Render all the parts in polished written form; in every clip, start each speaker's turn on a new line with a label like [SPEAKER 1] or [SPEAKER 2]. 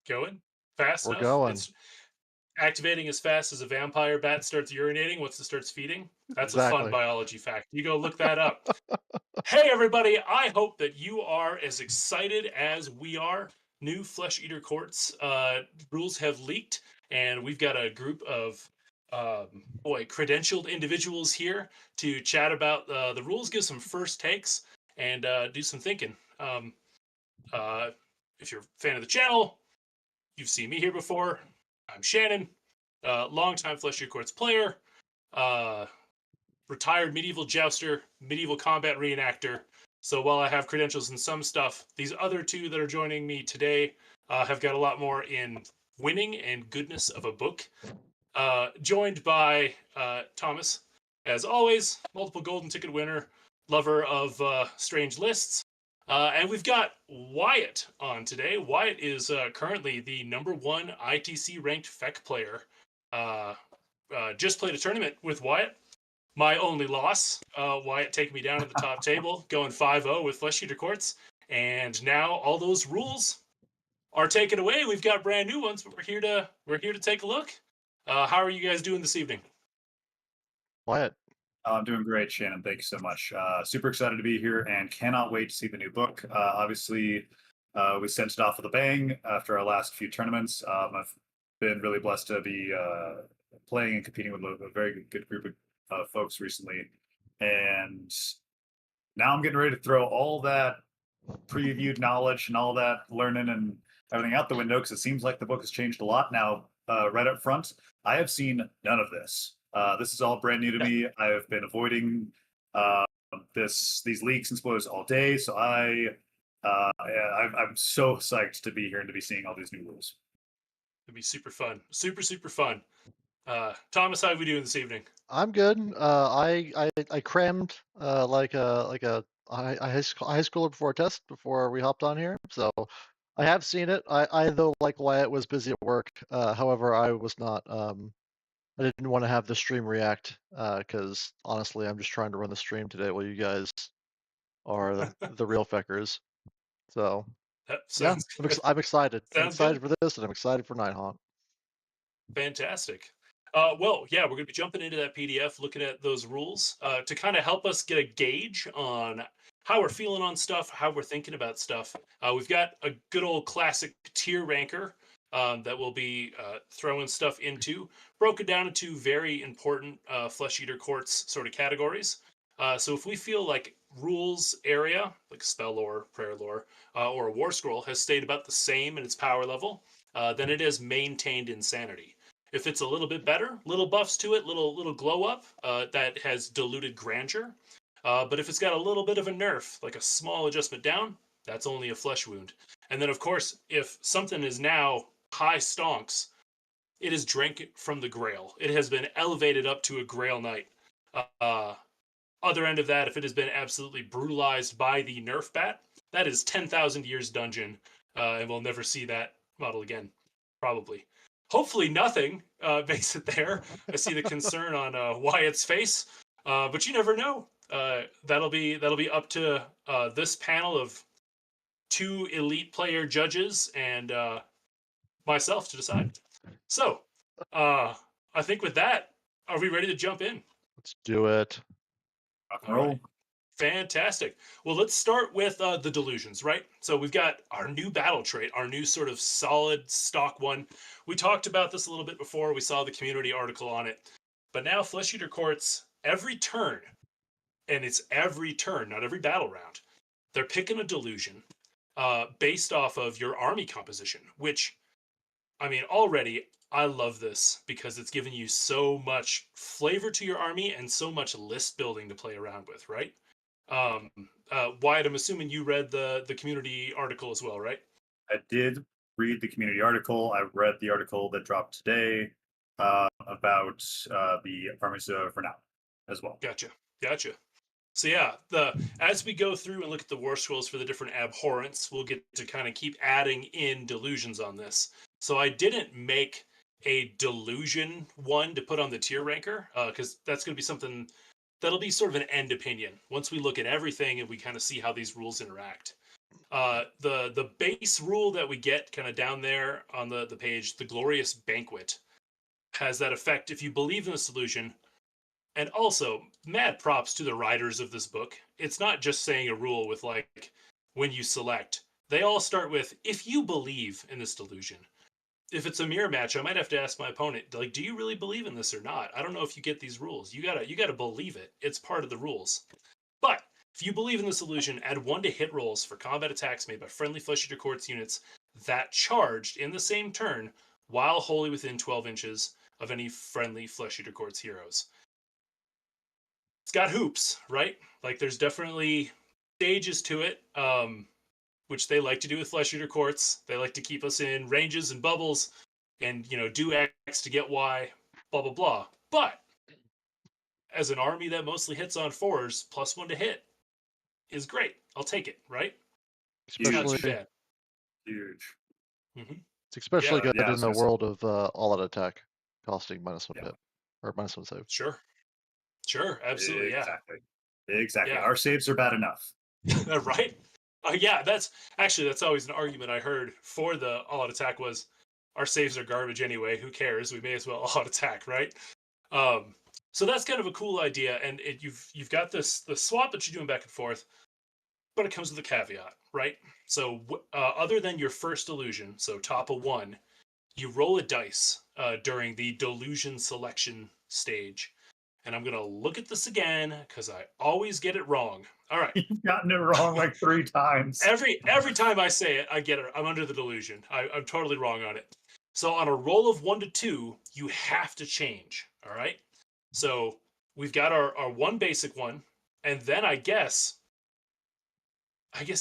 [SPEAKER 1] Going fast
[SPEAKER 2] We're
[SPEAKER 1] enough.
[SPEAKER 2] going.
[SPEAKER 1] It's activating as fast as a vampire bat starts urinating once it starts feeding. That's a fun
[SPEAKER 2] Exactly.
[SPEAKER 1] biology fact. You go look that up. Hey, everybody. I hope that you are as excited as we are. New Flesh Eater Courts rules have leaked, and we've got a group of credentialed individuals here to chat about the rules, give some first takes, and do some thinking. Uh, if you're a fan of the channel, you've seen me here before. I'm Shannon, longtime Flesh Eater Courts player, uh, retired medieval jouster, medieval combat reenactor. So while I have credentials in some stuff, these other two that are joining me today have got a lot more in winning and goodness of a book. Joined by Thomas, as always, multiple golden ticket winner, lover of strange lists. And we've got Wyatt on today. Wyatt is currently the #1 ITC ranked FEC player. Uh, just played a tournament with Wyatt. My only loss, Wyatt taking me down at the top table, going 5-0 with Flesh Eater Courts. And now all those rules are taken away. We've got brand new ones, but we're here to take a look. How are you guys doing this evening?
[SPEAKER 2] Wyatt.
[SPEAKER 3] I'm doing great, Shannon. Thank you so much. Super excited to be here and cannot wait to see the new book. Obviously, we sent it off with a bang after our last few tournaments. I've been really blessed to be playing and competing with a very good group of folks recently. And now I'm getting ready to throw all that previewed knowledge and all that learning and everything out the window because it seems like the book has changed a lot now. Right up front, I have seen none of this. This is all brand new to me. I have been avoiding these leaks and spoilers all day, so I'm so psyched to be here and to be seeing all these new rules.
[SPEAKER 1] It'd be super fun, super fun. Thomas, how are we doing this evening?
[SPEAKER 2] I'm good. I crammed like a high schooler before a test before we hopped on here. So I have seen it. I though like Wyatt was busy at work. However, I was not. I didn't want to have the stream react because honestly, I'm just trying to run the stream today while you guys are the real feckers. So
[SPEAKER 1] That
[SPEAKER 2] yeah,
[SPEAKER 1] sounds good.
[SPEAKER 2] I'm excited. I'm
[SPEAKER 1] Sounds
[SPEAKER 2] excited
[SPEAKER 1] good.
[SPEAKER 2] for this, and I'm excited for Nighthaunt.
[SPEAKER 1] Fantastic. Well, yeah, we're going to be jumping into that PDF, looking at those rules to kind of help us get a gauge on how we're feeling on stuff, how we're thinking about stuff. We've got a good old classic tier ranker that we'll be throwing stuff into, broken down into very important Flesh Eater Courts sort of categories. So if we feel like rules area, like spell lore, prayer lore, or a war scroll has stayed about the same in its power level, then it has maintained insanity. If it's a little bit better, little buffs to it, little glow up, that has diluted grandeur. But if it's got a little bit of a nerf, like a small adjustment down, that's only a flesh wound. And then, of course, if something is now high stonks, it is drank from the Grail. It has been elevated up to a Grail Knight. Other end of that, if it has been absolutely brutalized by the nerf bat, that is 10,000 years dungeon, and we'll never see that model again, probably. Hopefully nothing makes it there. I see the concern on Wyatt's face, but you never know. That'll be up to this panel of 2 elite player judges and myself to decide. So, I think with that, are we ready to jump in?
[SPEAKER 2] Let's do it.
[SPEAKER 3] Rock and roll.
[SPEAKER 1] Right. Fantastic. Well, let's start with the Delusions, right? So we've got our new battle trait, our new sort of solid stock one. We talked about this a little bit before. We saw the community article on it. But now Flesh Eater Courts, every turn, and it's every turn, not every battle round, they're picking a Delusion based off of your army composition, which, I mean, already I love this because it's given you so much flavor to your army and so much list building to play around with, right? Um, Wyatt, I'm assuming you read the community article as well, right?
[SPEAKER 3] I did read the community article. I read the article that dropped today about the armies for now as well.
[SPEAKER 1] Gotcha. So yeah, as we go through and look at the Warscrolls for the different abhorrents, we'll get to kind of keep adding in delusions on this. So I didn't make a delusion one to put on the tier ranker because that's going to be something that'll be sort of an end opinion once we look at everything and we kind of see how these rules interact. The base rule that we get kind of down there on the page, the Glorious Banquet, has that effect if you believe in the solution. And also, mad props to the writers of this book. It's not just saying a rule with like when you select. They all start with if you believe in this delusion. If it's a mirror match, I might have to ask my opponent, like, do you really believe in this or not? I don't know if you get these rules. You gotta believe it. It's part of the rules. But if you believe in the solution, add 1 to hit rolls for combat attacks made by friendly Flesh Eater Courts units that charged in the same turn while wholly within 12 inches of any friendly Flesh Eater Courts heroes. It's got hoops, right? Like there's definitely stages to it, which they like to do with Flesh Eater Courts. They like to keep us in ranges and bubbles and, do X to get Y, blah, blah, blah. But as an army that mostly hits on 4s, +1 to hit is great. I'll take it, right? It's not too
[SPEAKER 2] Especially
[SPEAKER 1] bad.
[SPEAKER 3] Huge.
[SPEAKER 1] Mm-hmm.
[SPEAKER 2] it's especially
[SPEAKER 3] Yeah,
[SPEAKER 2] good
[SPEAKER 3] yeah, I
[SPEAKER 2] in
[SPEAKER 3] was
[SPEAKER 2] the
[SPEAKER 3] gonna say.
[SPEAKER 2] world of all-out attack, costing -1
[SPEAKER 3] Yeah.
[SPEAKER 2] hit or -1 save.
[SPEAKER 1] Sure, absolutely, yeah.
[SPEAKER 3] Exactly.
[SPEAKER 1] Yeah.
[SPEAKER 3] Our saves are bad enough.
[SPEAKER 1] Right? Yeah, that's always an argument I heard for the all-out attack was our saves are garbage anyway. Who cares? We may as well all-out attack, right? So that's kind of a cool idea, and you've got the swap that you're doing back and forth, but it comes with a caveat, right? So other than your first illusion, so top of 1, you roll a dice during the delusion selection stage. And I'm going to look at this again because I always get it wrong. All right.
[SPEAKER 3] You've gotten it wrong like 3 times.
[SPEAKER 1] Every time I say it, I get it. I'm under the delusion. I'm totally wrong on it. So on a roll of 1 to 2, you have to change. All right. So we've got our 1 basic one. And then I guess,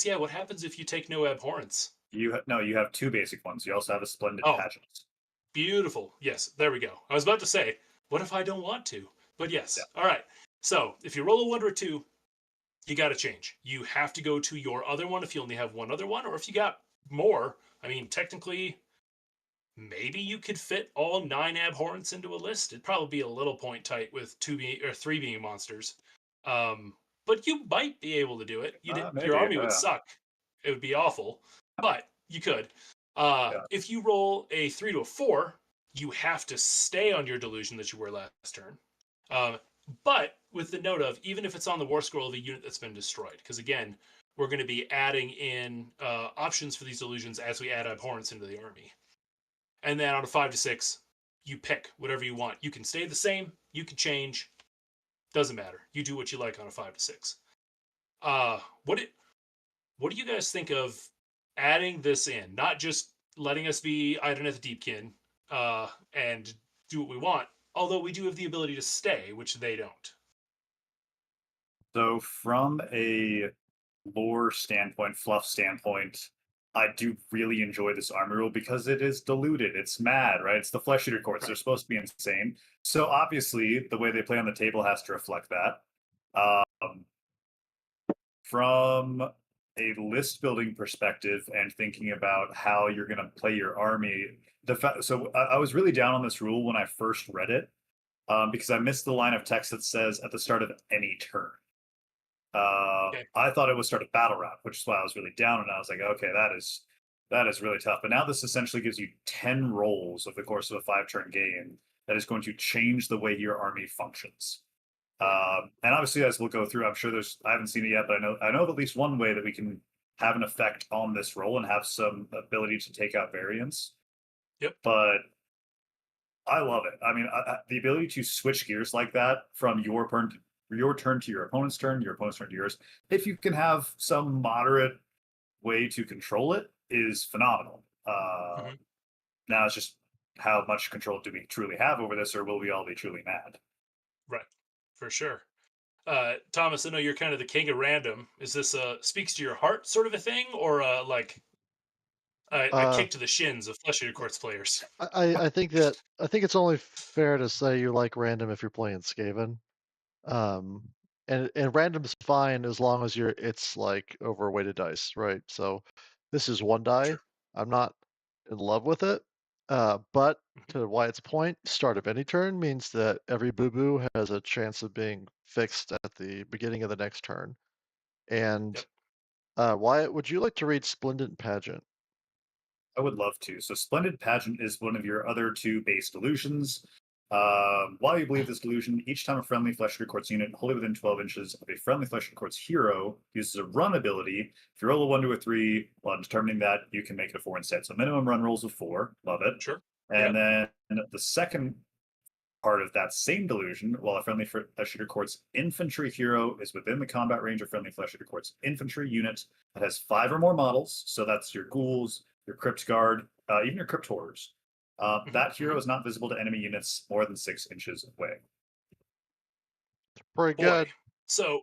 [SPEAKER 1] yeah, what happens if you take no abhorrence?
[SPEAKER 3] You have 2 basic ones. You also have a splendid
[SPEAKER 1] Oh.
[SPEAKER 3] pageant.
[SPEAKER 1] Beautiful. Yes, there we go. I was about to say, what if I don't want to? But yes. Yeah. All right. So if you roll a 1 or a 2, you got to change. You have to go to your other one if you only have one other one, or if you got more. I mean, technically, maybe you could fit all 9 abhorrents into a list. It'd probably be a little point tight with 3 being monsters. But you might be able to do it.
[SPEAKER 3] Maybe,
[SPEAKER 1] your army would suck. It would be awful, but you could. If you roll a 3 to a 4, you have to stay on your delusion that you were last turn. But with the note of, even if it's on the Warscroll of a unit that's been destroyed, because again, we're going to be adding in options for these delusions as we add abhorrence into the army. And then on a 5 to 6, you pick whatever you want. You can stay the same, you can change, doesn't matter. You do what you like on a 5 to 6. What do you guys think of adding this in? Not just letting us be Ideneth Deepkin and do what we want, although we do have the ability to stay, which they don't.
[SPEAKER 3] So from a lore standpoint, fluff standpoint, I do really enjoy this army rule because it is diluted. It's mad, right? It's the Flesh Eater Courts. Right. They're supposed to be insane. So obviously, the way they play on the table has to reflect that. From a list building perspective and thinking about how you're going to play your army, so I was really down on this rule when I first read it because I missed the line of text that says at the start of any turn. Okay. I thought it was start a battle round, which is why I was really down, and I was like, okay, that is really tough. But now this essentially gives you 10 rolls over the course of a 5-turn game that is going to change the way your army functions. And obviously, as we'll go through, I'm sure I haven't seen it yet, but I know of at least one way that we can have an effect on this roll and have some ability to take out variance.
[SPEAKER 1] Yep.
[SPEAKER 3] But I love it. I mean, the ability to switch gears like that from your turn to your opponent's turn, your opponent's turn to yours, if you can have some moderate way to control it, is phenomenal. Now it's just how much control do we truly have over this, or will we all be truly mad?
[SPEAKER 1] Right, for sure. Thomas, I know you're kind of the king of random. Is this a speaks to your heart sort of a thing, or like a kick to the shins of Flesh Eater Courts players?
[SPEAKER 2] I think it's only fair to say you like random if you're playing Skaven. And random's fine as long as it's like overweighted dice, right? So this is 1 die. Sure. I'm not in love with it. But to Wyatt's point, start of any turn means that every boo-boo has a chance of being fixed at the beginning of the next turn. And Wyatt, would you like to read Splendid Pageant?
[SPEAKER 3] I would love to. So, Splendid Pageant is one of your other two base delusions. While you believe this delusion, each time a friendly Flesh Eater Quartz unit wholly within 12 inches of a friendly Flesh Eater Quartz hero uses a run ability, if you roll a 1 to a 3, while determining that, you can make it a 4 instead. So, minimum run rolls of 4. Love it.
[SPEAKER 1] Sure.
[SPEAKER 3] And then the second part of that same delusion, while a friendly Flesh Eater Quartz infantry hero is within the combat range of friendly Flesh Eater Quartz infantry unit that has 5 or more models, so that's your ghouls, your crypt guard, even your crypt horrors. That hero is not visible to enemy units more than 6 inches away.
[SPEAKER 2] Pretty
[SPEAKER 1] Boy,
[SPEAKER 2] good.
[SPEAKER 1] so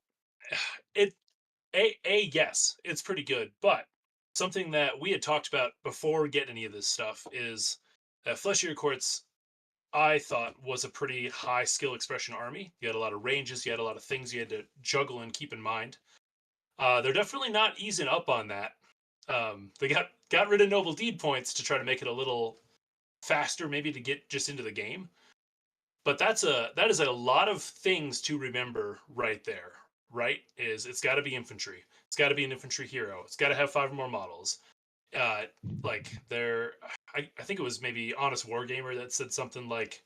[SPEAKER 1] yes, it's pretty good. But something that we had talked about before we get any of this stuff is that Flesh Eater Quartz, I thought, was a pretty high skill expression army. You had a lot of ranges, you had a lot of things you had to juggle and keep in mind. They're definitely not easing up on that. They got rid of noble deed points to try to make it a little faster, maybe to get just into the game. But that is a lot of things to remember right there. Right? It's got to be infantry. It's got to be an infantry hero. It's got to have 5 or more models. Like I think it was maybe Honest Wargamer that said something like,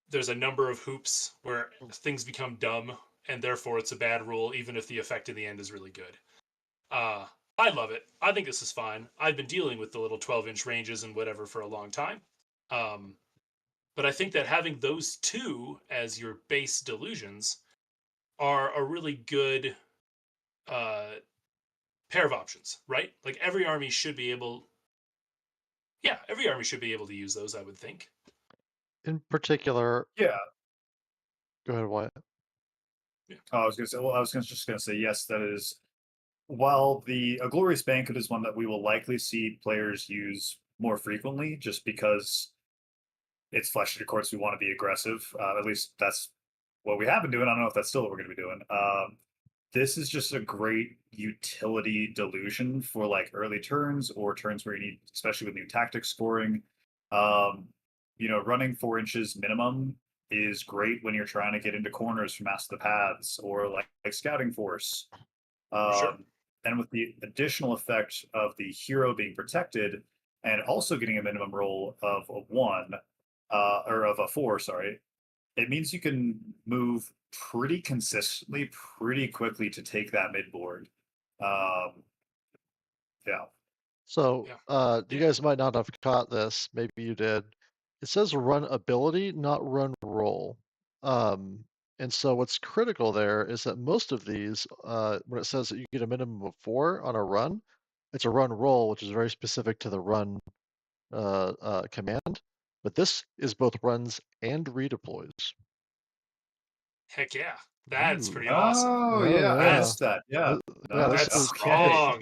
[SPEAKER 1] there's a number of hoops where things become dumb, and therefore it's a bad rule, even if the effect in the end is really good. I love it. I think this is fine. I've been dealing with the little 12-inch ranges and whatever for a long time. But I think that having those two as your base delusions are a really good pair of options, right? Like every army should be able to use those, I would think.
[SPEAKER 2] In particular,
[SPEAKER 3] Yeah.
[SPEAKER 2] go ahead, Wyatt.
[SPEAKER 3] Yeah. I was just gonna say yes. That is, while a Glorious Banquet is one that we will likely see players use more frequently, just because it's Flesh Eater Quartz, we want to be aggressive. At least that's what we have been doing. I don't know if that's still what we're going to be doing. This is just a great utility delusion for like early turns or turns where you need, especially with new tactics scoring. Running 4 inches minimum is great when you're trying to get into corners from Master the Paths or like Scouting Force.
[SPEAKER 1] Sure.
[SPEAKER 3] And with the additional effect of the hero being protected and also getting a minimum roll of a 1, or of a 4, sorry, it means you can move pretty consistently, pretty quickly to take that mid board. Yeah.
[SPEAKER 2] So,
[SPEAKER 1] Yeah.
[SPEAKER 2] you guys might not have caught this. Maybe you did. It says run ability, not run roll. And so what's critical there is that most of these, when it says that you get a minimum of 4 on a run, it's a run roll, which is very specific to the run command. But this is both runs and redeploys.
[SPEAKER 1] Heck yeah. That's
[SPEAKER 2] Ooh.
[SPEAKER 1] pretty awesome.
[SPEAKER 3] Oh,
[SPEAKER 2] Oh,
[SPEAKER 3] yeah. I
[SPEAKER 2] yeah.
[SPEAKER 3] missed that. Yeah.
[SPEAKER 2] Yeah, this
[SPEAKER 1] That's
[SPEAKER 2] is
[SPEAKER 1] strong.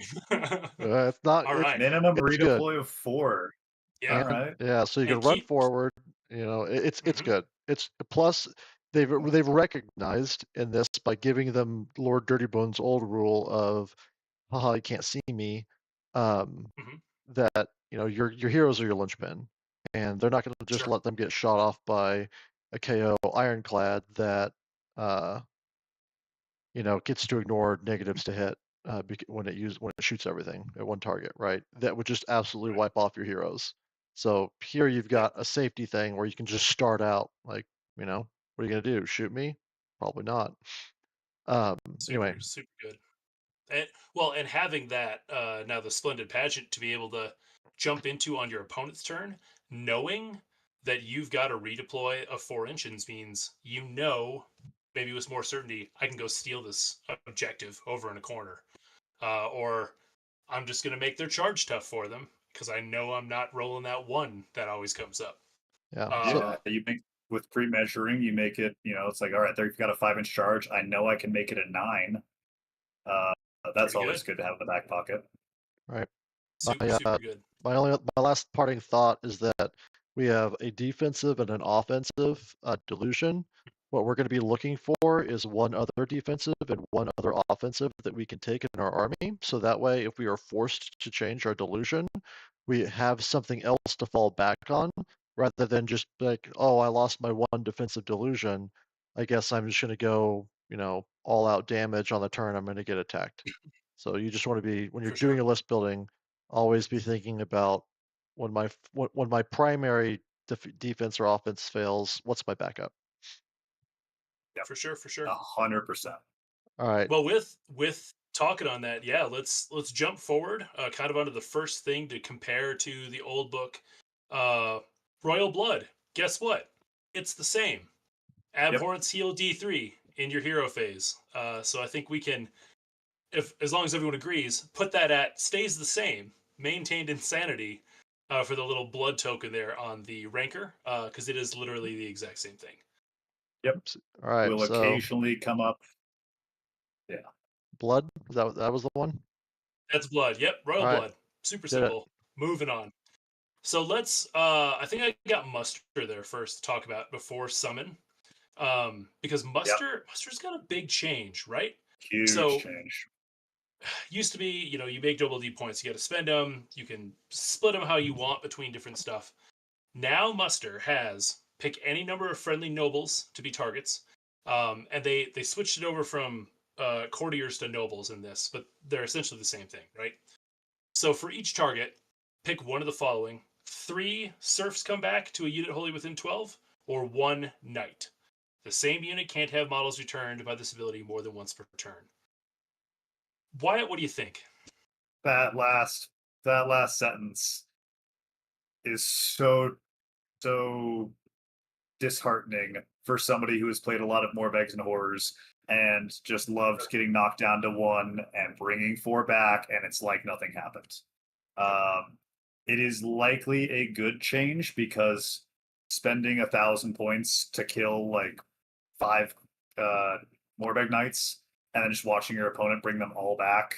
[SPEAKER 2] it's not
[SPEAKER 1] All
[SPEAKER 2] it's
[SPEAKER 1] right.
[SPEAKER 3] Minimum
[SPEAKER 2] it's good.
[SPEAKER 3] redeploy of 4.
[SPEAKER 1] Yeah.
[SPEAKER 3] All
[SPEAKER 2] And
[SPEAKER 3] right.
[SPEAKER 2] yeah, so you can
[SPEAKER 1] And
[SPEAKER 2] run
[SPEAKER 1] keep
[SPEAKER 2] forward. It's
[SPEAKER 1] Mhm.
[SPEAKER 2] good. It's plus they've recognized in this by giving them Lord Dirtybone's old rule of, haha, you can't see me,
[SPEAKER 1] Mhm.
[SPEAKER 2] that your heroes are your linchpin, and they're not going to just
[SPEAKER 1] Sure.
[SPEAKER 2] let them get shot off by a KO ironclad that uh, gets to ignore negatives to hit when it shoots everything at one target, right? That would just absolutely
[SPEAKER 1] Right.
[SPEAKER 2] wipe off your heroes. So here you've
[SPEAKER 1] Yeah.
[SPEAKER 2] got a safety thing where you can just start out like, what are you gonna do? Shoot me? Probably not. Anyway,
[SPEAKER 1] Super good. And having that now the Splendid Pageant to be able to jump into on your opponent's turn, knowing that you've got a redeploy of 4 inches means maybe with more certainty I can go steal this objective over in a corner, or I'm just gonna make their charge tough for them because I know I'm not rolling that 1 that always comes up.
[SPEAKER 2] yeah. So
[SPEAKER 1] Uh,
[SPEAKER 3] Yeah. You make with pre-measuring, you make it, it's like, all right, there you've got a 5-inch charge. I know I can make it a 9. Uh, that's
[SPEAKER 1] Pretty
[SPEAKER 3] always
[SPEAKER 1] good.
[SPEAKER 3] good to have in the back pocket.
[SPEAKER 2] right.
[SPEAKER 1] Super
[SPEAKER 2] My
[SPEAKER 1] super good.
[SPEAKER 2] my last parting thought is that we have a defensive and an offensive delusion. What we're going to be looking for is one other defensive and one other offensive that we can take in our army. So that way, if we are forced to change our delusion, we have something else to fall back on rather than just like, oh, I lost my one defensive delusion. I guess I'm just going to go, all out damage on the turn. I'm going to get attacked. So you just want to be when you're
[SPEAKER 1] For
[SPEAKER 2] doing
[SPEAKER 1] sure.
[SPEAKER 2] your list building, always be thinking about when my primary defense or offense fails, what's my backup?
[SPEAKER 3] Yep.
[SPEAKER 1] For sure. For sure.
[SPEAKER 3] 100%.
[SPEAKER 2] All right.
[SPEAKER 1] Well, with talking on that, yeah, let's jump forward, kind of onto the first thing to compare to the old book, uh, Royal Blood. Guess what? It's the same.
[SPEAKER 3] Yep.
[SPEAKER 1] Abhorrant Heal D3 in your hero phase. So I think we can, if as long as everyone agrees, put that at stays the same, maintained insanity, for the little blood token there on the ranker, because it is literally the exact same thing.
[SPEAKER 3] Yep.
[SPEAKER 2] Oops. All right.
[SPEAKER 3] Will
[SPEAKER 2] So
[SPEAKER 3] occasionally come up. Yeah.
[SPEAKER 2] blood. That was the one.
[SPEAKER 1] That's blood. Yep,
[SPEAKER 2] All
[SPEAKER 1] Royal
[SPEAKER 2] right.
[SPEAKER 1] Blood. Super
[SPEAKER 2] Did it.
[SPEAKER 1] simple. Moving on. So let's I think I got muster there first to talk about before summon. Because
[SPEAKER 3] Yep.
[SPEAKER 1] muster's got a big change, right?
[SPEAKER 3] Huge
[SPEAKER 1] So
[SPEAKER 3] change.
[SPEAKER 1] used to be, you make double D points, you got to spend them, you can split them how you want between different stuff. Now muster has pick any number of friendly nobles to be targets. And they switched it over from courtiers to nobles in this, but they're essentially the same thing, right? So for each target, pick one of the following: 3 serfs come back to a unit wholly within 12, or 1 knight. The same unit can't have models returned by this ability more than once per turn. Wyatt, what do you think?
[SPEAKER 3] That last sentence is so disheartening for somebody who has played a lot of Morbgheist and Horrors and just loved getting knocked down to 1 and bringing 4 back, and it's like nothing happened. It is likely a good change because spending 1,000 points to kill like 5 Morbeg Knights and then just watching your opponent bring them all back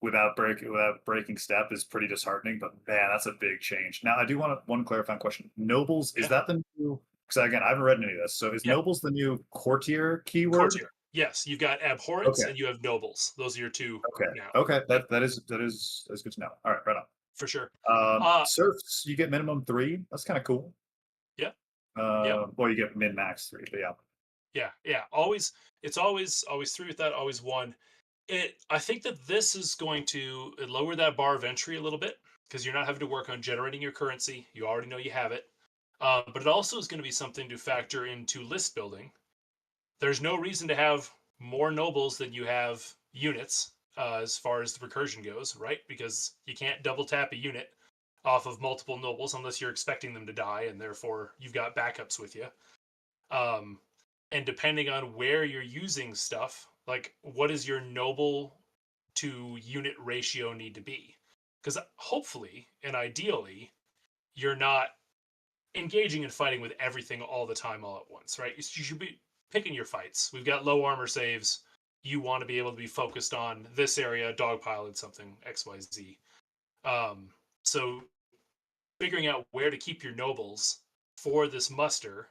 [SPEAKER 3] without breaking step is pretty disheartening. But man, that's a big change. Now, I do want one clarifying question: nobles, is that the new? Because again, I haven't read any of this. So is nobles the new courtier keyword?
[SPEAKER 1] Courtier. Yes, you've got abhorrence
[SPEAKER 3] Okay.
[SPEAKER 1] and you have nobles. Those are your two
[SPEAKER 3] Okay.
[SPEAKER 1] now.
[SPEAKER 3] Okay. That is good to know. All right, right on.
[SPEAKER 1] For sure.
[SPEAKER 3] Serfs, you get minimum 3. That's kind of cool.
[SPEAKER 1] Yeah. Yep.
[SPEAKER 3] Well, you get min max 3, but yeah.
[SPEAKER 1] Yeah. It's always 3 with that, always 1. I think that this is going to lower that bar of entry a little bit because you're not having to work on generating your currency. You already know you have it. But it also is going to be something to factor into list building. There's no reason to have more nobles than you have units, as far as the recursion goes, right? Because you can't double tap a unit off of multiple nobles unless you're expecting them to die, and therefore you've got backups with you. Um, and depending on where you're using stuff, like what is your noble to unit ratio need to be? Because hopefully and ideally, you're not engaging and fighting with everything all the time all at once, right? You should be picking your fights. We've got low armor saves. You want to be able to be focused on this area, dogpile and something XYZ. So figuring out where to keep your nobles for this muster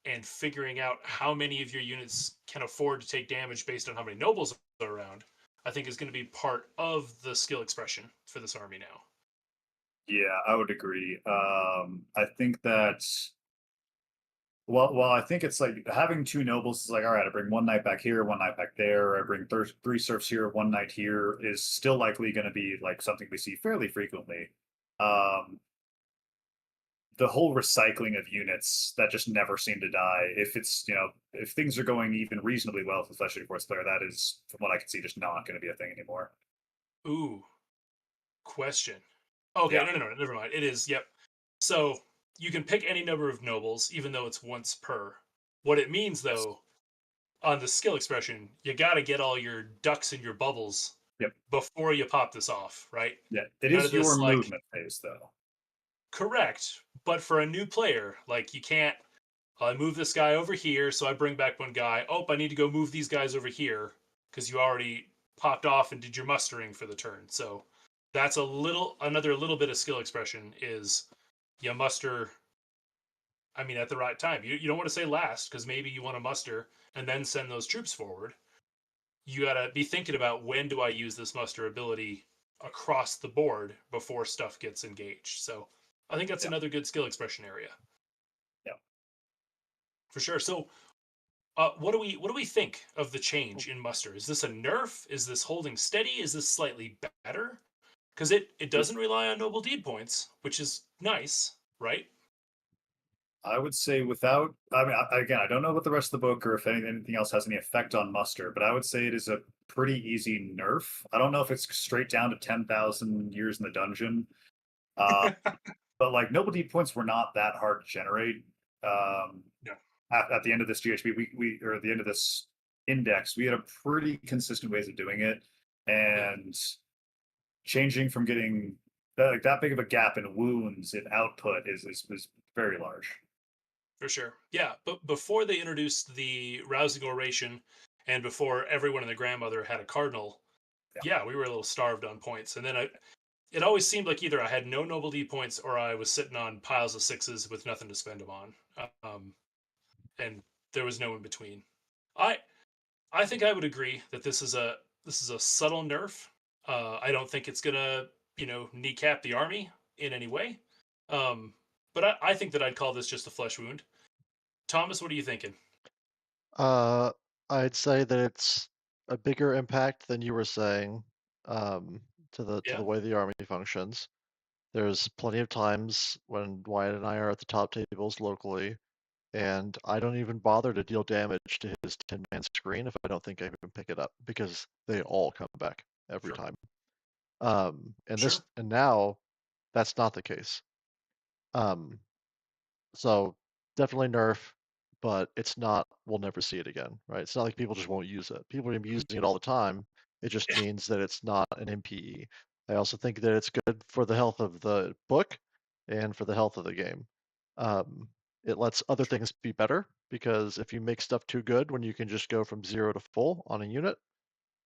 [SPEAKER 1] and figuring out how many of your units can afford to take damage based on how many nobles are around, I think is going to be part of the skill expression for this army now.
[SPEAKER 3] Yeah, I would agree. I think that well, I think it's like having 2 nobles is like, all right, I bring 1 knight back here, 1 knight back there. I bring 3 serfs here, 1 knight here is still likely going to be like something we see fairly frequently. The whole recycling of units that just never seem to die. If it's if things are going even reasonably well with the Fleshly Force player, that is, from what I can see, just not going to be a thing anymore.
[SPEAKER 1] Ooh, question. Okay,
[SPEAKER 3] Yeah.
[SPEAKER 1] no, never mind. It is, yep. So you can pick any number of nobles, even though it's once per. What it means, though, on the skill expression, you got to get all your ducks in your bubbles before you pop this off, right?
[SPEAKER 3] Yeah, it
[SPEAKER 1] None
[SPEAKER 3] is
[SPEAKER 1] of this,
[SPEAKER 3] your
[SPEAKER 1] like,
[SPEAKER 3] movement phase, though.
[SPEAKER 1] correct. But for a new player, like, you can't, I move this guy over here, so I bring back 1 guy. Oh, I need to go move these guys over here because you already popped off and did your mustering for the turn. So that's another little bit of skill expression is you muster, I mean, at the right time. You don't want to say last because maybe you want to muster and then send those troops forward. You got to be thinking about, when do I use this muster ability across the board before stuff gets engaged. So I think that's another good skill expression area.
[SPEAKER 3] Yeah.
[SPEAKER 1] For sure. So what do we think of the change in muster? Is this a nerf? Is this holding steady? Is this slightly better? Because it doesn't rely on noble deed points, which is nice, right?
[SPEAKER 3] I would say without, I mean, again, I don't know about the rest of the book or if anything else has any effect on muster, but I would say it is a pretty easy nerf. I don't know if it's straight down to 10,000 years in the dungeon, but like noble deed points were not that hard to generate.
[SPEAKER 1] No.
[SPEAKER 3] At the end of this GHB, we or at the end of this index, we had a pretty consistent ways of doing it, and changing from getting like that big of a gap in wounds in output is very large.
[SPEAKER 1] For sure. Yeah, but before they introduced the rousing oration and before everyone and their grandmother had a cardinal, yeah, we were a little starved on points. And then it always seemed like either I had no noble D points or I was sitting on piles of sixes with nothing to spend them on. And there was no in between. I I think I would agree that this is a subtle nerf. I don't think it's gonna kneecap the army in any way. Um, but I think that I'd call this just a flesh wound. Thomas, what are you thinking?
[SPEAKER 2] Uh, I'd say that it's a bigger impact than you were saying, to
[SPEAKER 1] Yeah,
[SPEAKER 2] the way the army functions. There's plenty of times when Wyatt and I are at the top tables locally, and I don't even bother to deal damage to his 10-man screen if I don't think I can pick it up, because they all come back every
[SPEAKER 1] sure,
[SPEAKER 2] time.
[SPEAKER 1] sure.
[SPEAKER 2] And now that's not the case. Um, So definitely nerf, but it's not, we'll never see it again, right? It's not like people just won't use it. People are gonna be using it all the time. It just
[SPEAKER 1] Yeah,
[SPEAKER 2] means that it's not an MPE. I also think that it's good for the health of the book and for the health of the game. Um, it lets other
[SPEAKER 1] sure.
[SPEAKER 2] things be better, because if you make stuff too good when you can just go from 0 to full on a unit,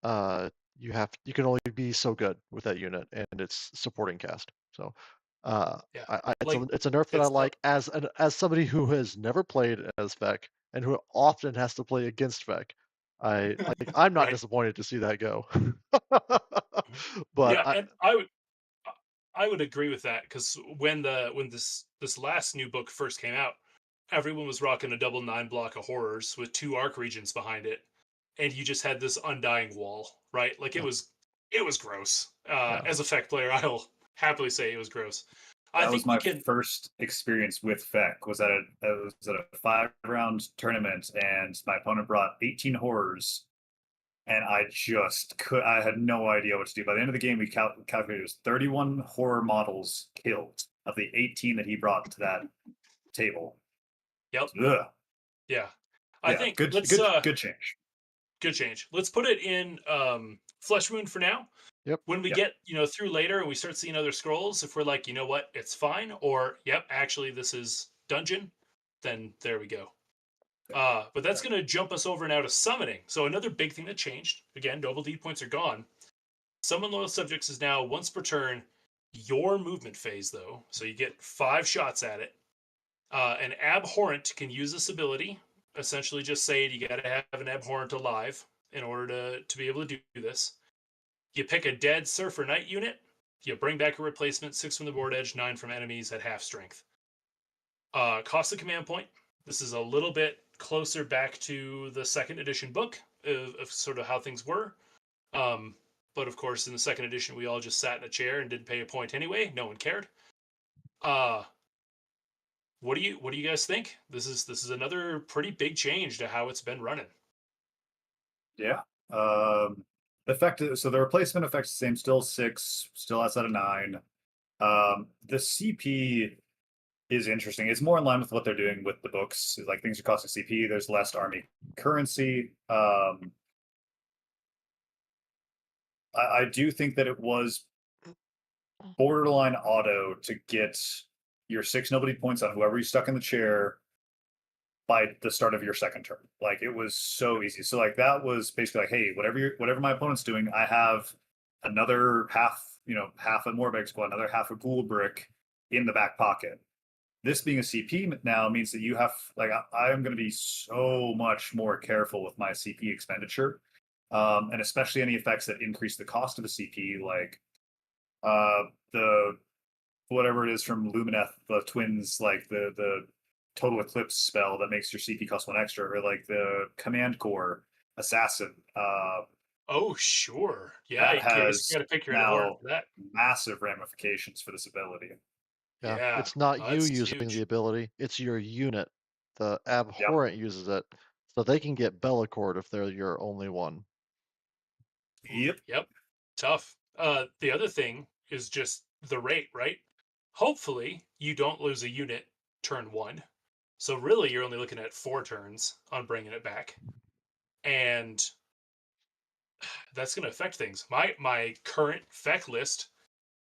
[SPEAKER 2] uh, you can only be so good with that unit and its supporting cast. So
[SPEAKER 1] Yeah,
[SPEAKER 2] it's
[SPEAKER 1] like
[SPEAKER 2] it's a nerf that I
[SPEAKER 1] it's not.
[SPEAKER 2] like as somebody who has never played as Vec and who often has to play against Vec. I'm not
[SPEAKER 1] Right.
[SPEAKER 2] disappointed to see that go.
[SPEAKER 1] Mhm.
[SPEAKER 2] But
[SPEAKER 1] Yeah, and I would agree with that because when this last new book first came out, everyone was rocking a double 9 block of horrors with 2 archregents behind it, and you just had this undying wall, right? Like
[SPEAKER 2] yeah,
[SPEAKER 1] it was gross.
[SPEAKER 2] yeah,
[SPEAKER 1] As a Feck player, I'll happily say it was gross. I
[SPEAKER 3] That was
[SPEAKER 1] think we
[SPEAKER 3] my
[SPEAKER 1] can.
[SPEAKER 3] first experience with Feck. Was at a 5 round tournament, and my opponent brought 18 horrors, and I just could. I had no idea what to do. By the end of the game, we calculated it was 31 horror models killed of the 18 that he brought to that table.
[SPEAKER 1] Yep.
[SPEAKER 3] Ugh.
[SPEAKER 1] Yeah. I
[SPEAKER 3] Yeah,
[SPEAKER 1] think
[SPEAKER 3] good,
[SPEAKER 1] let's
[SPEAKER 3] good change.
[SPEAKER 1] good change. Let's put it in flesh wound for now.
[SPEAKER 2] yep.
[SPEAKER 1] When we
[SPEAKER 3] Yeah,
[SPEAKER 1] get through later and we start seeing other scrolls, if we're like, you know what, it's fine, or yep, actually this is dungeon, then there we go. But that's going to jump us over now to summoning. So another big thing that changed, again, noble deed points are gone. Summon loyal subjects is now once per turn your movement phase, though. So you get 5 shots at it. An abhorrent can use this ability. Essentially, just say you got to have an abhorrent alive in order to be able to do this. You pick a dead Surfer Knight unit. You bring back a replacement, 6 from the board edge, 9 from enemies at half strength. Cost of command point. This is a little bit closer back to the second edition book of sort of how things were. But of course, in the second edition, we all just sat in a chair and didn't pay a point anyway. No one cared. Uh, what do you guys think? This is another pretty big change to how it's been running.
[SPEAKER 3] yeah. Effect. So the replacement effect's the same. Still 6. Still outside of 9. The CP is interesting. It's more in line with what they're doing with the books. Like things are costing CP. There's less army currency. I do think that it was borderline auto to get your 6 nobody points on whoever you stuck in the chair by the start of your second turn. Like it was so easy. So like that was basically like, hey, whatever my opponent's doing, I have another half, half a Morbeg squad, another half a Ghoul brick in the back pocket. This being a CP now means that you have like I am going to be so much more careful with my CP expenditure, and especially any effects that increase the cost of the CP, like the whatever it is from Lumineth, the twins, like the Total Eclipse spell that makes your CP cost 1 extra, or like the Command Core Assassin.
[SPEAKER 1] Oh, sure. Yeah,
[SPEAKER 3] That
[SPEAKER 1] I guess
[SPEAKER 3] has
[SPEAKER 1] you got to pick your abhorrent
[SPEAKER 3] now
[SPEAKER 1] for that.
[SPEAKER 3] massive ramifications for this ability.
[SPEAKER 2] Yeah,
[SPEAKER 1] Yeah,
[SPEAKER 2] it's not
[SPEAKER 1] oh,
[SPEAKER 2] you
[SPEAKER 1] that's
[SPEAKER 2] using
[SPEAKER 1] huge.
[SPEAKER 2] the ability; it's your unit. The
[SPEAKER 3] Yep.
[SPEAKER 2] Abhorrent uses it, so they can get Bellicord if they're your only one.
[SPEAKER 3] Yep.
[SPEAKER 1] Yep. Tough. The other thing is just the rate, right? Hopefully, you don't lose a unit turn 1. So really, you're only looking at 4 turns on bringing it back, and that's going to affect things. My current Feck list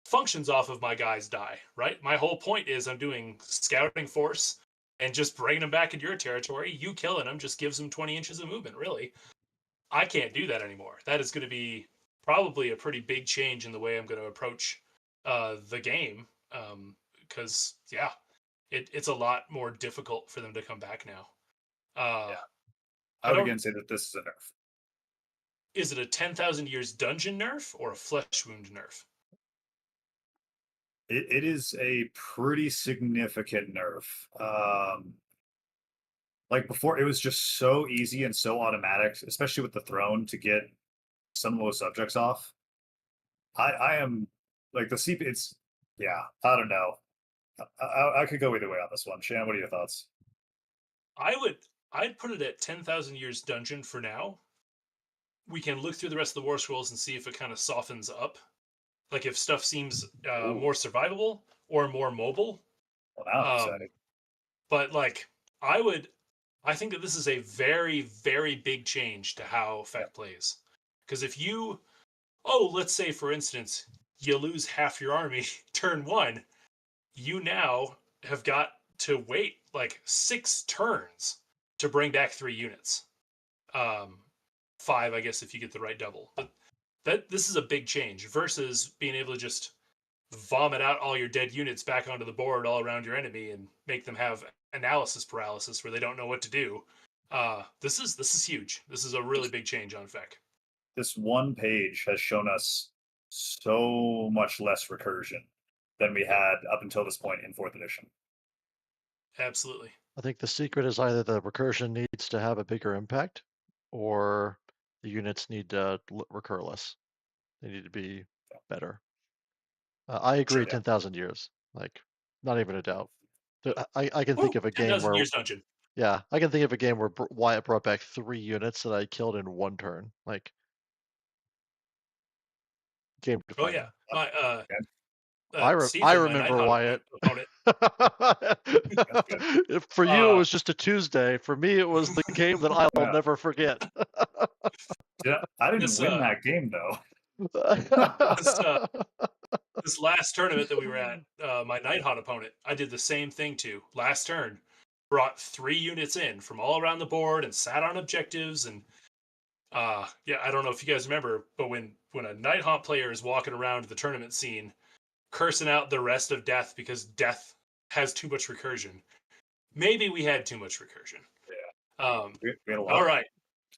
[SPEAKER 1] functions off of my guys die, right? My whole point is I'm doing scouting force and just bringing them back into your territory. You killing them just gives them 20 inches of movement, really. I can't do that anymore. That is going to be probably a pretty big change in the way I'm going to approach the game. Because, yeah, it's a lot more difficult for them to come back now.
[SPEAKER 3] Yeah. I would again say that this is a nerf.
[SPEAKER 1] Is it a 10,000 years dungeon nerf or a flesh wound nerf?
[SPEAKER 3] It is a pretty significant nerf. Like before, it was just so easy and so automatic, especially with the throne, to get some of those subjects off. I am like the CP. It's yeah. I don't know. I could go either way on this one. Shan, what are your thoughts?
[SPEAKER 1] I'd put it at 10,000 years dungeon for now. We can look through the rest of the Warscrolls and see if it kind of softens up. Like if stuff seems more survivable or more mobile.
[SPEAKER 3] Well, now I'm excited.
[SPEAKER 1] But like I think that this is a very, very big change to how Feck plays. Because if you let's say for instance, you lose half your army turn 1, you now have got to wait like 6 turns to bring back 3 units. 5, I guess, if you get the right double. But this is a big change versus being able to just vomit out all your dead units back onto the board all around your enemy and make them have analysis paralysis where they don't know what to do. This is huge. This is a really big change on Feck.
[SPEAKER 3] This one page has shown us so much less recursion than we had up until this point in 4th edition.
[SPEAKER 1] Absolutely.
[SPEAKER 2] I think the secret is either the recursion needs to have a bigger impact, or the units need to recur less. They need to be better. I agree.
[SPEAKER 3] Sure, yeah.
[SPEAKER 2] 10,000 years, like not even a doubt. I can
[SPEAKER 1] Woo!
[SPEAKER 2] think of a game
[SPEAKER 1] 10,000
[SPEAKER 2] where
[SPEAKER 1] years dungeon.
[SPEAKER 2] yeah, I can think of a game where Wyatt brought back 3 units that I killed in 1 turn. Like game
[SPEAKER 1] Oh
[SPEAKER 2] defining.
[SPEAKER 1] yeah. My
[SPEAKER 2] I
[SPEAKER 1] Stephen, my
[SPEAKER 2] remember
[SPEAKER 1] Nighthawk
[SPEAKER 2] Wyatt.
[SPEAKER 1] opponent.
[SPEAKER 2] For you, it was just a Tuesday. For me, it was the game that I will
[SPEAKER 3] Yeah.
[SPEAKER 2] never forget.
[SPEAKER 3] Yeah, I didn't
[SPEAKER 1] This,
[SPEAKER 3] win that game though.
[SPEAKER 1] This last tournament that we were at, my Nighthawk opponent, I did the same thing to. Last turn, brought 3 units in from all around the board and sat on objectives. And yeah, I don't know if you guys remember, but when a Nighthawk player is walking around the tournament scene, cursing out the rest of death because death has too much recursion. Maybe we had too much recursion.
[SPEAKER 3] Yeah. We had a lot.
[SPEAKER 1] All right.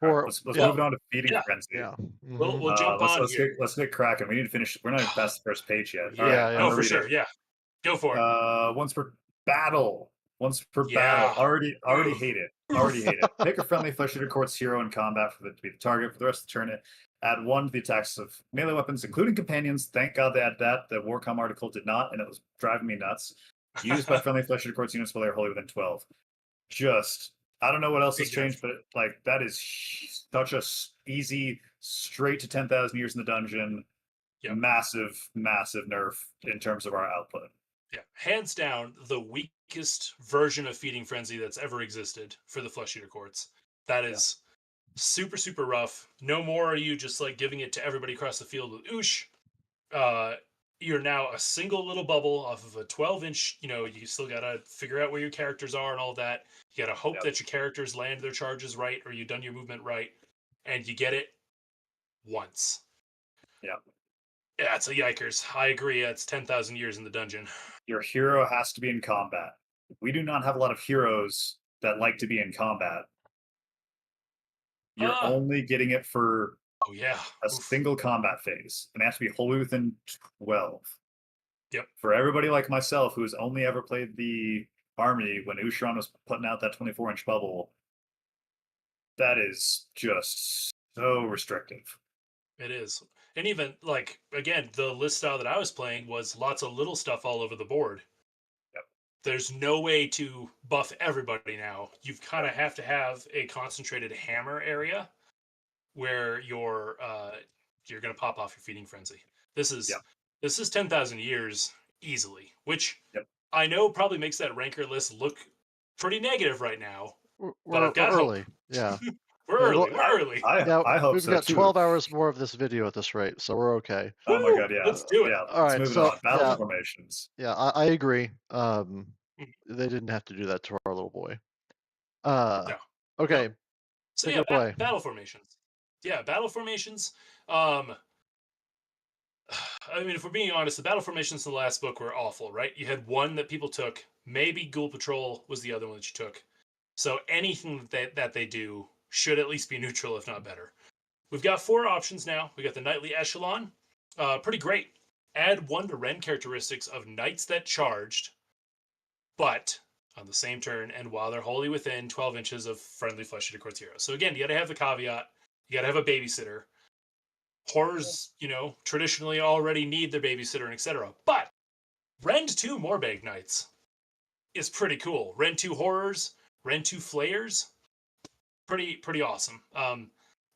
[SPEAKER 3] Let's move on to Feeding Frenzy.
[SPEAKER 2] Yeah.
[SPEAKER 1] We'll jump on here.
[SPEAKER 3] Let's get cracking. We need to finish. We're not even past the first page yet.
[SPEAKER 1] Yeah.
[SPEAKER 3] All right,
[SPEAKER 1] No, for sure. Yeah. Go for it.
[SPEAKER 3] Once per battle. Once per battle. Already hate it. Already hate it. Pick a friendly Flesh Eater Court's hero in combat for it to be the target for the rest of the turn. Add 1 to the attacks of melee weapons, including companions. Thank God they had that. The Warcom article did not, and it was driving me nuts. Used by friendly Flesh Eater Court's units while they're wholly within 12. Just, I don't know what else has changed, but like that is such a easy, straight to 10,000 years in the dungeon. Yep. Massive, massive nerf in terms of our output.
[SPEAKER 1] Yeah, hands down, the weakest version of Feeding Frenzy that's ever existed for the Flesh Eater Courts. That is super, super rough. No more are you just like giving it to everybody across the field with Oosh. You're now a single little bubble off of a 12-inch, you still got to figure out where your characters are and all that. You got to hope that your characters land their charges right or you've done your movement right, and you get it once.
[SPEAKER 3] Yeah.
[SPEAKER 1] Yeah, it's a yikers. I agree. It's 10,000 years in the dungeon.
[SPEAKER 3] Your hero has to be in combat. We do not have a lot of heroes that like to be in combat. You're only getting it for a single combat phase, and it has to be wholly within 12.
[SPEAKER 1] Yep.
[SPEAKER 3] For everybody like myself who's only ever played the army when Ushoran was putting out that 24-inch bubble, that is just so restrictive.
[SPEAKER 1] It is. And even like again, the list style that I was playing was lots of little stuff all over the board.
[SPEAKER 3] Yep.
[SPEAKER 1] There's no way to buff everybody now. You kind of have to have a concentrated hammer area where you're going to pop off your feeding frenzy. This is 10,000 years easily, which
[SPEAKER 3] Yep.
[SPEAKER 1] I know probably makes that ranker list look pretty negative right now. But
[SPEAKER 2] We're
[SPEAKER 1] I've got
[SPEAKER 2] early.
[SPEAKER 1] hope.
[SPEAKER 2] Yeah.
[SPEAKER 1] We're
[SPEAKER 2] Yeah,
[SPEAKER 1] early.
[SPEAKER 2] well,
[SPEAKER 1] We're early.
[SPEAKER 2] Yeah,
[SPEAKER 3] I hope
[SPEAKER 2] we've
[SPEAKER 3] so
[SPEAKER 2] got
[SPEAKER 3] too.
[SPEAKER 2] 12 hours more of this video at this rate, so we're okay.
[SPEAKER 3] Oh my god, yeah.
[SPEAKER 1] Let's do it.
[SPEAKER 3] Yeah,
[SPEAKER 2] All
[SPEAKER 3] let's
[SPEAKER 2] right,
[SPEAKER 3] move
[SPEAKER 2] so
[SPEAKER 3] on. Battle
[SPEAKER 2] yeah,
[SPEAKER 3] formations.
[SPEAKER 2] yeah, I agree. They didn't have to do that to our little boy.
[SPEAKER 1] No.
[SPEAKER 2] Okay,
[SPEAKER 1] So
[SPEAKER 2] take
[SPEAKER 1] yeah,
[SPEAKER 2] it away.
[SPEAKER 1] battle formations. Yeah, battle formations. I mean, if we're being honest, the battle formations in the last book were awful, right? You had one that people took. Maybe Ghoul Patrol was the other one that you took. So anything that they do should at least be neutral, if not better. We've got 4 options now. We got the Knightly Echelon. Pretty great. Add 1 to Ren characteristics of knights that charged, but on the same turn and while they're wholly within 12 inches of friendly flesh-eater courtier. So again, you got to have the caveat. You got to have a babysitter. Horrors, traditionally already need their babysitter and etc. But Rend 2 Morbgheist Knights is pretty cool. Rend 2 Horrors, Rend 2 Flayers, pretty awesome.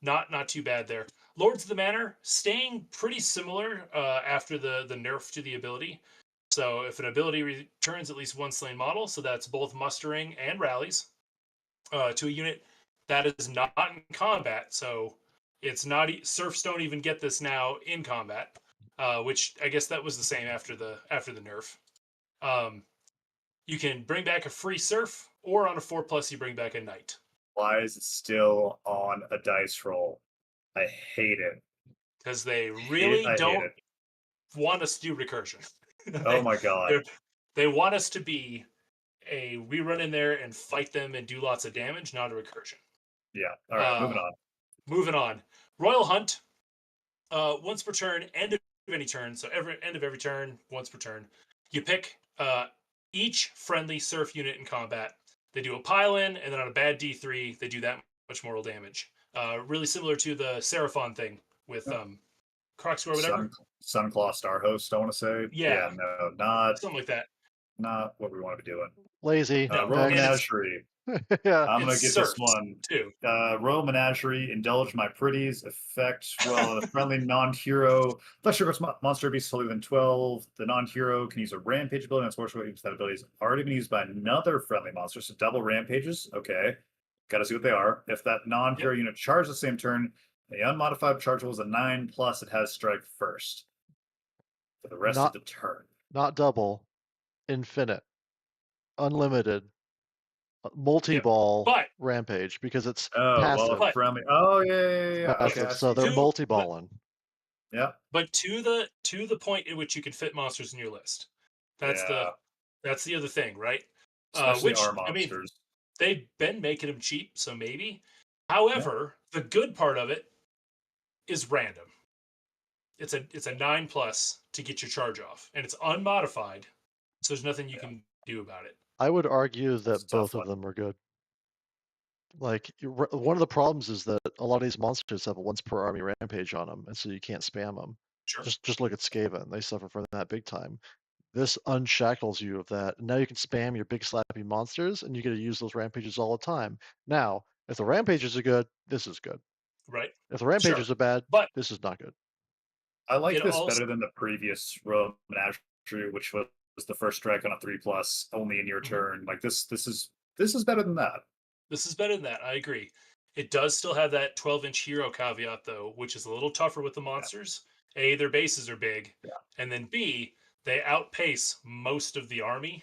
[SPEAKER 1] Not too bad there. Lords of the Manor staying pretty similar after the nerf to the ability. So if an ability returns at least 1 slain model, so that's both mustering and rallies to a unit that is not in combat. So it's not serfs don't even get this now in combat, which I guess that was the same after the nerf. You can bring back a free serf, or on a 4+ you bring back a knight.
[SPEAKER 3] Why is it still on a dice roll? I hate it.
[SPEAKER 1] Because they really don't want us to do recursion.
[SPEAKER 3] Oh my god.
[SPEAKER 1] They want us to be we run in there and fight them and do lots of damage, not a recursion.
[SPEAKER 3] Yeah. All right, moving on.
[SPEAKER 1] Moving on. Royal Hunt. Once per turn, end of any turn. So end of every turn, once per turn. You pick each friendly serf unit in combat. They do a pile-in, and then on a bad D3, they do that much mortal damage. Really similar to the Seraphon thing with Crocscore or whatever.
[SPEAKER 3] Sunclaw Star Host, I want to say.
[SPEAKER 1] Yeah.
[SPEAKER 3] No, not
[SPEAKER 1] something like that.
[SPEAKER 3] Not what we want to be doing.
[SPEAKER 2] Lazy.
[SPEAKER 3] Royal Menagerie.
[SPEAKER 2] Yeah.
[SPEAKER 3] I'm gonna get this one
[SPEAKER 1] too.
[SPEAKER 3] Royal Menagerie, indulge my pretties, effect well a friendly non-hero. Flesh monster beast holding than 12. The non-hero can use a rampage ability, and unfortunately that ability has already been used by another friendly monster. So double rampages. Okay. Gotta see what they are. If that non-hero unit charges the same turn, the unmodified charge roll is a 9+, it has strike first. For the rest of the turn.
[SPEAKER 2] Not double. Infinite. Unlimited. Multi-ball rampage because it's passive.
[SPEAKER 3] Well, friendly. Oh yeah.
[SPEAKER 2] Passive,
[SPEAKER 3] okay,
[SPEAKER 2] so they're multi-balling.
[SPEAKER 3] Yeah.
[SPEAKER 1] But to the point at which you can fit monsters in your list. That's the other thing, right?
[SPEAKER 3] Especially
[SPEAKER 1] which
[SPEAKER 3] our monsters.
[SPEAKER 1] I mean, they've been making them cheap, so maybe. However, the good part of it is random. It's a 9+ to get your charge off, and it's unmodified, so there's nothing you can do about it.
[SPEAKER 2] I would argue that both of them are good. Like, one of the problems is that a lot of these monsters have a once per army rampage on them, and so you can't spam them.
[SPEAKER 1] Sure.
[SPEAKER 2] Just look at Skaven; they suffer from that big time. This unshackles you of that. And now you can spam your big slappy monsters, and you get to use those rampages all the time. Now, if the rampages are good, this is good.
[SPEAKER 1] Right.
[SPEAKER 2] If the rampages are bad, this is not good.
[SPEAKER 3] I like this better than the previous Royal Menagerie, which was the first strike on a 3+ only in your turn. Like this is better than that.
[SPEAKER 1] This is better than that. I agree. It does still have that 12-inch hero caveat though, which is a little tougher with the monsters. A, their bases are big, and then B, they outpace most of the army.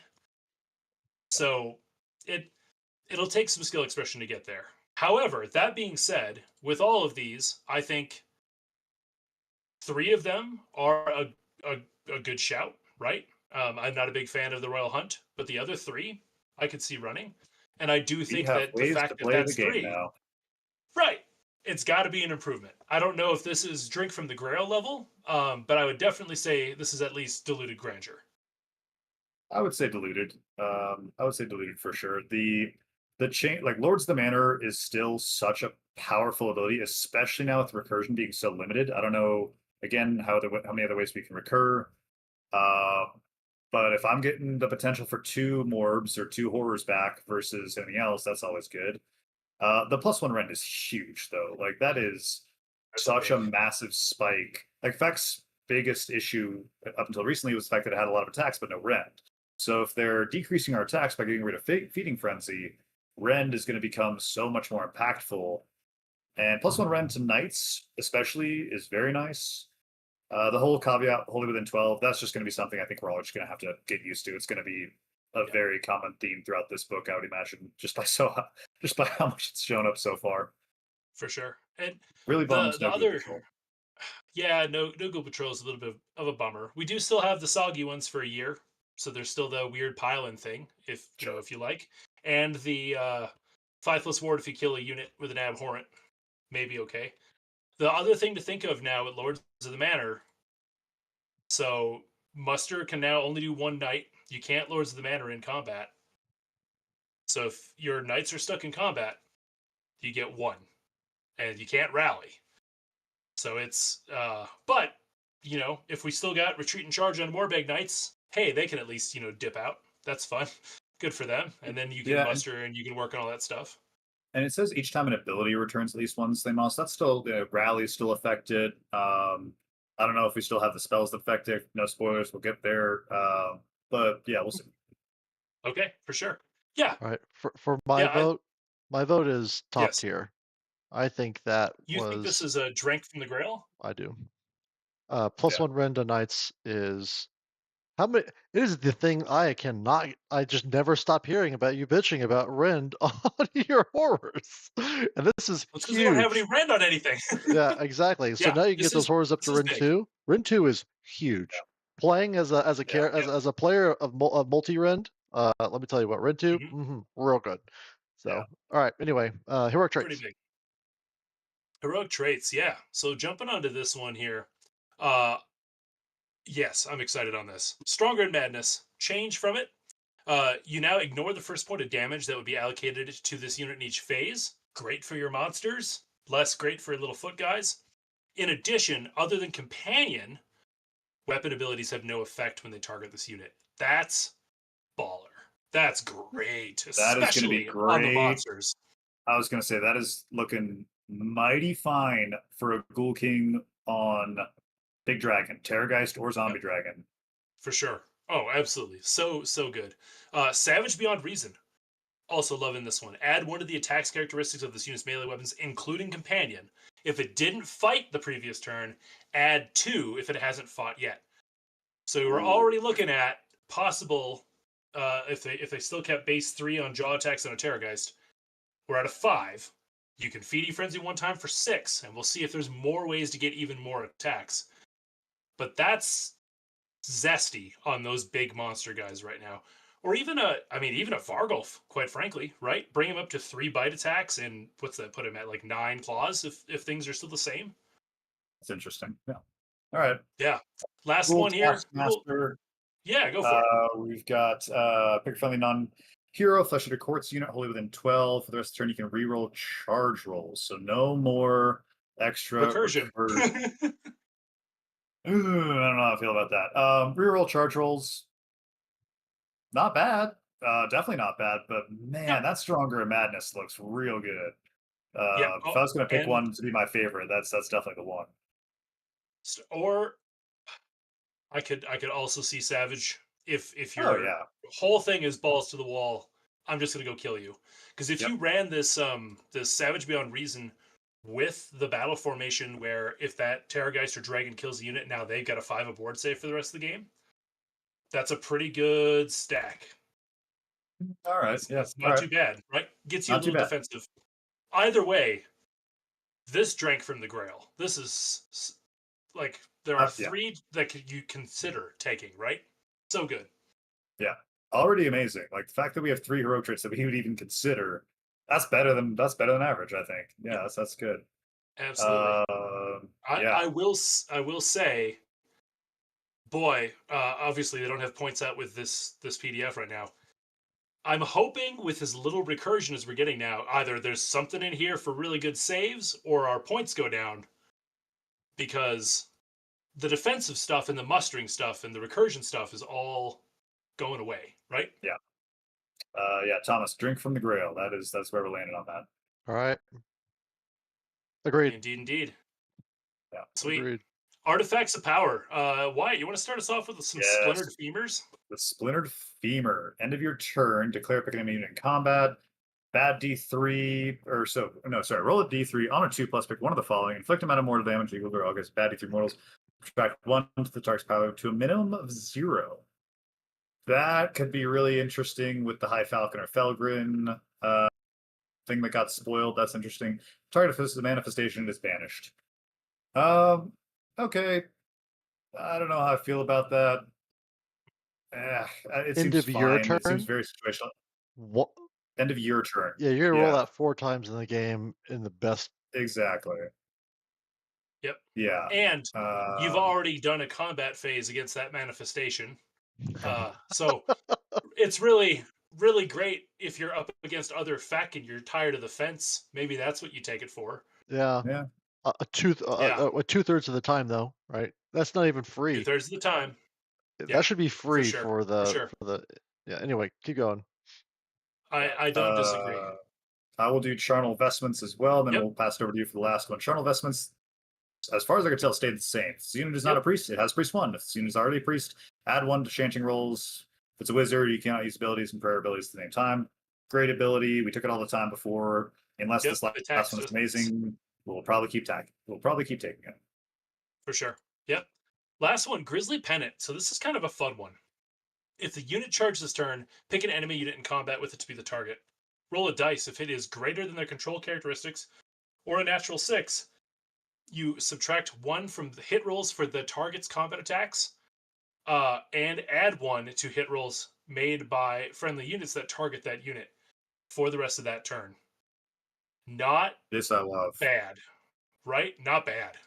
[SPEAKER 1] So it'll take some skill expression to get there. However, that being said, with all of these, I think 3 of them are a good shout, right? I'm not a big fan of the Royal Hunt, but the other 3 I could see running. And I do think that the fact that that's 3,
[SPEAKER 3] now.
[SPEAKER 1] Right, it's got to be an improvement. I don't know if this is Drink from the Grail level, but I would definitely say this is at least Diluted Grandeur.
[SPEAKER 3] I would say diluted. I would say diluted for sure. The chain, like Lords of the Manor, is still such a powerful ability, especially now with recursion being so limited. I don't know again how many other ways we can recur. Uh, but if I'm getting the potential for two morbs or two horrors back versus anything else, that's always good. The +1 rend is huge though. Like that is
[SPEAKER 1] That's
[SPEAKER 3] such a
[SPEAKER 1] big.
[SPEAKER 3] massive spike. Like Feck's biggest issue up until recently was the fact that it had a lot of attacks but no rend. So if they're decreasing our attacks by getting rid of feeding frenzy, rend is going to become so much more impactful. And +1 rend to knights, especially, is very nice. The whole caveat, wholly within 12, that's just going to be something I think we're all just going to have to get used to. It's going to be a very common theme throughout this book, I would imagine, just by how much it's shown up so far.
[SPEAKER 1] For sure. And
[SPEAKER 3] Really bums
[SPEAKER 1] the
[SPEAKER 3] no Ghoul
[SPEAKER 1] other,
[SPEAKER 3] Patrol.
[SPEAKER 1] yeah, no Ghoul Patrol is a little bit of a bummer. We do still have the soggy ones for a year, so there's still the weird pile-in thing, if you know,
[SPEAKER 3] Sure.
[SPEAKER 1] if you like, and the 5+ ward if you kill a unit with an abhorrent, maybe okay. The other thing to think of now at Lords of the Manor, so muster can now only do one knight. You can't Lords of the Manor in combat. So if your knights are stuck in combat, you get one, and you can't rally. So it's, but you know, if we still got retreat and charge on Morbeg knights, hey, they can at least dip out. That's fun, good for them. And then you can
[SPEAKER 3] Yeah,
[SPEAKER 1] muster and you can work on all that stuff.
[SPEAKER 3] and it says each time an ability returns at least one slay monster. That's still rally is still affected. I don't know if we still have the spells that affect it. No spoilers. We'll get there. But yeah, we'll see.
[SPEAKER 1] Okay, for sure. Yeah,
[SPEAKER 2] All right. For my
[SPEAKER 1] yeah.
[SPEAKER 2] my vote is top
[SPEAKER 1] Yes.
[SPEAKER 2] tier. I think that
[SPEAKER 1] You think this
[SPEAKER 2] was
[SPEAKER 1] is a drink from the Grail?
[SPEAKER 2] I do. Plus
[SPEAKER 3] Yeah.
[SPEAKER 2] one rend to knights is how many? It is the thing I cannot. I just never stop hearing about you bitching about rend on your horrors, and this is
[SPEAKER 1] It's because we don't have any
[SPEAKER 2] huge.
[SPEAKER 1] rend on anything.
[SPEAKER 2] Yeah, exactly. So
[SPEAKER 1] Yeah,
[SPEAKER 2] now you can
[SPEAKER 1] this
[SPEAKER 2] get those
[SPEAKER 1] is
[SPEAKER 2] horrors up
[SPEAKER 1] this
[SPEAKER 2] to
[SPEAKER 1] is
[SPEAKER 2] Rend
[SPEAKER 1] big.
[SPEAKER 2] 2. Rend 2 is huge. Playing as
[SPEAKER 3] Yeah.
[SPEAKER 2] as a player of multi rend, let me tell you what, Rend 2, real good. So,
[SPEAKER 3] Yeah.
[SPEAKER 2] all right. Anyway, heroic
[SPEAKER 1] Pretty
[SPEAKER 2] traits.
[SPEAKER 1] big. Heroic traits, yeah. So jumping onto this one here, uh, yes, I'm excited on this. Stronger in Madness. Change from it. You now ignore the first point of damage that would be allocated to this unit in each phase. Great for your monsters. Less great for little foot guys. In addition, other than companion, weapon abilities have no effect when they target this unit. That's baller. That's great,
[SPEAKER 3] That is going to be
[SPEAKER 1] especially on the
[SPEAKER 3] great.
[SPEAKER 1] monsters.
[SPEAKER 3] I was going to say that is looking mighty fine for a Ghoul King on Big Dragon, Terrorgeist, or Zombie
[SPEAKER 1] Yep,
[SPEAKER 3] Dragon.
[SPEAKER 1] for sure. Oh, absolutely. So good. Savage Beyond Reason. Also loving this one. Add one of the attacks characteristics of this unit's melee weapons, including companion. If it didn't fight the previous turn, add 2 if it hasn't fought yet. So we're already looking at possible, if they still kept base 3 on jaw attacks on a Terrorgeist, we're at a 5. You can Feedy Frenzy one time for 6, and we'll see if there's more ways to get even more attacks. But that's zesty on those big monster guys right now. Or even even a Vargulf, quite frankly, right? Bring him up to 3 bite attacks, and what's that put him at, like 9 claws if things are still the same?
[SPEAKER 3] That's interesting. Yeah. All right.
[SPEAKER 1] Yeah. Last
[SPEAKER 3] Ghoul
[SPEAKER 1] one here.
[SPEAKER 3] Taskmaster.
[SPEAKER 1] Yeah, go for it.
[SPEAKER 3] We've got pick a friendly non-hero flesh eater courts unit wholly within 12. For the rest of the turn, you can reroll charge rolls. So no more extra
[SPEAKER 1] Recursion.
[SPEAKER 3] recursion. Ooh, I don't know how I feel about that. Reroll charge rolls, not bad. Definitely not bad, but man,
[SPEAKER 1] Yeah.
[SPEAKER 3] that Stronger in Madness looks real good.
[SPEAKER 1] Yeah.
[SPEAKER 3] If I was going to pick
[SPEAKER 1] And
[SPEAKER 3] one to be my favorite, that's definitely the one.
[SPEAKER 1] or I could also see Savage if
[SPEAKER 3] Oh
[SPEAKER 1] your
[SPEAKER 3] yeah.
[SPEAKER 1] whole thing is balls to the wall. I'm just gonna go kill you. Because if
[SPEAKER 3] Yep.
[SPEAKER 1] you ran this Savage Beyond Reason with the battle formation where if that Terrorgeist or Dragon kills a unit, now they've got a 5 aboard save for the rest of the game. That's a pretty good stack.
[SPEAKER 3] All right. Yeah.
[SPEAKER 1] It's
[SPEAKER 3] All
[SPEAKER 1] not
[SPEAKER 3] right.
[SPEAKER 1] too bad, right? Gets you a
[SPEAKER 3] Not too
[SPEAKER 1] little
[SPEAKER 3] bad.
[SPEAKER 1] defensive. Either way, this drank from the Grail. This is like there are
[SPEAKER 3] Yeah.
[SPEAKER 1] 3 that you consider taking, right? So good.
[SPEAKER 3] Yeah. Already amazing. Like the fact that we have 3 hero traits that we would even consider. That's better than average, I think. Yeah, that's good.
[SPEAKER 1] Absolutely.
[SPEAKER 3] Yeah.
[SPEAKER 1] I will say boy, obviously they don't have points out with this PDF right now. I'm hoping with as little recursion as we're getting now, either there's something in here for really good saves, or our points go down, because the defensive stuff and the mustering stuff and the recursion stuff is all going away, right?
[SPEAKER 3] Yeah. Yeah, Thomas, drink from the Grail. That's where we're landing on that.
[SPEAKER 2] All right. Agreed.
[SPEAKER 1] Indeed, indeed.
[SPEAKER 3] Yeah.
[SPEAKER 1] Sweet.
[SPEAKER 2] Agreed.
[SPEAKER 1] Artifacts of power. Wyatt, you want to start us off with some splintered femurs?
[SPEAKER 3] The Splintered Femur. End of your turn, declare pick an enemy unit in combat. Bad D3, or so, no, sorry, roll a D3 on a 2+, pick one of the following. Inflict amount of mortal damage equal to August. Bad D3 mortals. Subtract 1 to the target's power to a minimum of 0. That could be really interesting with the High Falcon or Felgrin thing that got spoiled. That's interesting. Target of the manifestation is banished. Okay. I don't know how I feel about that. It
[SPEAKER 2] End
[SPEAKER 3] seems
[SPEAKER 2] of your
[SPEAKER 3] fine. It seems
[SPEAKER 2] turn?
[SPEAKER 3] very situational.
[SPEAKER 2] What?
[SPEAKER 3] End of your turn.
[SPEAKER 2] Yeah, you're gonna roll that 4 times in the game in the best.
[SPEAKER 3] Exactly.
[SPEAKER 1] Yep.
[SPEAKER 3] Yeah.
[SPEAKER 1] And you've already done a combat phase against that manifestation. So it's really, really great if you're up against other feck and you're tired of the fence. Maybe that's what you take it for.
[SPEAKER 2] Yeah.
[SPEAKER 3] Yeah.
[SPEAKER 2] Two-thirds of the time, though, right? That's not even free.
[SPEAKER 1] 2/3 of the time.
[SPEAKER 2] That should be free
[SPEAKER 1] sure,
[SPEAKER 2] for the
[SPEAKER 1] for sure.
[SPEAKER 2] for the. Yeah. Anyway, keep going.
[SPEAKER 1] I don't disagree.
[SPEAKER 3] I will do Charnel Vestments as well. Then
[SPEAKER 1] Yep.
[SPEAKER 3] we'll pass it over to you for the last one. Charnel Vestments, as far as I can tell, stayed the same. If this unit is not a priest, it has priest 1. If this unit is already a priest, add 1 to chanting rolls. If it's a wizard, you cannot use abilities and prayer abilities at the same time. Great ability. We took it all the time before. Unless this last one is amazing, we'll probably keep taking it.
[SPEAKER 1] For sure. Yep. Last one, Grizzly Pennant. So this is kind of a fun one. If the unit charges this turn, pick an enemy unit in combat with it to be the target. Roll a dice. If it is greater than their control characteristics or a natural 6, you subtract 1 from the hit rolls for the target's combat attacks, and add 1 to hit rolls made by friendly units that target that unit for the rest of that turn. Not
[SPEAKER 3] This I love.
[SPEAKER 1] bad, right? Not bad.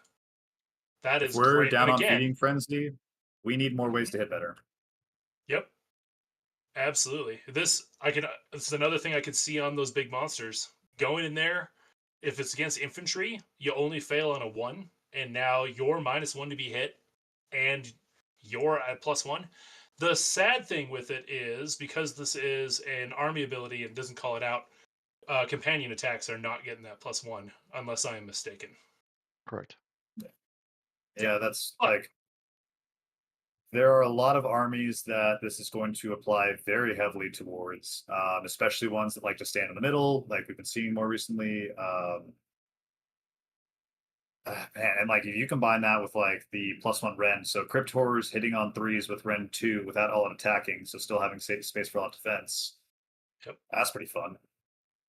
[SPEAKER 1] That is
[SPEAKER 3] if we're
[SPEAKER 1] great.
[SPEAKER 3] down
[SPEAKER 1] And
[SPEAKER 3] on
[SPEAKER 1] again,
[SPEAKER 3] Feeding Frenzy, we need more ways to hit better.
[SPEAKER 1] Yep. Absolutely. This is another thing I could see on those big monsters. Going in there, if it's against infantry, you only fail on a 1, and now you're -1 to be hit, and you're at +1. The sad thing with it is, because this is an army ability and doesn't call it out, companion attacks are not getting that +1, unless I am mistaken.
[SPEAKER 2] Correct.
[SPEAKER 3] Yeah, that's like, there are a lot of armies that this is going to apply very heavily towards, especially ones that like to stand in the middle, like we've been seeing more recently. Man, and like if you combine that with like the +1 Rend, so Cryptors hitting on 3s with Rend 2 without all attacking, so still having space for all defense.
[SPEAKER 1] Yep,
[SPEAKER 3] that's pretty fun.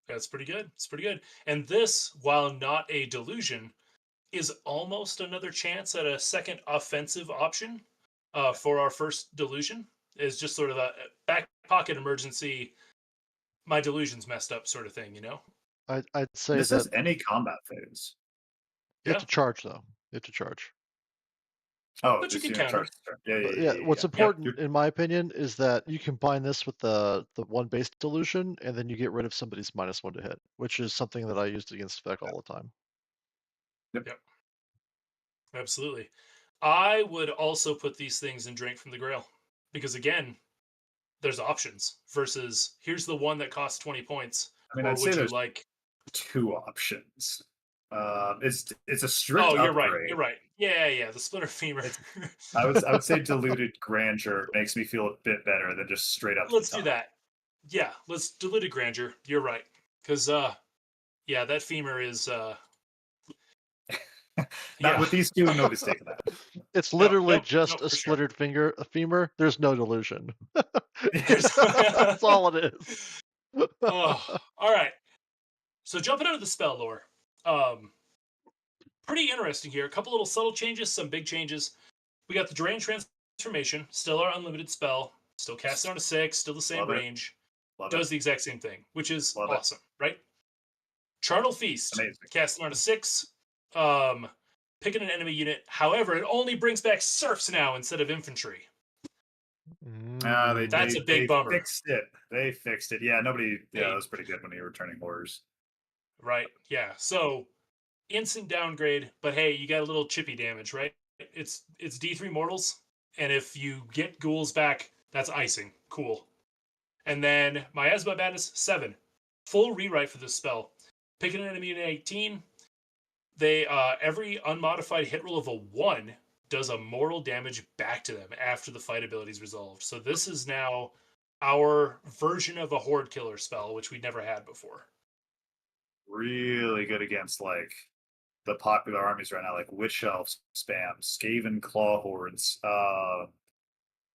[SPEAKER 1] That's pretty good. It's pretty good. And this, while not a delusion, is almost another chance at a second offensive option for our first delusion. Is just sort of a back pocket emergency. My delusion's messed up, sort of thing. You know.
[SPEAKER 2] I'd say
[SPEAKER 3] this
[SPEAKER 2] that
[SPEAKER 3] is any combat phase.
[SPEAKER 2] you have to charge, though. You have to charge.
[SPEAKER 3] Oh,
[SPEAKER 1] but you can counter.
[SPEAKER 3] Yeah.
[SPEAKER 2] What's important, in my opinion, is that you combine this with the 1 base delusion, and then you get rid of somebody's -1 to hit, which is something that I used against Spec all the time.
[SPEAKER 1] Yep. Absolutely. I would also put these things in Drink from the Grail, because again, there's options versus here's the one that costs 20 points.
[SPEAKER 3] I mean,
[SPEAKER 1] or
[SPEAKER 3] I'd say
[SPEAKER 1] would you
[SPEAKER 3] there's
[SPEAKER 1] like
[SPEAKER 3] 2 options. It's a strict
[SPEAKER 1] you're
[SPEAKER 3] upgrade.
[SPEAKER 1] right. You're right. Yeah. The Splinter Femur.
[SPEAKER 3] I would say Diluted Grandeur makes me feel a bit better than just straight up.
[SPEAKER 1] Let's do that. Yeah, let's Diluted Grandeur. You're right. Because that femur is
[SPEAKER 3] with these 2, no mistake that.
[SPEAKER 2] It's literally just a splintered femur. There's no delusion. That's all it is.
[SPEAKER 1] All right. So jumping out of the spell lore, pretty interesting here. A couple little subtle changes, some big changes. We got the Drain Transformation, still our unlimited spell, still cast it on a 6, still the same range. Does the exact same thing, which is awesome, right? Charnel Feast,
[SPEAKER 3] amazing.
[SPEAKER 1] cast it on a 6. picking an enemy unit. However, it only brings back serfs now instead of infantry. That's a big bummer.
[SPEAKER 3] Fixed it. They fixed it. Yeah, nobody. Yeah,
[SPEAKER 1] They-
[SPEAKER 3] that was pretty good when you were turning horrors.
[SPEAKER 1] Right. Yeah. So instant downgrade, but hey, you got a little chippy damage, right? It's D3 mortals, and if you get ghouls back, that's icing. Cool. And then Miasma Madness 7. Full rewrite for this spell. Picking an enemy in 18. They every unmodified hit roll of a 1 does a mortal damage back to them after the fight ability is resolved. So this is now our version of a horde killer spell, which we never had before.
[SPEAKER 3] Really good against like the popular armies right now, like Witch Elves spam, Skaven Claw Hordes.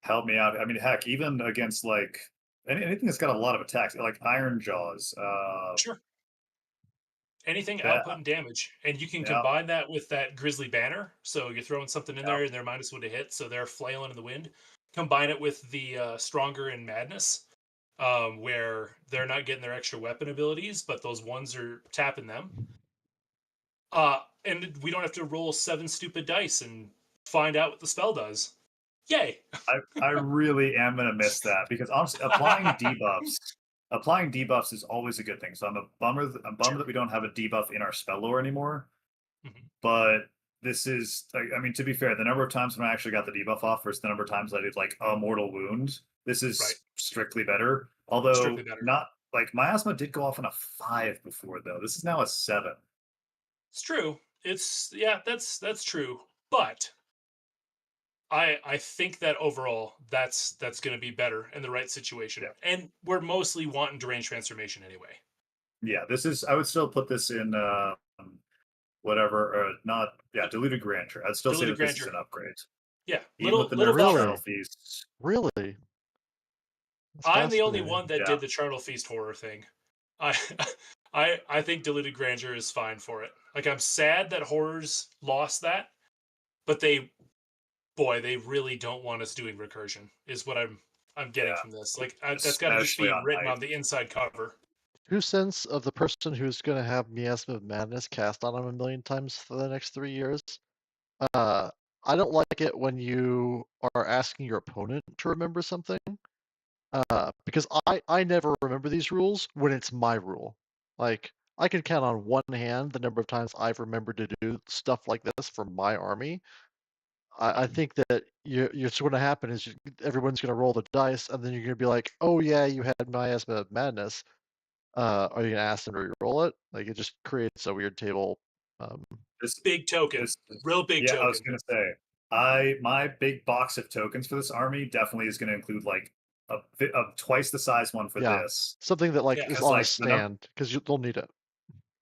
[SPEAKER 3] Help me out. I mean, heck, even against like anything that's got a lot of attacks, like Iron Jaws.
[SPEAKER 1] Sure. Anything
[SPEAKER 3] Yeah.
[SPEAKER 1] outputting damage. And you can
[SPEAKER 3] Yeah.
[SPEAKER 1] combine that with that Grizzly Banner. So you're throwing something in
[SPEAKER 3] Yeah.
[SPEAKER 1] there and they're -1 to hit, so they're flailing in the wind. Combine it with the Stronger in Madness, where they're not getting their extra weapon abilities, but those ones are tapping them. And we don't have to roll 7 stupid dice and find out what the spell does. Yay!
[SPEAKER 3] I really am gonna miss that because honestly, applying debuffs is always a good thing. So I'm bummed that we don't have a debuff in our spell lore anymore.
[SPEAKER 1] Mhm.
[SPEAKER 3] But this is, I mean, to be fair, the number of times when I actually got the debuff off versus the number of times I did like a mortal wound, this is
[SPEAKER 1] Right.
[SPEAKER 3] strictly better. Although
[SPEAKER 1] Strictly better.
[SPEAKER 3] not like Miasma did go off on a 5 before though. This is now a 7.
[SPEAKER 1] It's true. That's true. But I think that overall that's going to be better in the right situation.
[SPEAKER 3] Yeah.
[SPEAKER 1] And we're mostly wanting deranged transformation anyway.
[SPEAKER 3] Yeah, this is. I would still put this in whatever. Not Deluded Grandeur. I'd still
[SPEAKER 1] Deluded
[SPEAKER 3] say that this is
[SPEAKER 1] Grandeur.
[SPEAKER 3] an upgrade.
[SPEAKER 1] Yeah.
[SPEAKER 3] Even with the
[SPEAKER 1] little
[SPEAKER 3] nerf
[SPEAKER 2] Really?
[SPEAKER 3] Charnel Feast.
[SPEAKER 2] Really? That's
[SPEAKER 1] I'm the only
[SPEAKER 2] fascinating.
[SPEAKER 1] one that
[SPEAKER 3] Yeah.
[SPEAKER 1] did the Charnel Feast horror thing. I I think Deluded Grandeur is fine for it. Like, I'm sad that horrors lost that, but they really don't want us doing recursion, is what I'm getting
[SPEAKER 3] Yeah.
[SPEAKER 1] from this. Like, that's got to
[SPEAKER 3] Especially
[SPEAKER 1] be
[SPEAKER 3] on
[SPEAKER 1] written
[SPEAKER 3] Night.
[SPEAKER 1] on the inside cover.
[SPEAKER 2] 2 cents of the person who's going to have Miasma of Madness cast on him a million times for the next 3 years. I don't like it when you are asking your opponent to remember something, because I never remember these rules when it's my rule. Like, I can count on one hand the number of times I've remembered to do stuff like this for my army. I think that what's going to happen is everyone's going to roll the dice, and then you're going to be like, "Oh yeah, you had Miasma of Madness." Are you going to ask them to re-roll it? Like, it just creates a weird table.
[SPEAKER 3] This
[SPEAKER 1] Big token. Real big
[SPEAKER 3] yeah,
[SPEAKER 1] token.
[SPEAKER 3] I was gonna say, my big box of tokens for this army definitely is gonna include like a twice the size one for
[SPEAKER 2] Yeah.
[SPEAKER 3] this.
[SPEAKER 2] Something that like
[SPEAKER 1] Yeah.
[SPEAKER 2] is
[SPEAKER 3] 'Cause,
[SPEAKER 2] on a
[SPEAKER 3] like, the
[SPEAKER 2] stand because they'll need it.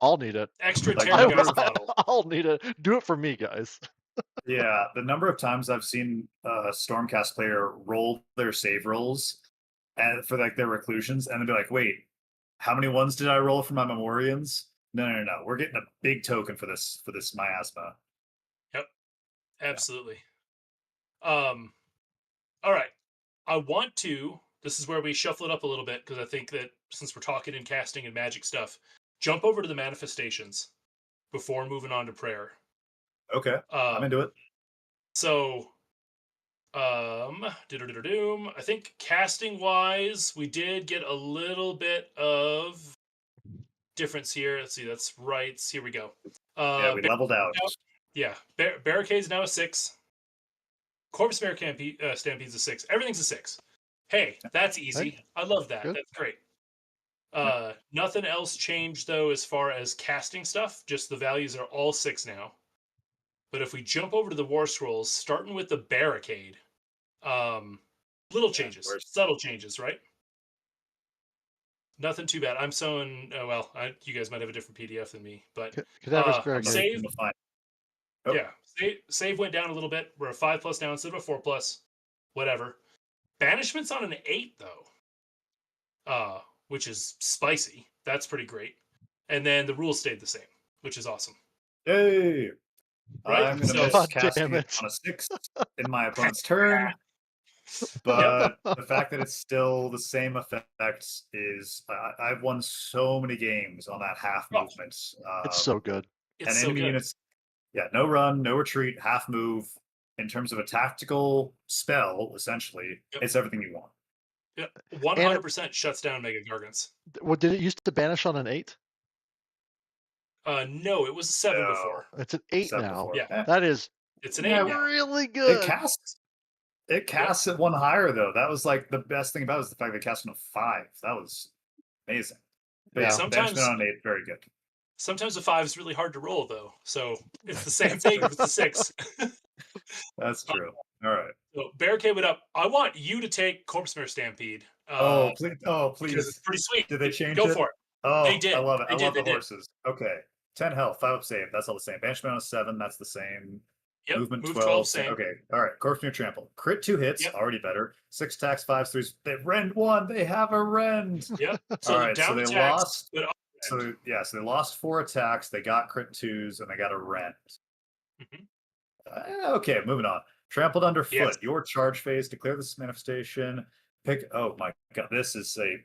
[SPEAKER 2] I'll need it.
[SPEAKER 1] Extra
[SPEAKER 3] Like,
[SPEAKER 1] Terra
[SPEAKER 3] number
[SPEAKER 1] Ghost
[SPEAKER 3] of-
[SPEAKER 1] bottle.
[SPEAKER 2] I'll need it. Do it for me, guys.
[SPEAKER 3] Yeah, the number of times I've seen a Stormcast player roll their save rolls and for like their reclusions, and they'll be like, "Wait, how many ones did I roll for my Memorians?" No. We're getting a big token for this Miasma.
[SPEAKER 1] Absolutely. All right. I want to. This is where we shuffle it up a little bit because I think that since we're talking and casting and magic stuff, jump over to the manifestations before moving on to prayer.
[SPEAKER 3] Okay, I'm into it.
[SPEAKER 1] So, doom. I think casting wise, we did get a little bit of difference here. Let's see. That's right. Here we go.
[SPEAKER 3] Yeah, we leveled out.
[SPEAKER 1] Yeah, Barricade's now a 6. Corpse Bear Stampede's a 6. Everything's a 6. Hey, that's easy.
[SPEAKER 2] Hey,
[SPEAKER 1] I love that.
[SPEAKER 2] good.
[SPEAKER 1] That's great. Nothing else changed though as far as casting stuff. Just the values are all 6 now. But if we jump over to the Warscrolls, starting with the Barricade, little changes, subtle changes, right? Nothing too bad. I'm sewing. You guys might have a different PDF than me, but
[SPEAKER 2] Cadaver's Barricade.
[SPEAKER 1] save.
[SPEAKER 3] Oh.
[SPEAKER 1] Yeah, save went down a little bit. We're a 5+ now instead of a 4+. Whatever. Banishment's on an 8 though, which is spicy. That's pretty great. And then the rules stayed the same, which is awesome.
[SPEAKER 3] Yay!
[SPEAKER 1] Right?
[SPEAKER 3] I'm gonna
[SPEAKER 1] So-
[SPEAKER 3] miss
[SPEAKER 2] God
[SPEAKER 3] casting
[SPEAKER 2] damn
[SPEAKER 3] it
[SPEAKER 2] it.
[SPEAKER 3] on a 6 in my opponent's turn. But the fact that it's still the same effect is I've won so many games on that half
[SPEAKER 1] Oh.
[SPEAKER 3] movement.
[SPEAKER 2] It's so good.
[SPEAKER 1] It's
[SPEAKER 3] and
[SPEAKER 1] so
[SPEAKER 3] enemy
[SPEAKER 1] good.
[SPEAKER 3] units Yeah, no run, no retreat, half move. In terms of a tactical spell, essentially,
[SPEAKER 1] Yep.
[SPEAKER 3] it's everything you want.
[SPEAKER 1] Yeah, 100% shuts down Mega Gargants.
[SPEAKER 2] What did it used to banish on an 8?
[SPEAKER 1] No, it was a 7
[SPEAKER 3] No.
[SPEAKER 1] before.
[SPEAKER 2] It's an 8
[SPEAKER 3] 7
[SPEAKER 2] now.
[SPEAKER 3] before.
[SPEAKER 1] Yeah.
[SPEAKER 2] That is
[SPEAKER 1] It's an
[SPEAKER 3] Yeah,
[SPEAKER 1] 8 now.
[SPEAKER 2] really
[SPEAKER 3] It
[SPEAKER 2] good.
[SPEAKER 3] casts at 1 higher though. That was like the best thing about it was the fact they cast on a 5. That was amazing. But
[SPEAKER 2] Yeah.
[SPEAKER 3] yeah,
[SPEAKER 1] Sometimes-
[SPEAKER 3] banishment on an 8, very good.
[SPEAKER 1] Sometimes a 5 is really hard to roll, though. So it's the same thing with the 6.
[SPEAKER 3] That's true. All right.
[SPEAKER 1] So barricade it up. I want you to take Corpsemere Stampede.
[SPEAKER 3] Oh, please. Oh,
[SPEAKER 1] Because
[SPEAKER 3] please.
[SPEAKER 1] it's pretty sweet.
[SPEAKER 3] Did they change
[SPEAKER 1] Go
[SPEAKER 3] it?
[SPEAKER 1] for it.
[SPEAKER 3] Oh,
[SPEAKER 1] They did.
[SPEAKER 3] I love it.
[SPEAKER 1] They
[SPEAKER 3] I
[SPEAKER 1] did,
[SPEAKER 3] love the
[SPEAKER 1] they did.
[SPEAKER 3] horses. Okay. 10 health, 5 up save. That's all the same. Banishment on a 7. That's the same.
[SPEAKER 1] Yep.
[SPEAKER 3] Movement
[SPEAKER 1] Move
[SPEAKER 3] 12.
[SPEAKER 1] same.
[SPEAKER 3] Okay. All right. Corpsemere trample. Crit 2 hits.
[SPEAKER 1] Yep.
[SPEAKER 3] Already better. 6 attacks, 5 3s. They rend 1. They have a rend.
[SPEAKER 1] Yep. So
[SPEAKER 3] All
[SPEAKER 1] they're
[SPEAKER 3] right. So
[SPEAKER 1] down
[SPEAKER 3] they
[SPEAKER 1] attacks,
[SPEAKER 3] lost.
[SPEAKER 1] but up
[SPEAKER 3] So yeah. So they lost 4 attacks. They got crit 2s and they got a rend.
[SPEAKER 1] Mhm.
[SPEAKER 3] Okay. Moving on. Trampled underfoot.
[SPEAKER 1] Yes.
[SPEAKER 3] Your charge phase. Declare this manifestation. Pick. Oh my god. This is a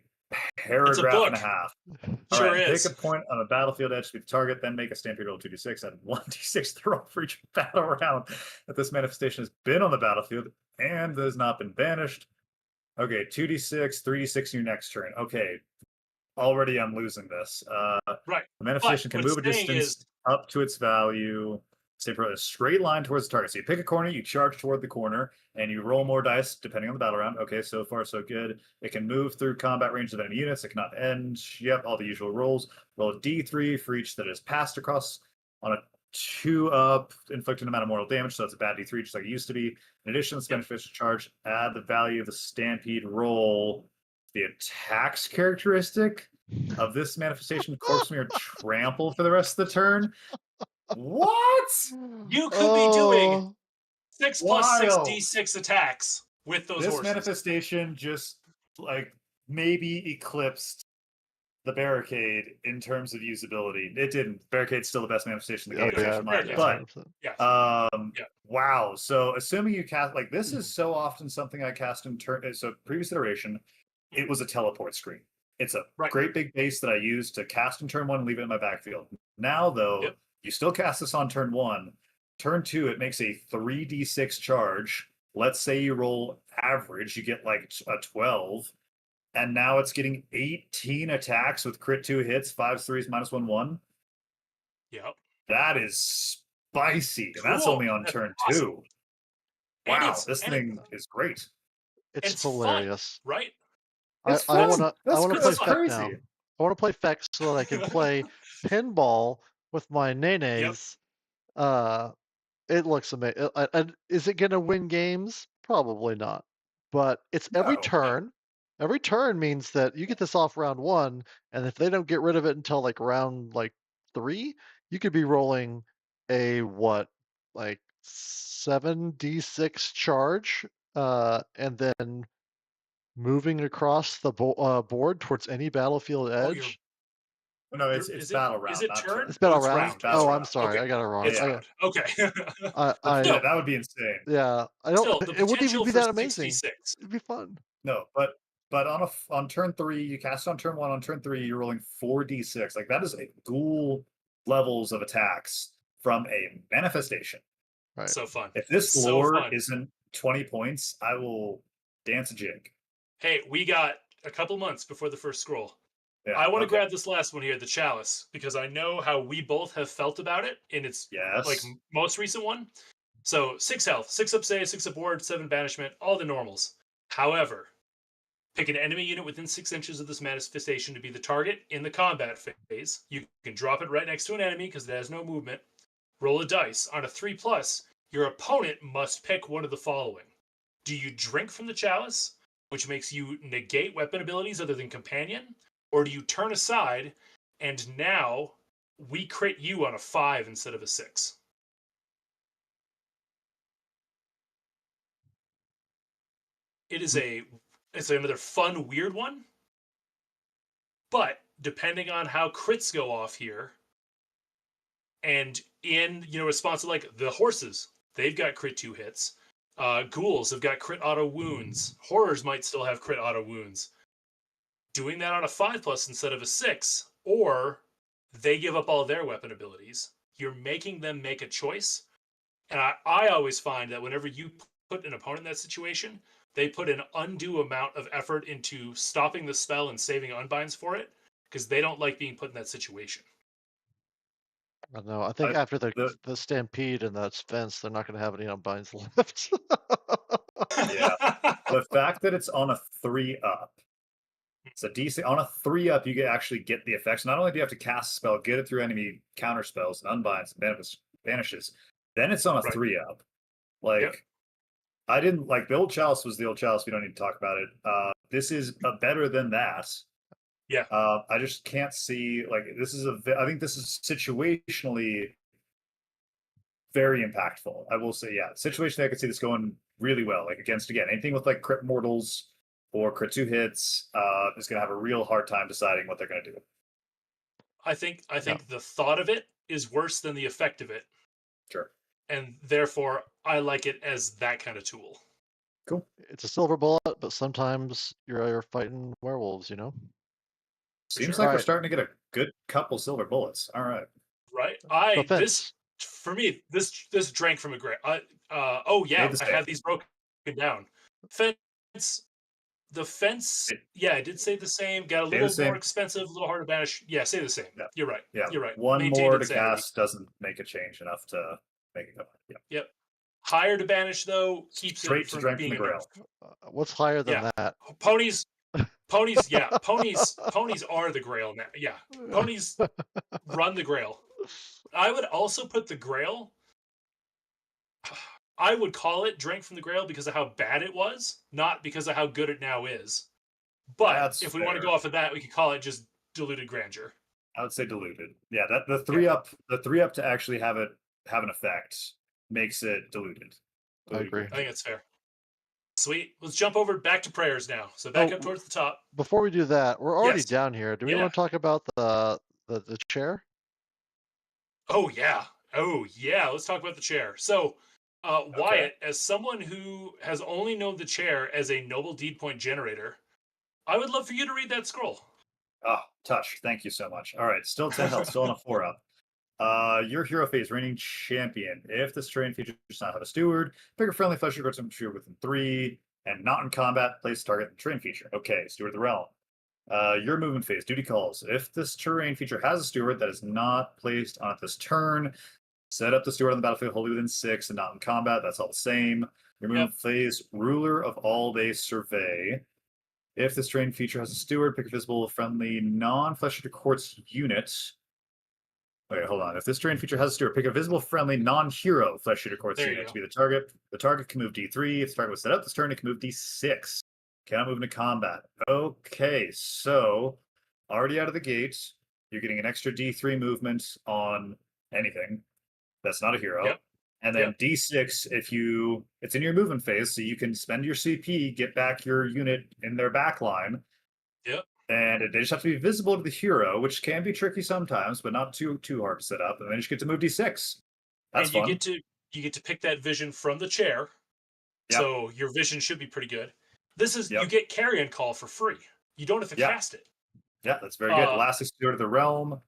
[SPEAKER 3] paragraph
[SPEAKER 1] book.
[SPEAKER 3] and a half.
[SPEAKER 1] Sure
[SPEAKER 3] All right,
[SPEAKER 1] is.
[SPEAKER 3] pick a point on a battlefield edge to be the target, then make a stampede roll 2d6 and 1d6 throw for each battle round that this manifestation has been on the battlefield and has not been banished. Okay, 2d6, 3d6 in your next turn. Okay, already I'm losing this.
[SPEAKER 1] Right.
[SPEAKER 3] The manifestation can
[SPEAKER 1] what
[SPEAKER 3] move a
[SPEAKER 1] it's saying
[SPEAKER 3] distance up to its value. Say for a straight line towards the target. So you pick a corner, you charge toward the corner, and you roll more dice depending on the battle round. Okay, so far so good. It can move through combat range of enemy units. It cannot end. Yep, all the usual rolls. Roll a d3 for each that is passed across on a 2 up, inflicting an amount of mortal damage. So that's a bad d3, just like it used to be. In addition to this beneficial charge, add the value of the stampede roll, the attacks characteristic of this manifestation, Corpsemere trample for the rest of the turn. What?
[SPEAKER 1] You could be doing
[SPEAKER 2] Oh,
[SPEAKER 1] 6 plus 6
[SPEAKER 3] Wild.
[SPEAKER 1] d6 attacks with those
[SPEAKER 3] This
[SPEAKER 1] horses.
[SPEAKER 3] manifestation just like maybe eclipsed the barricade in terms of usability. It didn't. Barricade's still the best manifestation in the
[SPEAKER 2] yeah,
[SPEAKER 3] game,
[SPEAKER 2] yeah,
[SPEAKER 3] in my
[SPEAKER 1] yeah,
[SPEAKER 3] opinion.
[SPEAKER 2] yeah,
[SPEAKER 1] Yeah.
[SPEAKER 3] But
[SPEAKER 1] Yeah.
[SPEAKER 3] wow. So assuming you cast like this is so often something I cast in turn. So previous iteration, it was a teleport screen. It's a
[SPEAKER 1] Right.
[SPEAKER 3] great big base that I use to cast in turn 1 and leave it in my backfield. Now though,
[SPEAKER 1] Yep.
[SPEAKER 3] you still cast this on turn 1. Turn 2, it makes a 3d6 charge. Let's say you roll average, you get like a 12. And now it's getting 18 attacks with crit 2 hits, 5s, 3s, -1/1.
[SPEAKER 1] Yep.
[SPEAKER 3] That is spicy. And that's
[SPEAKER 1] Cool.
[SPEAKER 3] only on
[SPEAKER 1] That's
[SPEAKER 3] turn
[SPEAKER 1] awesome.
[SPEAKER 3] 2.
[SPEAKER 1] And
[SPEAKER 3] Wow,
[SPEAKER 1] it's-
[SPEAKER 3] this
[SPEAKER 1] and
[SPEAKER 3] thing is great.
[SPEAKER 2] it's
[SPEAKER 1] It's fun.
[SPEAKER 2] hilarious.
[SPEAKER 1] Right?
[SPEAKER 3] It's
[SPEAKER 2] I
[SPEAKER 3] fun.
[SPEAKER 2] want to
[SPEAKER 3] That's
[SPEAKER 2] play
[SPEAKER 3] that's
[SPEAKER 2] Feck now.
[SPEAKER 3] crazy.
[SPEAKER 2] I want to play Feck so that I can play pinball with my nenes. It looks amazing. Is it going to win games? Probably not. But it's every
[SPEAKER 3] No.
[SPEAKER 2] turn. Every turn means that you get this off round 1, and if they don't get rid of it until like round 3, you could be rolling a 7d6 charge, and then moving across the board towards any battlefield
[SPEAKER 1] Oh, you're-
[SPEAKER 2] edge.
[SPEAKER 3] No,
[SPEAKER 1] Is
[SPEAKER 3] it's
[SPEAKER 1] it-
[SPEAKER 3] battle round.
[SPEAKER 1] is it
[SPEAKER 3] not
[SPEAKER 1] turn?
[SPEAKER 2] It's battle
[SPEAKER 1] it's
[SPEAKER 2] round.
[SPEAKER 1] round.
[SPEAKER 3] Battle
[SPEAKER 2] Oh,
[SPEAKER 3] round.
[SPEAKER 2] I'm sorry,
[SPEAKER 1] Okay.
[SPEAKER 2] I got it wrong.
[SPEAKER 1] It's
[SPEAKER 3] Yeah.
[SPEAKER 1] round. Okay.
[SPEAKER 3] Yeah,
[SPEAKER 2] I
[SPEAKER 3] that would be insane.
[SPEAKER 2] yeah, I don't.
[SPEAKER 1] Still, the
[SPEAKER 2] It wouldn't even
[SPEAKER 1] potential
[SPEAKER 2] be
[SPEAKER 1] for
[SPEAKER 2] that amazing.
[SPEAKER 1] 66.
[SPEAKER 2] It'd be fun.
[SPEAKER 3] No, but on turn 3, you cast on turn 1. On turn 3, you're rolling 4d6. Like that is a Ghoul levels of attacks from a manifestation.
[SPEAKER 2] Right.
[SPEAKER 1] So fun.
[SPEAKER 3] If this
[SPEAKER 1] So
[SPEAKER 3] lore
[SPEAKER 1] fun.
[SPEAKER 3] isn't 20 points, I will dance a jig.
[SPEAKER 1] Hey, we got a couple months before the first scroll.
[SPEAKER 3] Yeah,
[SPEAKER 1] I want to
[SPEAKER 3] okay.
[SPEAKER 1] grab this last one here, the Chalice, because I know how we both have felt about it in its
[SPEAKER 3] Yes.
[SPEAKER 1] most recent one. So 6 health, 6 up save, 6 up ward, 7 banishment, all the normals. However, pick an enemy unit within 6 inches of this manifestation to be the target in the combat phase. You can drop it right next to an enemy because it has no movement. Roll a dice. On a 3+, your opponent must pick one of the following. Do you drink from the Chalice, which makes you negate weapon abilities other than Companion? Or do you turn aside and now we crit you on a 5 instead of a 6? It's another fun, weird one. But depending on how crits go off here, and in response to like the horses, they've got crit 2 hits. Ghouls have got crit auto wounds. Horrors might still have crit auto wounds. Doing that on a 5+ instead of a 6, or they give up all their weapon abilities. you're making them make a choice. And I always find that whenever you put an opponent in that situation, they put an undue amount of effort into stopping the spell and saving unbinds for it because they don't like being put in that situation.
[SPEAKER 2] I don't know. I think
[SPEAKER 3] I-
[SPEAKER 2] after
[SPEAKER 3] the-
[SPEAKER 2] the stampede and that fence, they're not going to have any unbinds left.
[SPEAKER 3] Yeah. The fact that it's on a 3-up, it's a DC on a 3-up. You can actually get the effects. Not only do you have to cast a spell, get it through enemy counter spells, and unbinds, and banishes. Then it's on a
[SPEAKER 1] Right.
[SPEAKER 3] 3-up. Like,
[SPEAKER 1] Yep.
[SPEAKER 3] I didn't like the old chalice was the old chalice. We don't need to talk about it. This is better than that.
[SPEAKER 1] Yeah.
[SPEAKER 3] I just can't see like this is I think this is situationally very impactful. I will say, yeah, situationally I could see this going really well. Like against again anything with like crit mortals or crit 2 hits is going to have a real hard time deciding what they're going to do.
[SPEAKER 1] I think the thought of it is worse than the effect of it,
[SPEAKER 3] Sure.
[SPEAKER 1] and therefore I like it as that kind of tool.
[SPEAKER 3] Cool.
[SPEAKER 2] It's a silver bullet, but sometimes you're fighting werewolves, you know?
[SPEAKER 3] Seems
[SPEAKER 1] sure.
[SPEAKER 3] like we're
[SPEAKER 2] Right.
[SPEAKER 3] starting to get a good couple silver bullets. All right.
[SPEAKER 1] Right?
[SPEAKER 2] Defense.
[SPEAKER 1] For me, this drank from a grail. Oh yeah,
[SPEAKER 3] Made the
[SPEAKER 1] I
[SPEAKER 3] same.
[SPEAKER 1] have these broken down. Fence, the fence. Yeah, I did say the same. Got a
[SPEAKER 3] Stay the
[SPEAKER 1] little
[SPEAKER 3] same.
[SPEAKER 1] more expensive, a little harder to banish. Yeah, say the same.
[SPEAKER 3] Yeah.
[SPEAKER 1] You're right.
[SPEAKER 3] Yeah.
[SPEAKER 1] You're right.
[SPEAKER 3] One
[SPEAKER 1] Maintained
[SPEAKER 3] more to
[SPEAKER 1] insanity.
[SPEAKER 3] cast doesn't make a change enough to make it go. Yeah.
[SPEAKER 1] Yep. Higher to banish though keeps
[SPEAKER 3] Straight
[SPEAKER 1] it
[SPEAKER 3] to
[SPEAKER 1] from
[SPEAKER 3] drink
[SPEAKER 1] being
[SPEAKER 3] from the
[SPEAKER 1] a
[SPEAKER 3] grail.
[SPEAKER 1] nerf.
[SPEAKER 2] What's higher than
[SPEAKER 1] Yeah.
[SPEAKER 2] that?
[SPEAKER 1] Ponies. Yeah, ponies are the grail now. Yeah, ponies run the grail. I would also put the grail. I would call it drink from the grail because of how bad it was, not because of how good it now is. But
[SPEAKER 3] That's
[SPEAKER 1] if we want to
[SPEAKER 3] fair.
[SPEAKER 1] go off of that, we could call it just diluted grandeur.
[SPEAKER 3] I would say diluted. Yeah, that the 3-up to actually have an effect makes it diluted.
[SPEAKER 2] I agree.
[SPEAKER 1] I think that's fair. Sweet. Let's jump over back to prayers now. So back
[SPEAKER 2] Oh,
[SPEAKER 1] up towards the top.
[SPEAKER 2] Before we do that, we're already
[SPEAKER 1] Yes.
[SPEAKER 2] down here. Do we
[SPEAKER 1] Yeah.
[SPEAKER 2] want to talk about the chair?
[SPEAKER 1] Oh yeah. Oh yeah. Let's talk about the chair. So Wyatt, as someone who has only known the chair as a noble deed point generator, I would love for you to read that scroll.
[SPEAKER 3] Oh, touch. Thank you so much. All right, still 10 health, still on a 4-up. Your hero phase reigning champion. If this terrain feature does not have a steward, pick a friendly flesh or steward within 3, and not in combat, place target in the terrain feature. Okay, steward of the realm. Your movement phase, duty calls. If this terrain feature has a steward that is not placed on it this turn, set up the steward on the battlefield wholly within 6 and not in combat. That's all the same. Your movement phase, ruler of all day survey. If this terrain feature has a steward, pick a visible, friendly, non-flesh or quartz unit. Okay, hold on. If this terrain feature has a steward, pick a visible, friendly, non-hero flesh shooter quartz
[SPEAKER 1] There you
[SPEAKER 3] unit
[SPEAKER 1] go.
[SPEAKER 3] to be the target. The target can move D3. If the target was set up this turn, it can move D6. Cannot move into combat. Okay, so already out of the gate, you're getting an extra D3 movement on anything that's not a hero.
[SPEAKER 1] Yep.
[SPEAKER 3] And then D6 if it's in your movement phase, so you can spend your CP, get back your unit in their back line.
[SPEAKER 1] Yep.
[SPEAKER 3] And they just have to be visible to the hero, which can be tricky sometimes, but not too hard to set up. And then you just get to move D6. That's
[SPEAKER 1] and
[SPEAKER 3] fun.
[SPEAKER 1] You get to pick that vision from the chair.
[SPEAKER 3] Yep.
[SPEAKER 1] So your vision should be pretty good. This is
[SPEAKER 3] Yep.
[SPEAKER 1] you get carrion call for free. You don't have to cast it.
[SPEAKER 3] Yeah, that's very good. Elastic Steward of the Realm.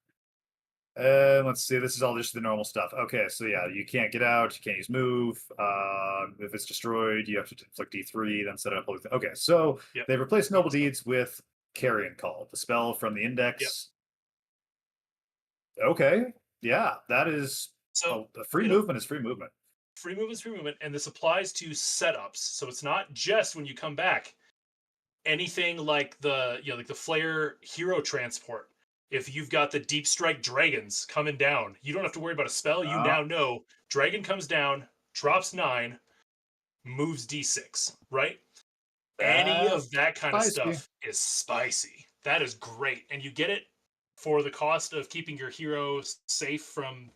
[SPEAKER 3] Let's see. This is all just the normal stuff. Okay, so yeah, you can't get out. You can't use move. If it's destroyed, you have to inflict D3, then set it up. Okay, so they've replaced Noble Deeds with Carrion Call, the spell from the index. Okay, yeah, that is
[SPEAKER 1] So
[SPEAKER 3] free movement is free movement.
[SPEAKER 1] Free movement is free movement, and this applies to setups. So it's not just when you come back. Anything like the like the Flare Hero Transport. If you've got the Deep Strike Dragons coming down, you don't have to worry about a spell. You now know Dragon comes down, drops 9, moves D6, right? Any of that kind of stuff is spicy. That is great. And you get it for the cost of keeping your hero safe from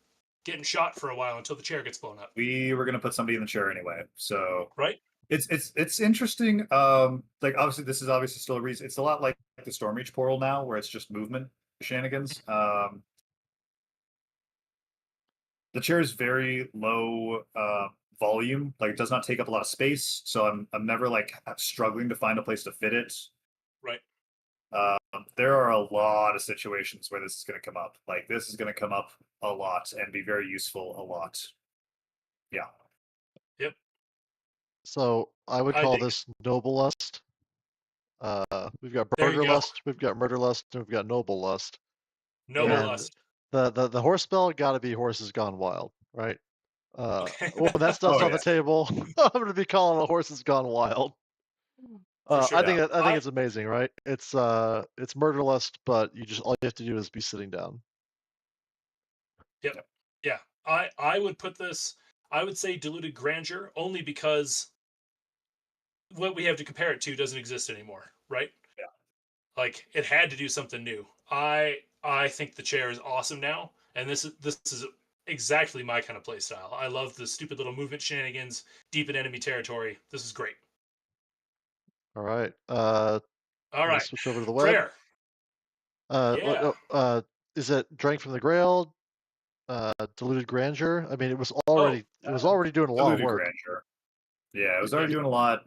[SPEAKER 1] getting shot for a while until the chair gets blown up.
[SPEAKER 3] We were going to put somebody in the chair anyway. So
[SPEAKER 1] right.
[SPEAKER 3] It's interesting. Like obviously this is obviously still a reason. It's a lot like the Stormreach portal now, where it's just movement shenanigans. The chair is very low volume. Like it does not take up a lot of space, so I'm never like struggling to find a place to fit it.
[SPEAKER 1] Right.
[SPEAKER 3] there are a lot of situations where this is going to come up. Like this is going to come up a lot and be very useful a lot. Yeah.
[SPEAKER 1] Yep.
[SPEAKER 2] So I would
[SPEAKER 1] I
[SPEAKER 2] call
[SPEAKER 1] dig it.
[SPEAKER 2] this noble lust. We've got
[SPEAKER 1] There you
[SPEAKER 2] burger
[SPEAKER 1] go.
[SPEAKER 2] lust, we've got murder lust, and we've got noble lust.
[SPEAKER 1] Noble
[SPEAKER 2] And
[SPEAKER 1] lust.
[SPEAKER 2] the horse spell got to be horses gone wild, right?
[SPEAKER 1] Okay.
[SPEAKER 2] When that stuff's
[SPEAKER 3] Oh,
[SPEAKER 2] on the
[SPEAKER 3] yeah.
[SPEAKER 2] table, I'm gonna be calling it horses gone wild.
[SPEAKER 1] For sure.
[SPEAKER 2] I think
[SPEAKER 3] Yeah.
[SPEAKER 2] I think it's amazing, right? It's murder lust, but all you have to do is be sitting down.
[SPEAKER 1] Yep. Yeah. I would put this. I would say diluted grandeur only because what we have to compare it to doesn't exist anymore, right?
[SPEAKER 3] Yeah.
[SPEAKER 1] Like it had to do something new. I think the chair is awesome now, and this is exactly my kind of play style. I love the stupid little movement shenanigans deep in enemy territory. This is great.
[SPEAKER 2] All right.
[SPEAKER 1] All right,
[SPEAKER 2] Switch over to the web.
[SPEAKER 1] prayer.
[SPEAKER 2] Uh,
[SPEAKER 1] Yeah.
[SPEAKER 2] is it Drank from the Grail? Diluted Grandeur? I mean, it was already doing a lot of
[SPEAKER 3] Diluted
[SPEAKER 2] work.
[SPEAKER 3] grandeur. Yeah, it was already doing a lot.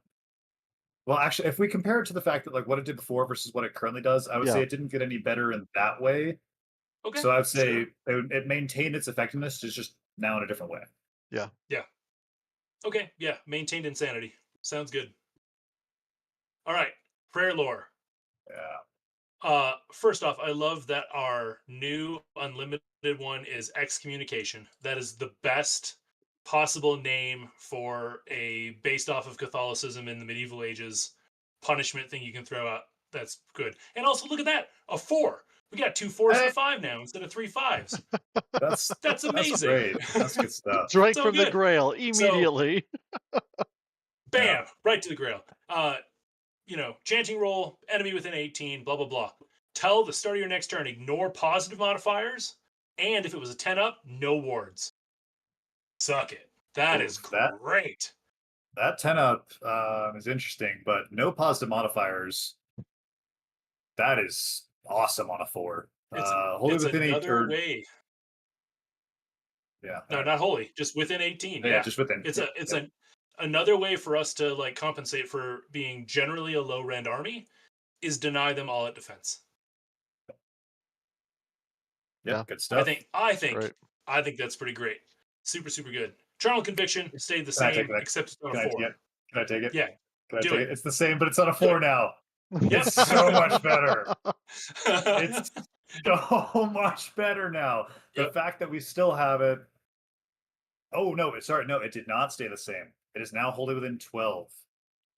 [SPEAKER 3] Well, actually, if we compare it to the fact that like what it did before versus what it currently does, I would say it didn't get any better in that way.
[SPEAKER 1] Okay.
[SPEAKER 3] So I would say
[SPEAKER 1] sure.
[SPEAKER 3] it maintained its effectiveness, it's just now in a different way.
[SPEAKER 2] Yeah.
[SPEAKER 1] Yeah. Okay. Yeah. Maintained insanity. Sounds good. All right. Prayer lore.
[SPEAKER 3] Yeah.
[SPEAKER 1] First off, I love that our new unlimited one is excommunication. That is the best possible name for a based off of Catholicism in the medieval ages punishment thing you can throw out. That's good. And also look at that, a 4. We got 2 4s and a 5 now instead of 3 5s. That's amazing.
[SPEAKER 3] That's great. That's good stuff.
[SPEAKER 2] Drank
[SPEAKER 1] So
[SPEAKER 2] from the
[SPEAKER 1] good.
[SPEAKER 2] Grail immediately.
[SPEAKER 1] Bam,
[SPEAKER 3] Yeah.
[SPEAKER 1] right to the Grail. Chanting roll, enemy within 18, blah blah blah. Tell the start of your next turn, ignore positive modifiers, and if it was a 10 up, no wards. Suck it. That is great.
[SPEAKER 3] That 10 up is interesting, but no positive modifiers. That is awesome on a 4. Wholly
[SPEAKER 1] It's
[SPEAKER 3] within
[SPEAKER 1] another way.
[SPEAKER 3] Yeah.
[SPEAKER 1] No, not wholly, just within 18.
[SPEAKER 3] Yeah, just within.
[SPEAKER 1] It's another way for us to like compensate for being generally a low rend army is deny them all at defense.
[SPEAKER 3] Yeah, good stuff.
[SPEAKER 1] I think that's pretty great. Super, super good. Trial Conviction stayed the same, except it's on a 4.
[SPEAKER 3] Can I take it?
[SPEAKER 1] Yeah.
[SPEAKER 3] Can I take it? It's the same, but it's on a 4 now. It's so much better. It's so much better now. The fact that we still have it. Oh, no, sorry. No, it did not stay the same. It is now wholly within 12.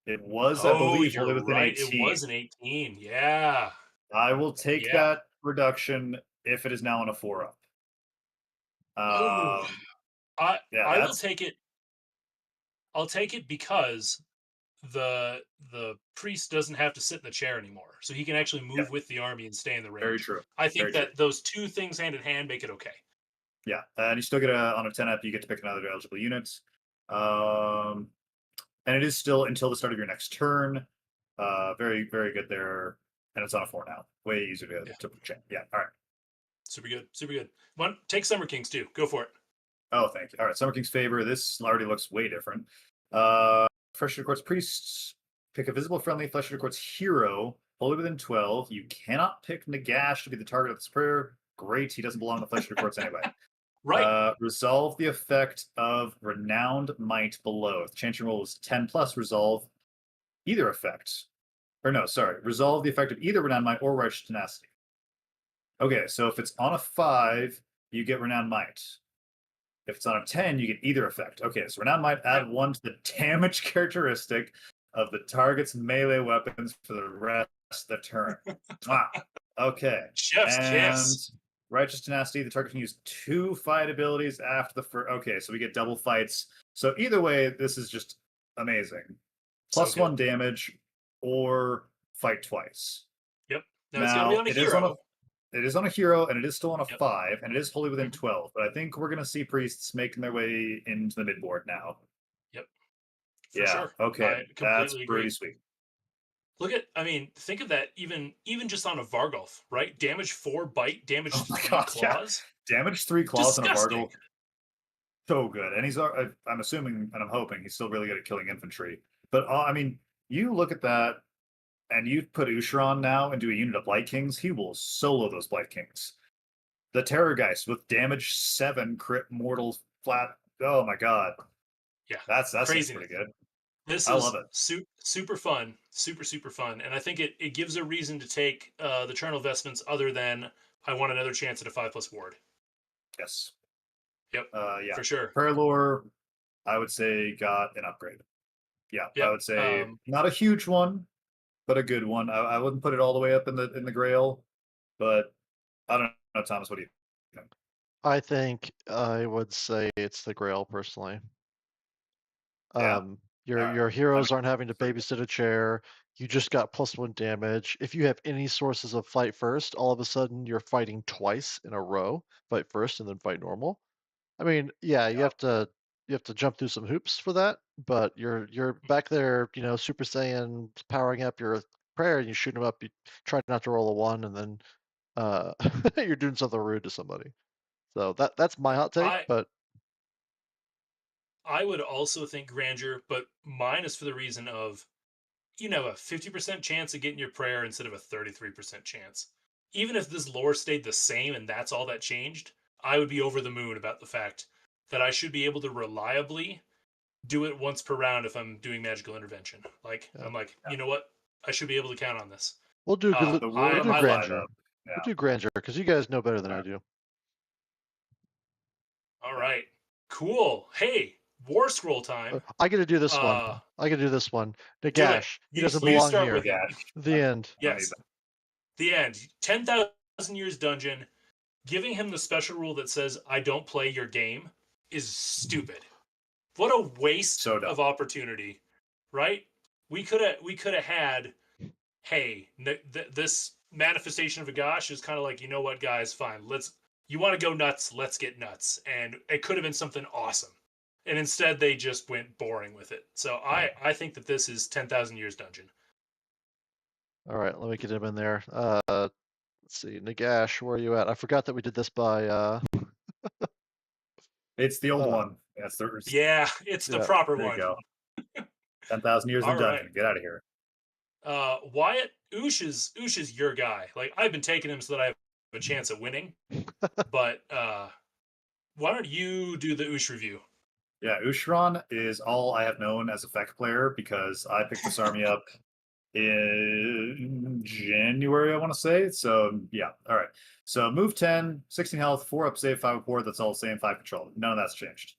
[SPEAKER 3] It was, I believe, wholly within 18.
[SPEAKER 1] It was an 18. Yeah.
[SPEAKER 3] I will take that reduction if it is now on a 4 up.
[SPEAKER 1] I will take it. I'll take it because the priest doesn't have to sit in the chair anymore, so he can actually move with the army and stay in the range.
[SPEAKER 3] Very true.
[SPEAKER 1] I think those two things hand in hand make it okay.
[SPEAKER 3] Yeah, and you still get on a 10 up, you get to pick another eligible unit. And it is still until the start of your next turn. Very, very good there. And it's on a 4 now. Way easier to check. Yeah, all right.
[SPEAKER 1] Super good. Super good. Take Summer Kings too. Go for it.
[SPEAKER 3] Oh, thank you. All right, Summer King's Favor. This already looks way different. Flesh Quartz Priests. Pick a visible friendly Flesh Quartz hero. Wholly within 12. You cannot pick Nagash to be the target of this prayer. Great. He doesn't belong to Flesh Quartz anyway.
[SPEAKER 1] Right.
[SPEAKER 3] Resolve the effect of Renowned Might below. If the chanting roll is 10 plus, resolve either effect. Or no, sorry. Resolve the effect of either Renowned Might or Righteous Tenacity. Okay, so if it's on a 5, you get Renowned Might. If it's on a 10, you get either effect. Okay, so Renowned Might add 1 to the damage characteristic of the target's melee weapons for the rest of the turn. Okay.
[SPEAKER 1] Chef's kiss.
[SPEAKER 3] Righteous Tenacity, the target can use 2 fight abilities after the first. Okay, so we get double fights. So either way, this is just amazing. Plus 1 damage or fight twice.
[SPEAKER 1] Yep. Now it's going to be on a hero.
[SPEAKER 3] It is on a hero, and it is still on a 5, and it is wholly within 12. But I think we're going to see priests making their way into the midboard now.
[SPEAKER 1] Yep.
[SPEAKER 3] For sure. Okay. That's pretty sweet.
[SPEAKER 1] Think of that even just on a Vargulf, right? Damage 4 bite, damage 3 claws.
[SPEAKER 3] Yeah. Damage 3 claws on a Vargulf. So good. And he's, I'm assuming, and I'm hoping, he's still really good at killing infantry. But, you look at that, and you put Ushoran now into a unit of Blight Kings, he will solo those Blight Kings. The Terrorgeist with damage 7 crit mortal flat. Oh my god.
[SPEAKER 1] Yeah,
[SPEAKER 3] That's
[SPEAKER 1] craziness.
[SPEAKER 3] pretty good.
[SPEAKER 1] This
[SPEAKER 3] I
[SPEAKER 1] is
[SPEAKER 3] love it.
[SPEAKER 1] super fun, super fun, and I think it gives a reason to take the Eternal Vestments other than I want another chance at a 5+ ward.
[SPEAKER 3] Yes.
[SPEAKER 1] Yep.
[SPEAKER 3] Yeah.
[SPEAKER 1] For sure.
[SPEAKER 3] Prayer Lore, I would say got an upgrade. Yeah,
[SPEAKER 1] Yep.
[SPEAKER 3] I would say not a huge one, but a good one. I wouldn't put it all the way up in the Grail, but I don't know, Thomas. What do you think?
[SPEAKER 2] I think I would say it's the Grail personally.
[SPEAKER 3] Yeah.
[SPEAKER 2] Your heroes
[SPEAKER 3] I mean,
[SPEAKER 2] aren't having to babysit a chair. You just got +1 damage. If you have any sources of fight first, all of a sudden you're fighting twice in a row. Fight first and then fight normal. I mean, yeah, you have to jump through some hoops for that, but you're back there, Super Saiyan powering up your prayer and you shoot him up, you try not to roll a 1 and then you're doing something rude to somebody. So that's my hot take, but
[SPEAKER 1] I would also think Grandeur, but mine is for the reason of a 50% chance of getting your prayer instead of a 33% chance. Even if this lore stayed the same and that's all that changed, I would be over the moon about the fact that I should be able to reliably do it once per round if I'm doing magical intervention. I'm like, you know what? I should be able to count on this.
[SPEAKER 2] we'll do
[SPEAKER 3] the word
[SPEAKER 2] we'll
[SPEAKER 3] on
[SPEAKER 2] do
[SPEAKER 3] the
[SPEAKER 2] Grandeur.
[SPEAKER 3] Yeah.
[SPEAKER 2] We'll do Grandeur because you guys know better than I do.
[SPEAKER 1] All right. Cool. Hey, Warscroll time.
[SPEAKER 2] I get to do this one. I get to do this one. Nagash. He doesn't
[SPEAKER 1] Please
[SPEAKER 2] belong
[SPEAKER 1] start
[SPEAKER 2] here.
[SPEAKER 1] with him.
[SPEAKER 2] The end.
[SPEAKER 1] Yes. The end. 10,000 years dungeon. Giving him the special rule that says I don't play your game is stupid. What a waste of opportunity, right? We could have had, hey, this manifestation of Nagash is kind of like, you know what, guys, fine. You want to go nuts, let's get nuts. And it could have been something awesome. And instead they just went boring with it. So I think that this is 10,000 years dungeon.
[SPEAKER 2] All right, let me get him in there. Let's see, Nagash, where are you at? I forgot that we did this by
[SPEAKER 3] It's the old one.
[SPEAKER 1] It's the proper one.
[SPEAKER 3] There you go. 10,000 years in dungeon. Get out of here.
[SPEAKER 1] Wyatt, Oosh is your guy. Like, I've been taking him so that I have a chance at winning. But why don't you do the Oosh review?
[SPEAKER 3] Yeah, Ushoran is all I have known as a FEC player because I picked this army up in January, I want to say. So, yeah. All right. So, move 10, 16 health, 4 up save, 5 support. That's all the same, 5 control. None of that's changed.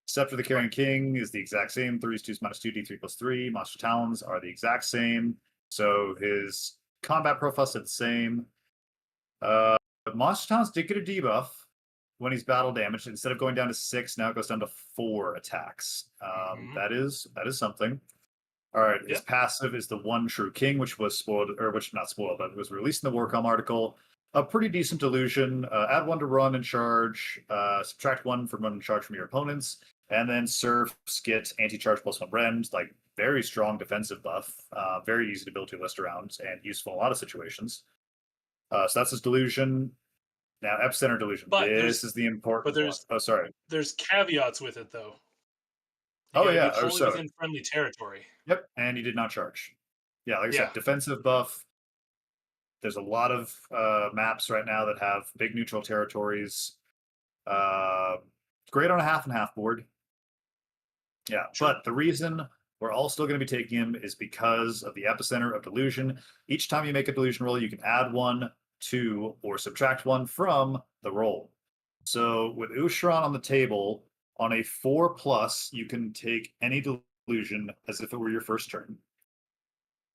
[SPEAKER 3] Scepter the Carrying King is the exact same. 3s, 2s, -2, D3+3. Monster Talons are the exact same. So, his combat profile stayed the same. Monster Talons did get a debuff when he's battle damaged. Instead of going down to 6, now it goes down to 4 attacks. That is something. All right, his passive is the One True King, which was spoiled, or which not spoiled, but was released in the Warcom article. A pretty decent delusion. Add 1 to run and charge, subtract 1 from run and charge from your opponents, and then serfs get anti-charge +1 rend, like very strong defensive buff. Very easy to build your list around and useful in a lot of situations. So that's his delusion. Now, Epicenter Delusion.
[SPEAKER 1] But
[SPEAKER 3] this is the important one. Oh, sorry.
[SPEAKER 1] There's caveats with it, though.
[SPEAKER 3] Sorry.
[SPEAKER 1] Within friendly territory.
[SPEAKER 3] Yep, and he did not charge. Yeah, like I said, defensive buff. There's a lot of maps right now that have big neutral territories. Great on a half and half board. Yeah, sure. But the reason we're all still going to be taking him is because of the Epicenter of Delusion. Each time you make a Delusion roll, you can add 1 to or subtract 1 from the roll. So with Ushoran on the table, on a 4+, you can take any delusion as if it were your first turn.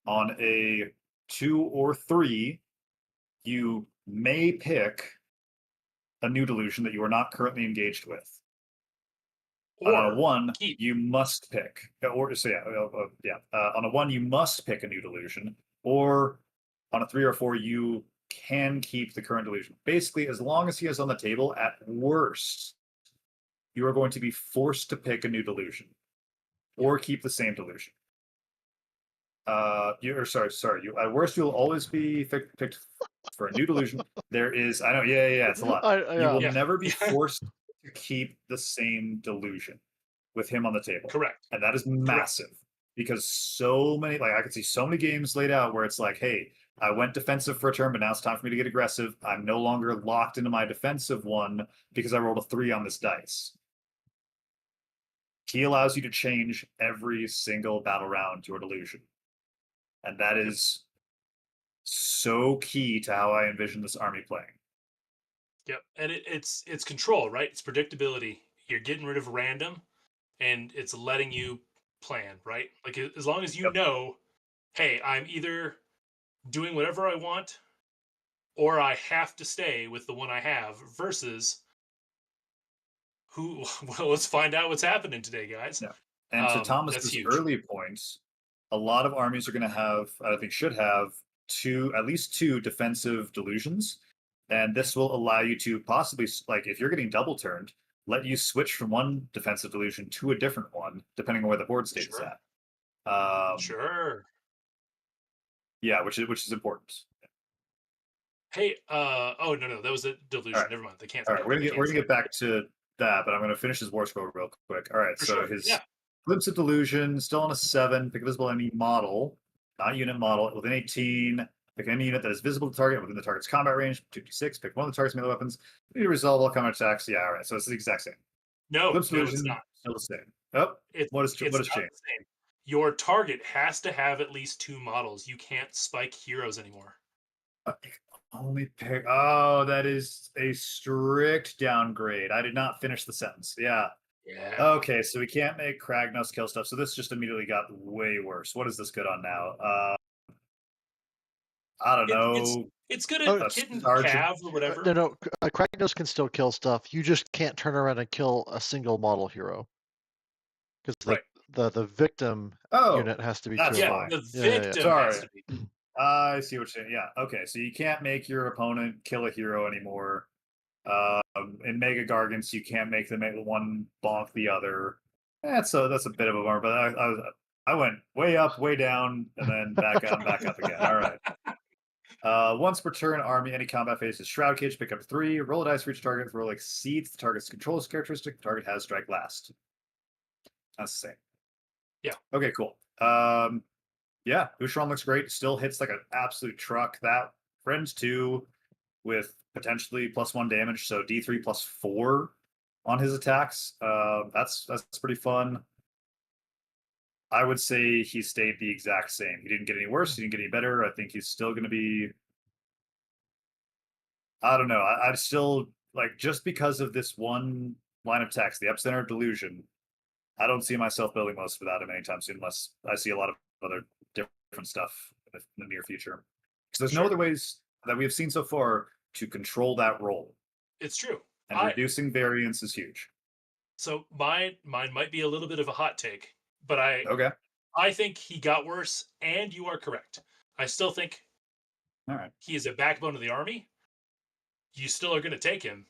[SPEAKER 3] On a 2 or 3, you may pick a new delusion that you are not currently engaged with. Or on a 1, you must pick. On a 1, you must pick a new delusion. Or on a 3 or 4, you can keep the current delusion. Basically, as long as he is on the table, at worst, you are going to be forced to pick a new delusion or keep the same delusion. At worst, you'll always be picked for a new delusion. There is, I know, it's a lot. You will never be forced to keep the same delusion with him on the table.
[SPEAKER 1] Correct.
[SPEAKER 3] And that is massive. because so many, like I could see so many games laid out where it's like, hey, I went defensive for a turn, but now it's time for me to get aggressive. I'm no longer locked into my defensive one because I rolled a 3 on this dice. He allows you to change every single battle round your delusion. And that is so key to how I envision this army playing.
[SPEAKER 1] Yep, and it's control, right? It's predictability. You're getting rid of random, and it's letting you plan, right? Like as long as you
[SPEAKER 3] Yep.
[SPEAKER 1] know, hey, I'm either doing whatever I want, or I have to stay with the one I have. Versus who? Well, let's find out what's happening today, guys.
[SPEAKER 3] Yeah. And to
[SPEAKER 1] That's
[SPEAKER 3] Thomas's
[SPEAKER 1] huge.
[SPEAKER 3] early points, a lot of armies are going to have, I think, should have at least two defensive delusions, and this will allow you to possibly, like, if you're getting double turned, let you switch from one defensive delusion to a different one, depending on where the board state is
[SPEAKER 1] Sure.
[SPEAKER 3] at.
[SPEAKER 1] Sure.
[SPEAKER 3] Yeah, which is important.
[SPEAKER 1] Hey, oh no, that was a delusion.
[SPEAKER 3] right.
[SPEAKER 1] Never mind. They can't.
[SPEAKER 3] All right, we're gonna get back to that, but I'm gonna finish his Warscroll real quick. All right,
[SPEAKER 1] For
[SPEAKER 3] so
[SPEAKER 1] sure,
[SPEAKER 3] his
[SPEAKER 1] yeah.
[SPEAKER 3] Glimpse of Delusion, still on a 7, pick a visible enemy model, not unit model, within 18. Pick any unit that is visible to target within the target's combat range, 2d6. Pick one of the target's melee weapons. You need to resolve all combat attacks. Yeah, all right. So it's the exact same.
[SPEAKER 1] No,
[SPEAKER 3] Glimpse of
[SPEAKER 1] no, it's
[SPEAKER 3] Delusion,
[SPEAKER 1] not.
[SPEAKER 3] still the same. Oh, what has
[SPEAKER 1] It's
[SPEAKER 3] changed?
[SPEAKER 1] not the same. Your target has to have at least 2 models. You can't spike heroes anymore.
[SPEAKER 3] Only pick. Oh, that is a strict downgrade. I did not finish the sentence. Yeah.
[SPEAKER 1] Yeah.
[SPEAKER 3] Okay, so we can't make Kragnos kill stuff. So this just immediately got way worse. What is this good on now? I don't know.
[SPEAKER 1] It's good at hitting Cav or whatever.
[SPEAKER 2] No, Kragnos can still kill stuff. You just can't turn around and kill a single model hero. Because the victim unit has to be
[SPEAKER 3] that's
[SPEAKER 2] 2
[SPEAKER 3] fine.
[SPEAKER 1] The victim has to be.
[SPEAKER 3] I see what you're saying. Yeah, okay. So you can't make your opponent kill a hero anymore. In Mega Gargants, you can't make them make one bonk the other. That's a bit of a bummer, but I went way up, way down, and then back up, back up again. All right. Once per turn, army, any combat phase is Shroud Cage, pick up 3, roll a dice for each target. If roll exceeds the target's controls characteristic, the target has strike last. That's the same.
[SPEAKER 1] Yeah.
[SPEAKER 3] Okay, cool. Yeah, Ushoran looks great. Still hits like an absolute truck. That Friends 2 with potentially +1 damage, so D3 +4 on his attacks. That's pretty fun. I would say he stayed the exact same. He didn't get any worse. He didn't get any better. I think he's still going to be. I don't know. I'd still like, just because of this one line of text, the Epicenter Delusion. I don't see myself building most without him anytime soon, unless I see a lot of other different stuff in the near future. Because there's no other ways that we have seen so far to control that role.
[SPEAKER 1] It's true.
[SPEAKER 3] And reducing variance is huge.
[SPEAKER 1] So mine might be a little bit of a hot take, but I think he got worse, and you are correct. I still think he is a backbone of the army. You still are going to take him,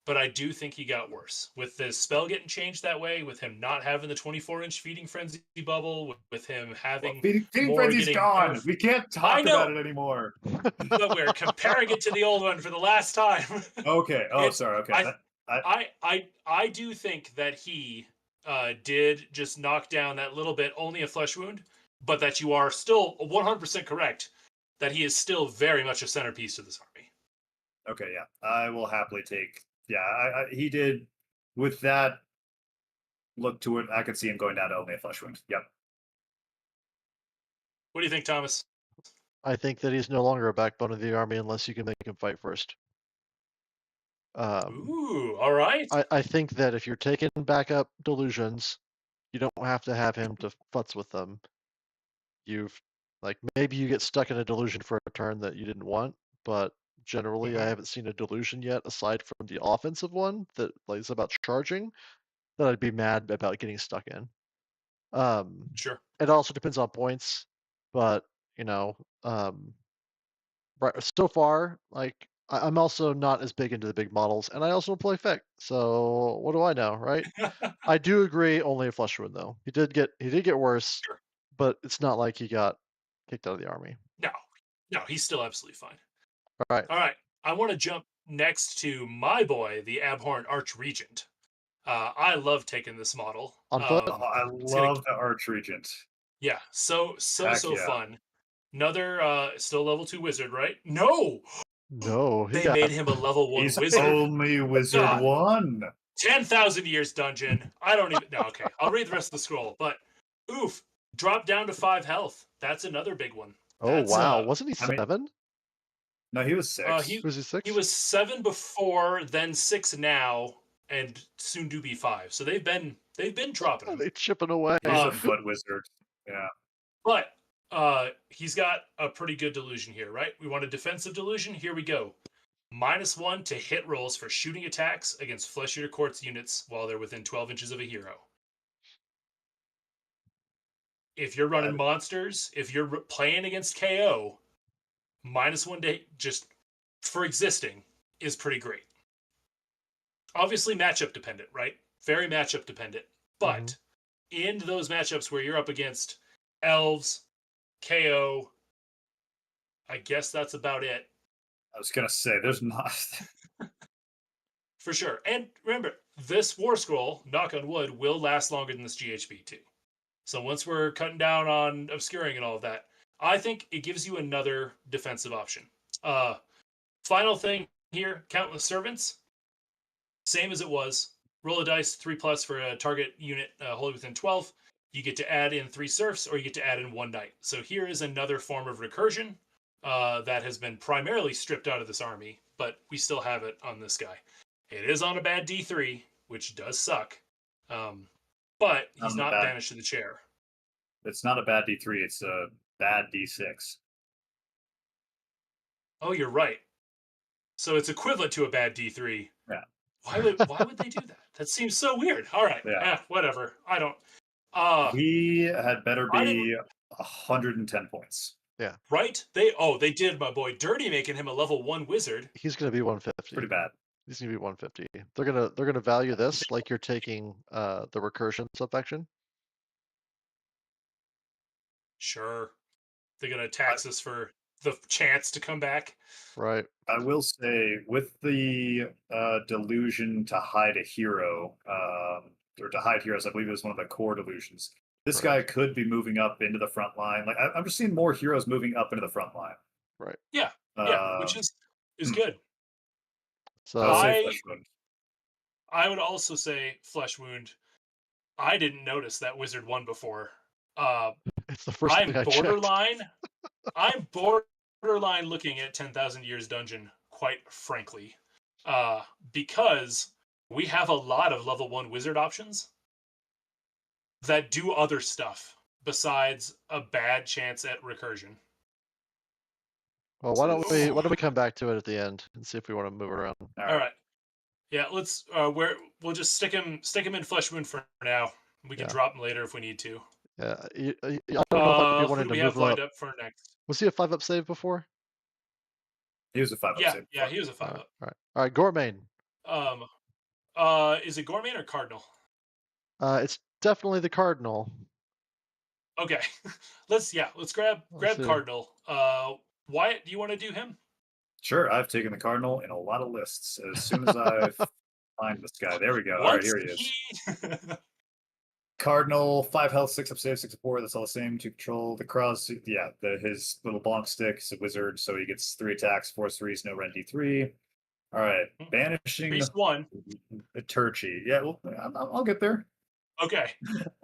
[SPEAKER 1] but I do think he got worse. With the spell getting changed that way, with him not having the 24-inch Feeding Frenzy bubble, with him having
[SPEAKER 3] Feeding Frenzy's gone. We can't talk about it anymore.
[SPEAKER 1] But we're comparing it to the old one for the last time.
[SPEAKER 3] Okay. Oh, sorry. Okay.
[SPEAKER 1] I do think that he did just knock down that little bit, only a flesh wound, but that you are still 100% correct that he is still very much a centerpiece of this army.
[SPEAKER 3] Okay, yeah. I will happily take. Yeah, he did with that look to it. I could see him going down to only a flesh wound. Yep.
[SPEAKER 1] What do you think, Thomas?
[SPEAKER 2] I think that he's no longer a backbone of the army unless you can make him fight first.
[SPEAKER 1] Ooh, all right.
[SPEAKER 2] I think that if you're taking backup delusions, you don't have to have him to futz with them. Maybe you get stuck in a delusion for a turn that you didn't want, but generally I haven't seen a delusion yet, aside from the offensive one that is about charging, that I'd be mad about getting stuck in.
[SPEAKER 1] Sure.
[SPEAKER 2] It also depends on points, but so far, I'm also not as big into the big models, and I also play Fic. So what do I know, right? I do agree, only a flesh wound though. He did get worse, but it's not like he got kicked out of the army.
[SPEAKER 1] No, he's still absolutely fine.
[SPEAKER 2] All
[SPEAKER 1] right. I want to jump next to my boy, the Abhorrant Archregent. I love taking this model.
[SPEAKER 2] On foot?
[SPEAKER 3] I love the Archregent.
[SPEAKER 1] Yeah, so
[SPEAKER 3] Heck yeah.
[SPEAKER 1] fun. Another still level 2 wizard, right? No!
[SPEAKER 2] No, he
[SPEAKER 1] They
[SPEAKER 2] got
[SPEAKER 1] made him a level 1
[SPEAKER 3] He's
[SPEAKER 1] wizard.
[SPEAKER 3] only wizard
[SPEAKER 1] God.
[SPEAKER 3] 1.
[SPEAKER 1] 10,000 years dungeon. I don't even. No, okay. I'll read the rest of the scroll. But oof, drop down to 5 health. That's another big one.
[SPEAKER 2] Oh
[SPEAKER 1] That's
[SPEAKER 2] wow, wasn't he
[SPEAKER 3] I mean,
[SPEAKER 2] 7?
[SPEAKER 3] no, he was 6.
[SPEAKER 1] he
[SPEAKER 2] Was he 6?
[SPEAKER 1] was 7 before, then 6 now, and soon to be 5. So they've been dropping
[SPEAKER 2] Are
[SPEAKER 1] him.
[SPEAKER 2] they chipping away?
[SPEAKER 3] He's a foot wizard. Yeah.
[SPEAKER 1] But he's got a pretty good delusion here, right? We want a defensive delusion. Here we go. -1 to hit rolls for shooting attacks against Flesh Eater Quartz units while they're within 12 inches of a hero. If you're running monsters, if you're playing against KO, -1 to just for existing is pretty great. Obviously matchup dependent, right? Very matchup dependent. But in those matchups where you're up against elves, KO, I guess that's about it.
[SPEAKER 3] I was going to say, there's not.
[SPEAKER 1] For sure. And remember, this War Scroll, knock on wood, will last longer than this GHB too. So once we're cutting down on obscuring and all of that, I think it gives you another defensive option. Final thing here, Countless Servants. Same as it was. Roll a dice, 3+ for a target unit wholly within 12. You get to add in 3 serfs, or you get to add in 1 knight. So here is another form of recursion that has been primarily stripped out of this army, but we still have it on this guy. It is on a bad D3, which does suck. But he's not banished to the chair.
[SPEAKER 3] It's not a bad D3, it's a bad D6.
[SPEAKER 1] Oh, you're right. So it's equivalent to a bad D3.
[SPEAKER 3] Yeah.
[SPEAKER 1] Why would they do that? That seems so weird. All right.
[SPEAKER 3] Yeah.
[SPEAKER 1] Whatever. I don't.
[SPEAKER 3] He had better be 110 points.
[SPEAKER 2] Yeah.
[SPEAKER 1] Right? They did my boy dirty, making him a level 1 wizard.
[SPEAKER 2] He's gonna be 150.
[SPEAKER 3] Pretty bad.
[SPEAKER 2] He's gonna be 150. They're gonna value this like you're taking the recursion subfaction.
[SPEAKER 1] Sure. They're gonna tax us for the chance to come back.
[SPEAKER 2] Right.
[SPEAKER 3] I will say, with the delusion to hide a hero, or to hide heroes, I believe it was one of the core delusions. This guy could be moving up into the front line. Like I'm just seeing more heroes moving up into the front line.
[SPEAKER 2] Right.
[SPEAKER 1] Yeah. Which is good.
[SPEAKER 2] So
[SPEAKER 1] I would also say Flesh Wound. I didn't notice that Wizard 1 before.
[SPEAKER 2] it's the first thing I
[SPEAKER 1] borderline. I'm borderline looking at 10,000 Years Dungeon, quite frankly, because we have a lot of level 1 wizard options that do other stuff besides a bad chance at recursion.
[SPEAKER 2] Well, why don't we come back to it at the end and see if we want to move around.
[SPEAKER 1] All right. Yeah, let's. We'll just stick him in Flesh Wound for now. We can drop him later if we need to.
[SPEAKER 2] Yeah, I don't know if you wanted to move
[SPEAKER 1] lined up for next.
[SPEAKER 2] Was he a 5-up save before?
[SPEAKER 3] He was a 5-up save.
[SPEAKER 1] Yeah, he was a 5-up.
[SPEAKER 2] All right. Goremain.
[SPEAKER 1] Is it Goremain or Cardinal?
[SPEAKER 2] It's definitely the Cardinal.
[SPEAKER 1] Okay, let's grab Cardinal. Wyatt, do you want to do him?
[SPEAKER 3] Sure, I've taken the Cardinal in a lot of lists. As soon as I find this guy, there we go. All right, here he is. Cardinal, 5 health, 6-up save, 6-up war. That's all the same. To control the cross, his little bonk stick is a wizard, so he gets 3 attacks, force 3s, no rend D3. All right, banishing
[SPEAKER 1] Priest 1.
[SPEAKER 3] A Turchi. Yeah, well, I'll get there.
[SPEAKER 1] Okay.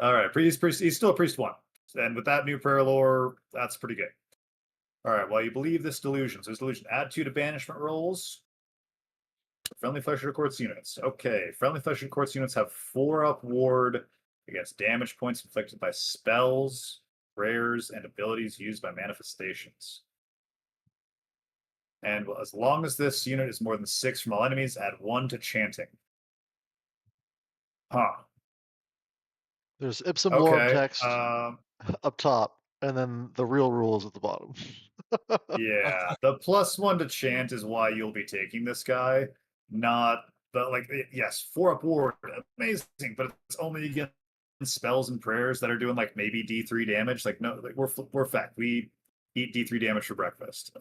[SPEAKER 3] All right, priest. He's still a priest 1, and with that new prayer lore, that's pretty good. All right, well, you believe this delusion. So this delusion, add 2 to banishment rolls. Friendly Flesh Eater Quartz units. Okay, friendly Flesh Eater Quartz units have 4-up ward against damage points inflicted by spells, prayers, and abilities used by manifestations. And as long as this unit is more than 6 from all enemies, add 1 to chanting.
[SPEAKER 2] There's Ipsum Lore text up top, and then the real rules at the bottom.
[SPEAKER 3] Yeah, the +1 to chant is why you'll be taking this guy, not the yes, 4-up ward, amazing, but it's only against spells and prayers that are doing maybe D3 damage. No, we're fat. We eat D3 damage for breakfast.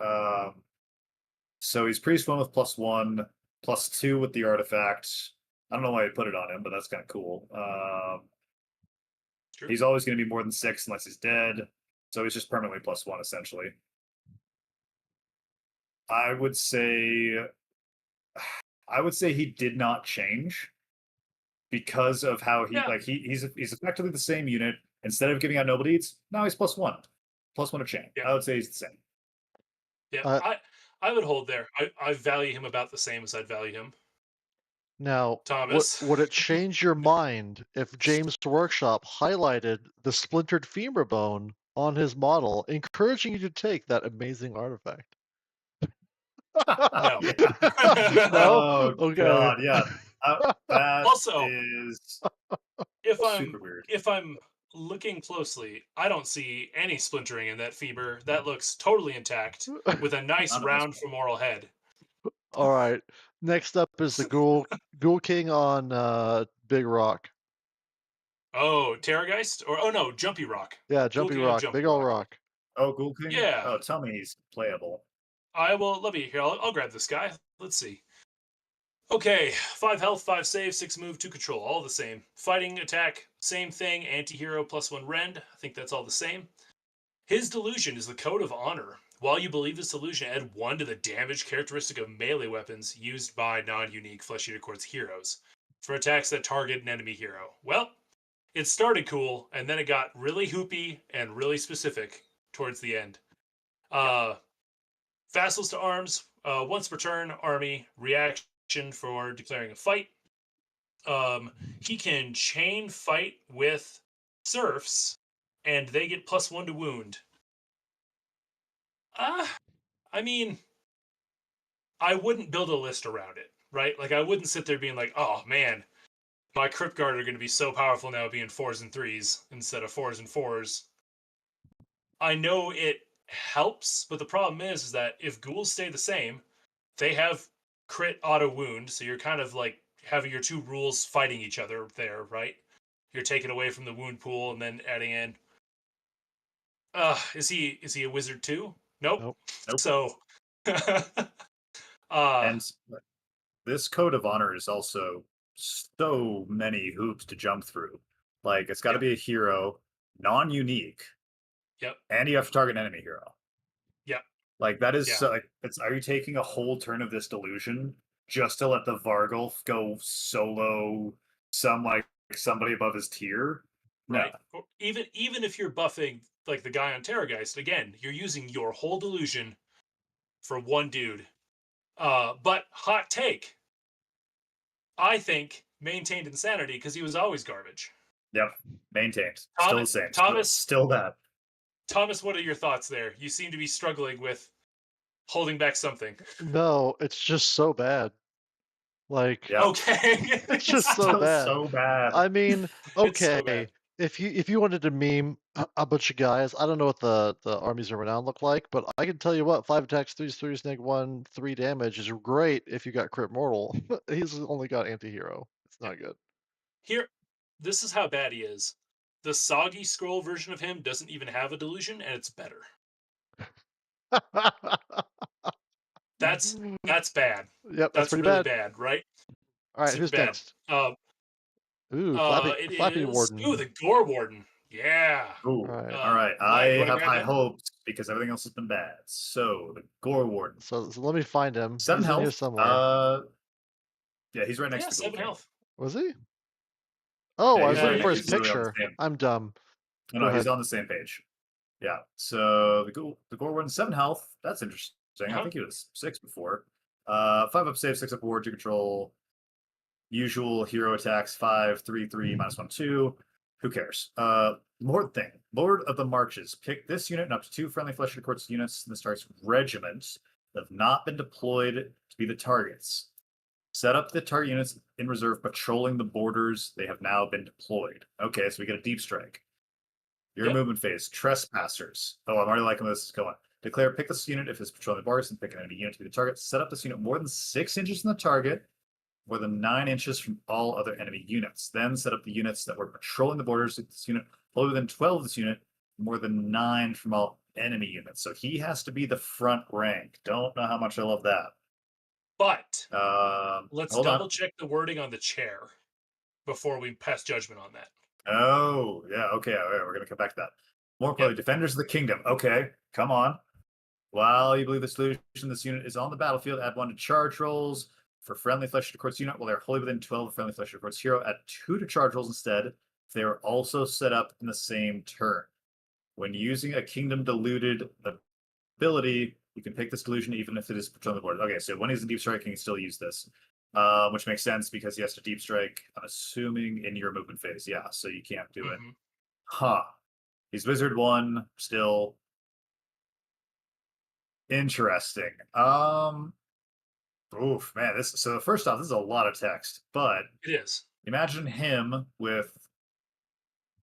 [SPEAKER 3] So he's priest 1 with +1, +2 with the artifact. I don't know why I put it on him, but that's kind of cool.
[SPEAKER 1] True.
[SPEAKER 3] He's always going to be more than 6 unless he's dead. So he's just permanently +1 essentially. I would say he did not change because of how he's effectively the same unit. Instead of giving out noble deeds, now he's +1 of chain.
[SPEAKER 1] Yeah.
[SPEAKER 3] I would say he's the same.
[SPEAKER 1] Yeah, I would hold there. I value him about the same as I'd value him.
[SPEAKER 2] Now,
[SPEAKER 1] Thomas.
[SPEAKER 2] would it change your mind if James Workshop highlighted the splintered femur bone on his model, encouraging you to take that amazing artifact?
[SPEAKER 1] No.
[SPEAKER 2] No?
[SPEAKER 3] Oh
[SPEAKER 2] Okay.
[SPEAKER 3] God, yeah. That
[SPEAKER 1] Also,
[SPEAKER 3] is
[SPEAKER 1] if
[SPEAKER 3] super weird.
[SPEAKER 1] if I'm looking closely, I don't see any splintering in that femur. That looks totally intact with a nice
[SPEAKER 3] Not a
[SPEAKER 1] round
[SPEAKER 3] nice
[SPEAKER 1] femoral head.
[SPEAKER 2] All right. Next up is the Ghoul King on Big Rock.
[SPEAKER 1] Oh, Terrorgeist? Or no, Jumpy Rock.
[SPEAKER 2] Yeah,
[SPEAKER 1] Ghoul
[SPEAKER 2] Jumpy
[SPEAKER 1] King on
[SPEAKER 2] Rock,
[SPEAKER 1] Jumpy
[SPEAKER 2] big old rock.
[SPEAKER 3] Oh, Ghoul King?
[SPEAKER 1] Yeah.
[SPEAKER 3] Oh, tell me he's playable.
[SPEAKER 1] Let me here. I'll grab this guy. Let's see. Okay, 5 health, 5 save, 6 move, 2 control, all the same. Fighting, attack, same thing. Anti-hero +1 rend. I think that's all the same. His delusion is the code of honor. While you believe this delusion, add 1 to the damage characteristic of melee weapons used by non-unique Flesh Eater Courts heroes for attacks that target an enemy hero. Well, it started cool, and then it got really hoopy and really specific towards the end. Vassals to arms, once per turn, army, reaction for declaring a fight. He can chain fight with serfs, and they get +1 to wound. I mean, I wouldn't build a list around it, right? Like, I wouldn't sit there being like, oh man, my Crypt Guard are going to be so powerful now being 4s and 3s instead of 4s and 4s. I know it helps, but the problem is that if ghouls stay the same, they have crit auto wound, so you're kind of like having your 2 rules fighting each other there, right? You're taking away from the wound pool and then adding in. Is he a wizard too? Nope. So
[SPEAKER 3] and this code of honor is also so many hoops to jump through. Like, it's got to be a hero, non-unique.
[SPEAKER 1] Yep.
[SPEAKER 3] And you have to target an enemy hero.
[SPEAKER 1] Yep.
[SPEAKER 3] Like, that is are you taking a whole turn of this delusion just to let the Vargulf go solo somebody above his tier?
[SPEAKER 1] Right. No. Even if you're buffing like the guy on Terrorgeist, again, you're using your whole delusion for 1 dude. But hot take, I think maintained insanity because he was always garbage.
[SPEAKER 3] Yep, maintained. Still the same.
[SPEAKER 1] Thomas,
[SPEAKER 3] still that.
[SPEAKER 1] Thomas, what are your thoughts there? You seem to be struggling with holding back something.
[SPEAKER 2] No, it's just so bad. Like,
[SPEAKER 1] okay,
[SPEAKER 2] it's just so bad.
[SPEAKER 3] So bad.
[SPEAKER 2] I mean, okay,
[SPEAKER 1] so bad.
[SPEAKER 2] if you wanted to meme a bunch of guys, I don't know what the armies of renown look like, but I can tell you what, 5 attacks, 3s, -1, 3 damage is great if you got crit mortal. He's only got anti-hero. It's not good.
[SPEAKER 1] Here, this is how bad he is. The soggy scroll version of him doesn't even have a delusion, and it's better. That's bad.
[SPEAKER 2] Yep, that's pretty
[SPEAKER 1] really
[SPEAKER 2] bad,
[SPEAKER 1] right?
[SPEAKER 2] All right,
[SPEAKER 1] Super
[SPEAKER 2] who's
[SPEAKER 1] bad.
[SPEAKER 2] next? Ooh, Flappy Warden.
[SPEAKER 1] Ooh, the Gore Warden. Yeah.
[SPEAKER 3] Ooh, all right. I have high hopes because everything else has been bad. So the Gore Warden.
[SPEAKER 2] So let me find him.
[SPEAKER 3] 7
[SPEAKER 2] he's
[SPEAKER 3] health.
[SPEAKER 2] In here somewhere.
[SPEAKER 3] Yeah, he's right next to
[SPEAKER 1] 7 health.
[SPEAKER 2] Was he? Oh,
[SPEAKER 3] yeah,
[SPEAKER 2] I was looking
[SPEAKER 3] right
[SPEAKER 2] for his picture. I'm dumb.
[SPEAKER 3] No, he's on the same page. Yeah. So the Gore Warden, 7 health. That's interesting. I think he was 6 before. 5 up save, 6 up ward to control. Usual hero attacks 5, 3, 3, -1, 2. Who cares? Lord thing. Lord of the Marches. Pick this unit and up to 2 friendly Flesh Eater Courts units in the star's regiments that have not been deployed to be the targets. Set up the target units in reserve patrolling the borders. They have now been deployed. Okay, so we get a deep strike. Your movement phase. Trespassers. Oh, I'm already liking where this is going. Declare pick this unit if it's patrolling the borders and pick an enemy unit to be the target. Set up this unit more than 6 inches from the target, more than 9 inches from all other enemy units. Then set up the units that were patrolling the borders with this unit fully within 12 of this unit, more than 9 from all enemy units. So he has to be the front rank. Don't know how much I love that.
[SPEAKER 1] But let's double
[SPEAKER 3] on.
[SPEAKER 1] check the wording on the chair before we pass judgment on that.
[SPEAKER 3] Oh, yeah. Okay, all right, we're gonna come back to that. More importantly, Defenders of the Kingdom. Okay, come on. While you believe the solution, this unit is on the battlefield, add 1 to charge rolls. For friendly Flesh to Quartz unit, while they're wholly within 12 of friendly Flesh to Quartz hero, add 2 to charge rolls instead. If they are also set up in the same turn. When using a Kingdom Deluded ability, you can pick this delusion even if it is put on the board. Okay, so when he's in Deep Strike, he can still use this. Which makes sense because he has to Deep Strike, I'm assuming, in your movement phase. Yeah, so you can't do it. Huh. He's Wizard 1 still. Interesting. Oof, man. So first off, this is a lot of text, but
[SPEAKER 1] It is.
[SPEAKER 3] imagine him with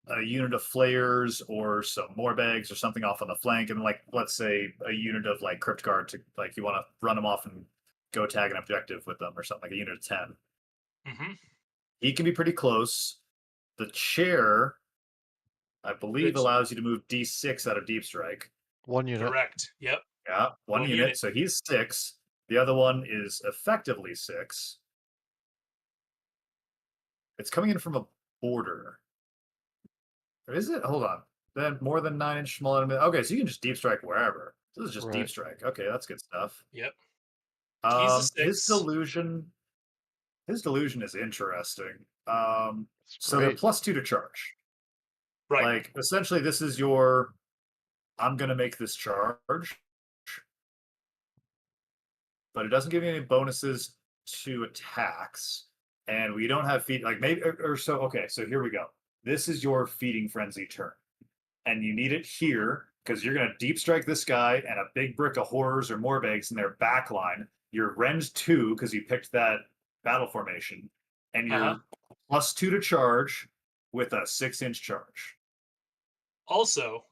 [SPEAKER 3] a unit of flayers or some Morbgheist or something off on the flank, and like let's say a unit of like Crypt Guard to like you want to run them off and go tag an objective with them or something, like a unit of 10. He can be pretty close. The chair, I believe,
[SPEAKER 1] Which-
[SPEAKER 3] allows you to move D6 out of Deep Strike.
[SPEAKER 2] 1 unit.
[SPEAKER 1] Correct. Yep.
[SPEAKER 3] Yeah, one
[SPEAKER 1] One
[SPEAKER 3] unit.
[SPEAKER 1] unit.
[SPEAKER 3] So he's 6. The other one is effectively 6. It's coming in from a border. Or is it? Hold on. Then more than 9-inch small enemy. Okay, so you can just Deep Strike wherever. This is just Deep
[SPEAKER 2] Right.
[SPEAKER 3] Strike. Okay, that's good stuff.
[SPEAKER 1] Yep. He's a 6.
[SPEAKER 3] His delusion is interesting. So they're
[SPEAKER 2] great.
[SPEAKER 3] +2 to charge.
[SPEAKER 1] Right.
[SPEAKER 3] Like essentially, this is your. I'm gonna make this charge, but it doesn't give you any bonuses to attacks, and we don't have feed. Like maybe or so. Okay, so here we go. This is your Feeding Frenzy turn, and you need it here because you're gonna Deep Strike this guy and a big brick of horrors or Morbgheist in their back line. You're Rend 2 because you picked that battle formation, and you're +2 to charge with a 6-inch charge.
[SPEAKER 1] Also,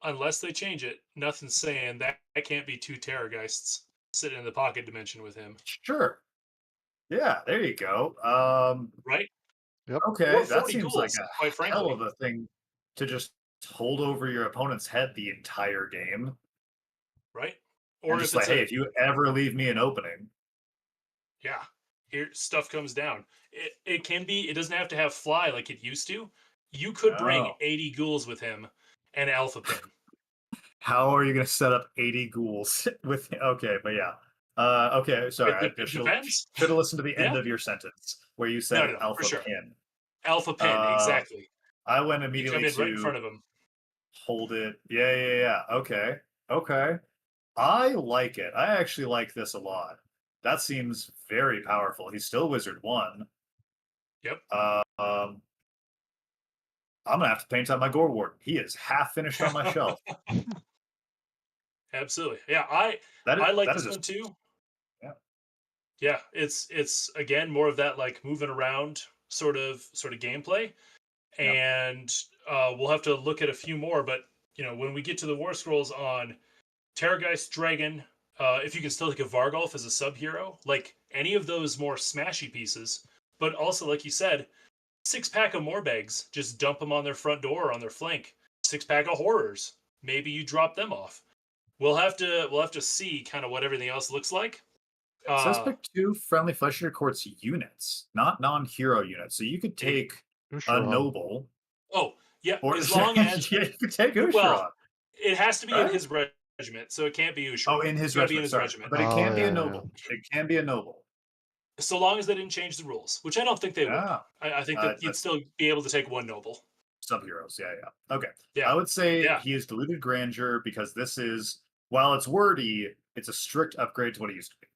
[SPEAKER 1] unless they change it, nothing's saying that can't be 2 Terrorgeists sitting in the pocket dimension with him.
[SPEAKER 3] Sure. Yeah, there you go.
[SPEAKER 1] Right?
[SPEAKER 3] Okay,
[SPEAKER 1] Or
[SPEAKER 3] that
[SPEAKER 1] 40
[SPEAKER 3] seems like
[SPEAKER 1] ghouls,
[SPEAKER 3] a
[SPEAKER 1] quite
[SPEAKER 3] hell
[SPEAKER 1] frankly.
[SPEAKER 3] of a thing to just hold over your opponent's head the entire game.
[SPEAKER 1] Right?
[SPEAKER 3] Or
[SPEAKER 1] Or
[SPEAKER 3] just
[SPEAKER 1] if
[SPEAKER 3] like,
[SPEAKER 1] it's
[SPEAKER 3] hey, if you ever leave me an opening.
[SPEAKER 1] yeah, here stuff comes down. It can be, it doesn't have to have fly like it used to. You could bring
[SPEAKER 3] Oh.
[SPEAKER 1] 80 ghouls with him and Alpha Pin.
[SPEAKER 3] How are you going to set up 80 ghouls with? Okay, but yeah. Okay, sorry.
[SPEAKER 1] It
[SPEAKER 3] I should
[SPEAKER 1] depends.
[SPEAKER 3] have listened to the end
[SPEAKER 1] Yeah.
[SPEAKER 3] of your sentence where you said
[SPEAKER 1] No, for
[SPEAKER 3] alpha
[SPEAKER 1] sure.
[SPEAKER 3] pin.
[SPEAKER 1] Alpha Pin, exactly.
[SPEAKER 3] I went
[SPEAKER 1] You
[SPEAKER 3] immediately
[SPEAKER 1] come in
[SPEAKER 3] to
[SPEAKER 1] right in front of him.
[SPEAKER 3] hold it. Yeah. Okay. I like it. I actually like this a lot. That seems very powerful. He's still Wizard 1.
[SPEAKER 1] Yep.
[SPEAKER 3] I'm gonna have to paint out my Gore Warden. He is half finished on my shelf.
[SPEAKER 1] Absolutely. Yeah, I like this one too.
[SPEAKER 3] Yeah.
[SPEAKER 1] Yeah, it's again more of that like moving around sort of gameplay.
[SPEAKER 3] Yep.
[SPEAKER 1] And we'll have to look at a few more, but you know, when we get to the Warscrolls on Terrorgeist Dragon, if you can still take a Vargolf as a sub-hero, like any of those more smashy pieces, but also like you said, 6-pack of Morbgheist, just dump them on their front door or on their flank. 6-pack of Horrors, maybe you drop them off. We'll have to see kind of what everything else looks like.
[SPEAKER 3] It says pick 2 friendly Flesh Eater Courts units, not non-hero units. So you could take a
[SPEAKER 2] Ushoran.
[SPEAKER 3] noble.
[SPEAKER 1] Oh, yeah,
[SPEAKER 3] Or
[SPEAKER 1] as long as
[SPEAKER 3] yeah, you could take Ushoran.
[SPEAKER 1] well, it has to be
[SPEAKER 3] right?
[SPEAKER 1] in his regiment, so it can't be Ushoran.
[SPEAKER 3] Oh, in his regiment. Sorry. But it can be a noble. It can be a noble.
[SPEAKER 1] So long as they didn't change the rules, which I don't think they would.
[SPEAKER 3] Yeah.
[SPEAKER 1] I think that you'd still be able to take 1 noble.
[SPEAKER 3] Sub-heroes, yeah. Okay.
[SPEAKER 1] Yeah.
[SPEAKER 3] I would say he is Deluded Grandeur because this is, while it's wordy, it's a strict upgrade to what it used to be.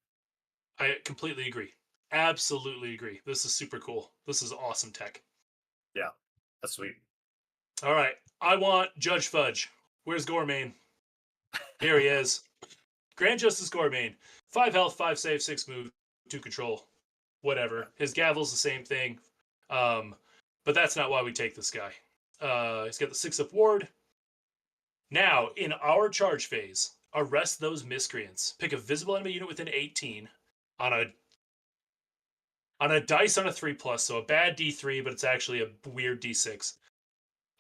[SPEAKER 1] I completely agree. Absolutely agree. This is super cool. This is awesome tech.
[SPEAKER 3] Yeah, that's sweet.
[SPEAKER 1] All right. I want Judge Fudge. Where's Goremain? Here he is. Grand Justice Goremain. 5 health, 5 save, 6 move, 2 control. Whatever. His gavel's the same thing. But that's not why we take this guy. He's got the 6-up ward. Now, in our charge phase, arrest those miscreants. Pick a visible enemy unit within 18 on a dice on a 3+, so a bad D3, but it's actually a weird D6.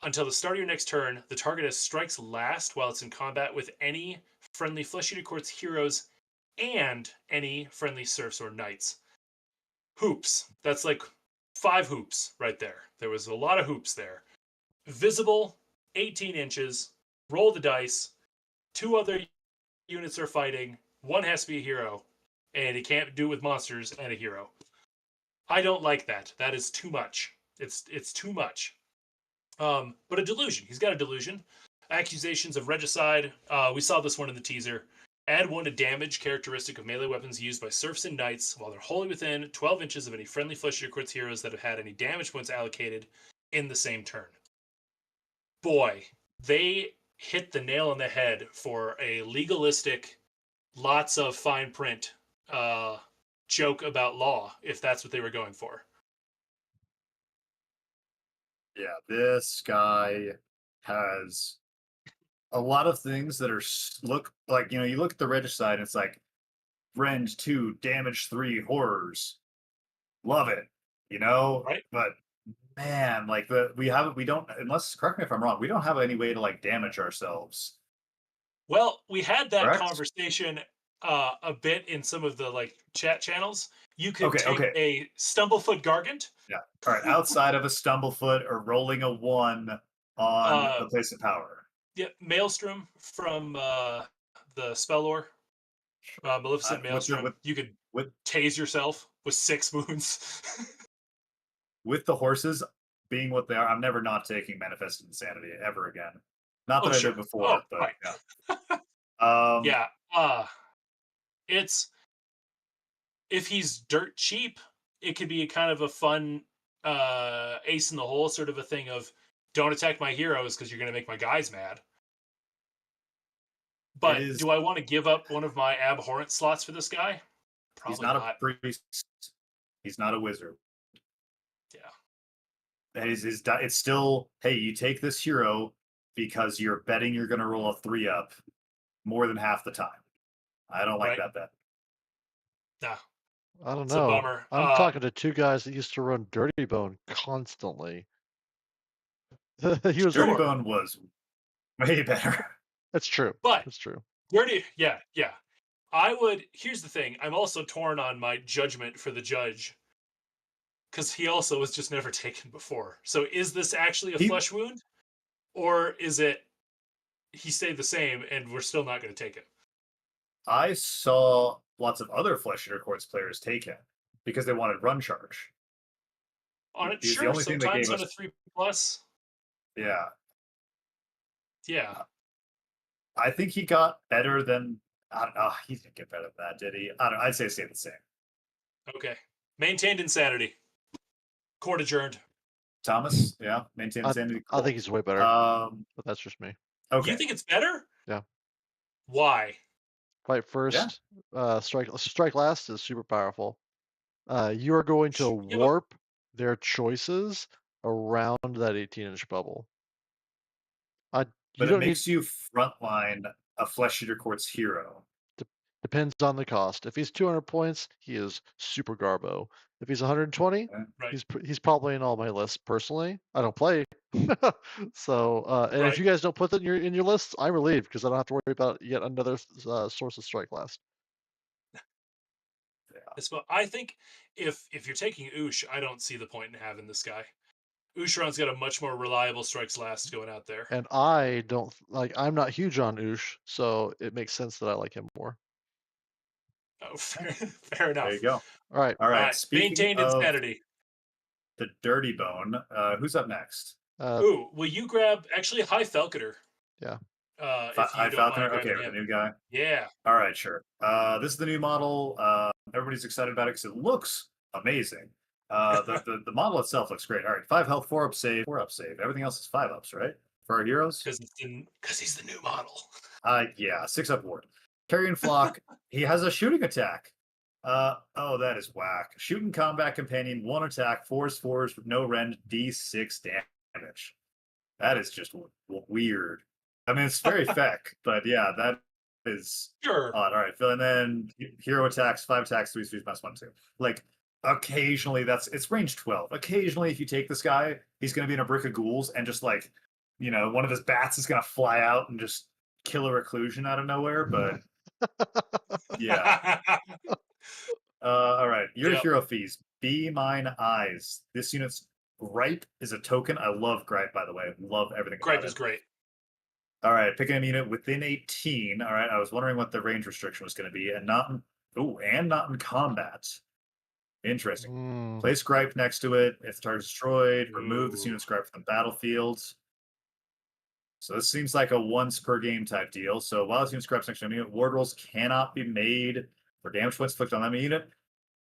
[SPEAKER 1] Until the start of your next turn, the target has strikes last while it's in combat with any friendly Flesh Eater Courts heroes and any friendly serfs or knights. Hoops. That's like 5 hoops right there. There was a lot of hoops there. Visible, 18 inches, roll the dice, 2 other units are fighting, 1 has to be a hero, and he can't do it with monsters and a hero. I don't like that. That is too much. It's too much. But a delusion. He's got a delusion. Accusations of regicide. We saw this one in the teaser. Add 1 to damage characteristic of melee weapons used by serfs and knights while they're wholly within 12 inches of any friendly flesh eater quartz heroes that have had any damage points allocated in the same turn. Boy, they hit the nail on the head for a legalistic, lots of fine print joke about law, if that's what they were going for.
[SPEAKER 3] Yeah, this guy has a lot of things that are look like, you look at the regicide and it's like rend 2, damage 3, horrors. Love it,
[SPEAKER 1] Right?
[SPEAKER 3] But man, like we don't, unless, correct me if I'm wrong, we don't have any way to like damage ourselves.
[SPEAKER 1] Well, we had that
[SPEAKER 3] Correct?
[SPEAKER 1] conversation a bit in some of the like chat channels. You could
[SPEAKER 3] Okay,
[SPEAKER 1] take
[SPEAKER 3] okay.
[SPEAKER 1] a Stumblefoot Gargant.
[SPEAKER 3] Yeah. All right. Outside of a Stumblefoot or rolling a 1 on the place of power.
[SPEAKER 1] Yeah, Maelstrom from the Spellor. Maleficent Maelstrom. You could tase yourself with 6 wounds.
[SPEAKER 3] With the horses being what they are, I'm never not taking Manifested Insanity ever again. Not that I did before, but
[SPEAKER 1] right.
[SPEAKER 3] yeah.
[SPEAKER 1] Yeah. It's, if he's dirt cheap, it could be a kind of a fun ace in the hole sort of a thing of, don't attack my heroes because you're going to make my guys mad. But do I want to give up one of my abhorrent slots for this guy? Probably
[SPEAKER 3] he's not a priest. He's not a wizard.
[SPEAKER 1] Yeah.
[SPEAKER 3] It's still, hey, you take this hero because you're betting you're going to roll a 3-up more than half the time. I don't like that bet.
[SPEAKER 1] Nah.
[SPEAKER 2] I don't know.
[SPEAKER 1] It's a bummer.
[SPEAKER 2] I'm talking to 2 guys that used to run Dirty Bone constantly.
[SPEAKER 3] Dirty Bone was way better.
[SPEAKER 2] That's true.
[SPEAKER 1] But
[SPEAKER 2] it's true.
[SPEAKER 1] Yeah. Here's the thing. I'm also torn on my judgment for the judge, because he also was just never taken before. So is this actually a flesh wound, or is it he stayed the same and we're still not going to take it?
[SPEAKER 3] I saw lots of other Flesh Eater Quartz players take him because they wanted run charge.
[SPEAKER 1] On it, sure. Sometimes on a 3+.
[SPEAKER 3] Yeah.
[SPEAKER 1] Yeah.
[SPEAKER 3] I think he got better than, I don't know, he didn't get better than that, did he? I don't know, I'd say stay the same.
[SPEAKER 1] Okay. Maintained insanity. Court adjourned.
[SPEAKER 3] Thomas, yeah, maintained insanity.
[SPEAKER 2] I think he's way better. But that's just me.
[SPEAKER 3] Okay.
[SPEAKER 1] You think it's better?
[SPEAKER 2] Yeah.
[SPEAKER 1] Why?
[SPEAKER 2] Fight first, strike last is super powerful. You are going to warp their choices around that 18-inch bubble.
[SPEAKER 3] But it makes you frontline a Flesh Eater Quartz hero.
[SPEAKER 2] Depends on the cost. If he's 200 points, he is super garbo. If he's 120, he's probably in all my lists personally. I don't play. So, and if you guys don't put that in your lists, I'm relieved because I don't have to worry about yet another source of strike last.
[SPEAKER 1] Yeah. I think if you're taking Ush, I don't see the point in having this guy. Ushoran's got a much more reliable strikes last going out there.
[SPEAKER 2] And I'm not huge on Ush, so it makes sense that I like him more.
[SPEAKER 1] Oh, fair enough.
[SPEAKER 3] There you go.
[SPEAKER 2] All right.
[SPEAKER 1] Maintained insanity.
[SPEAKER 3] The Dirty Bone. Who's up next?
[SPEAKER 1] Will you grab actually High Falconer?
[SPEAKER 2] Yeah.
[SPEAKER 3] High Falconer. Okay, the new guy.
[SPEAKER 1] Yeah.
[SPEAKER 3] All right, sure. This is the new model. Everybody's excited about it because it looks amazing. The model itself looks great. All right, 5 health, 4 up save, 4 up save. Everything else is 5 ups, right? For our heroes?
[SPEAKER 1] Because he's the new model.
[SPEAKER 3] Yeah, 6 up ward. Carrion Flock. He has a shooting attack. Oh, that is whack. Shooting combat companion, 1 attack, 4s with no rend, D6 damage. That is just weird. I mean, it's very feck, but yeah, that is odd. All right, and then hero attacks, 5 attacks, 3 -1, 2. Like, occasionally it's range 12. Occasionally, if you take this guy, he's going to be in a brick of ghouls and just like, one of his bats is going to fly out and just kill a reclusion out of nowhere. But yeah. All right. your
[SPEAKER 1] Yep.
[SPEAKER 3] hero fees. Be mine eyes. This unit's gripe is a token. I love gripe, by the way. Love everything
[SPEAKER 1] Gripe
[SPEAKER 3] about
[SPEAKER 1] is
[SPEAKER 3] it.
[SPEAKER 1] great.
[SPEAKER 3] All right, picking a unit within 18. All right, I was wondering what the range restriction was going to be, and not in combat. Interesting.
[SPEAKER 2] Mm,
[SPEAKER 3] Place gripe next to it. If the target's destroyed, remove this
[SPEAKER 1] Ooh.
[SPEAKER 3] unit's gripe from the battlefield. So this seems like a once per game type deal. So while this unit's gripe's next to a unit, ward rolls cannot be made for damage points inflicted on that unit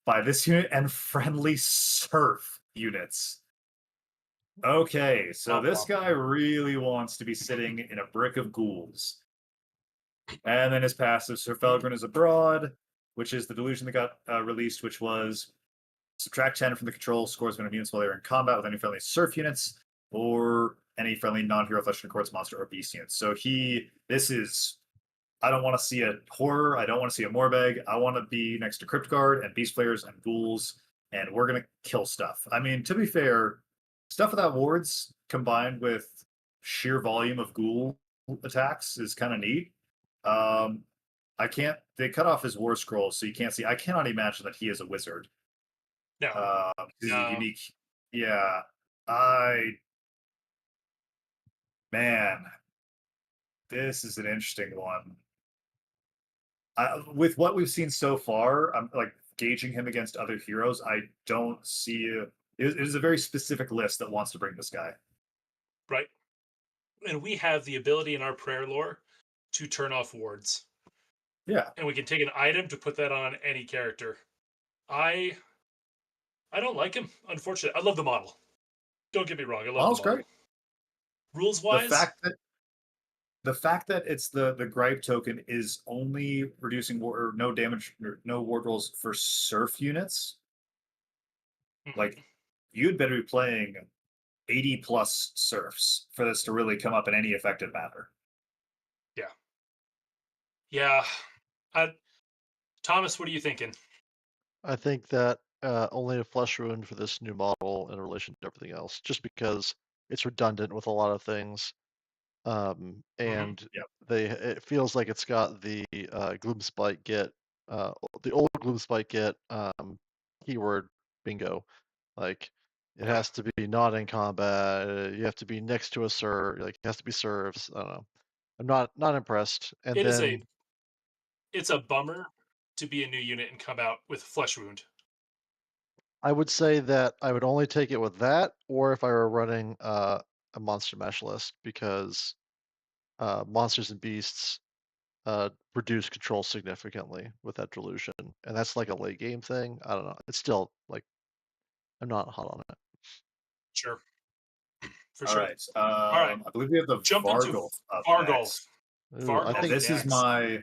[SPEAKER 3] by this unit and friendly surf units. Okay, so
[SPEAKER 1] Womp
[SPEAKER 3] this
[SPEAKER 1] womp.
[SPEAKER 3] guy really wants to be sitting in a brick of ghouls. And then his passive, Sir Felgren is Abroad, which is the delusion that got released, which was subtract 10 from the control scores when units while they're in combat with any friendly surf units or any friendly non-hero flesh and quartz monster or beast units. So I don't want to see a horror. I don't want to see a Morbeg. I want to be next to Crypt Guard and beast players and ghouls, and we're going to kill stuff. I mean, to be fair, stuff without wards combined with sheer volume of ghoul attacks is kind of neat. They cut off his Warscrolls, so you can't see. I cannot imagine that he is a wizard.
[SPEAKER 1] No.
[SPEAKER 3] He's
[SPEAKER 1] No.
[SPEAKER 3] a unique. Yeah, man, this is an interesting one. With what we've seen so far, I'm like gauging him against other heroes. I don't see. It is a very specific list that wants to bring this guy.
[SPEAKER 1] Right. And we have the ability in our prayer lore to turn off wards.
[SPEAKER 3] Yeah.
[SPEAKER 1] And we can take an item to put that on any character. I don't like him, unfortunately. I love the model. Don't get me wrong. I love
[SPEAKER 3] Model's
[SPEAKER 1] the model.
[SPEAKER 3] great.
[SPEAKER 1] Rules
[SPEAKER 3] The
[SPEAKER 1] wise,
[SPEAKER 3] fact that it's the gripe token is only reducing or no damage or no ward rolls for surf units. Like, you'd better be playing 80 plus surfs for this to really come up in any effective manner.
[SPEAKER 1] yeah. Thomas, what are you thinking?
[SPEAKER 2] I think that only a flesh wound for this new model in relation to everything else, just because it's redundant with a lot of things. And
[SPEAKER 3] Yep.
[SPEAKER 2] it feels like it's got the Gloomspite get the old Gloomspite get keyword bingo. Like it has to be not in combat. You have to be next to a serve. Like it has to be serves. I don't know. I'm not impressed. And then
[SPEAKER 1] It's a bummer to be a new unit and come out with flesh wound.
[SPEAKER 2] I would say that I would only take it with that, or if I were running a monster mesh list, because monsters and beasts reduce control significantly with that delusion, and that's like a late game thing. I don't know. It's still like I'm not hot on it.
[SPEAKER 1] Sure. For
[SPEAKER 3] All
[SPEAKER 1] sure.
[SPEAKER 3] right.
[SPEAKER 1] All right.
[SPEAKER 3] I believe we have the
[SPEAKER 1] Jump into
[SPEAKER 3] Vargulf up
[SPEAKER 1] Vargulf.
[SPEAKER 3] next.
[SPEAKER 2] Ooh,
[SPEAKER 1] Vargulf
[SPEAKER 2] I
[SPEAKER 3] And
[SPEAKER 2] think
[SPEAKER 3] this is
[SPEAKER 1] next.
[SPEAKER 3] my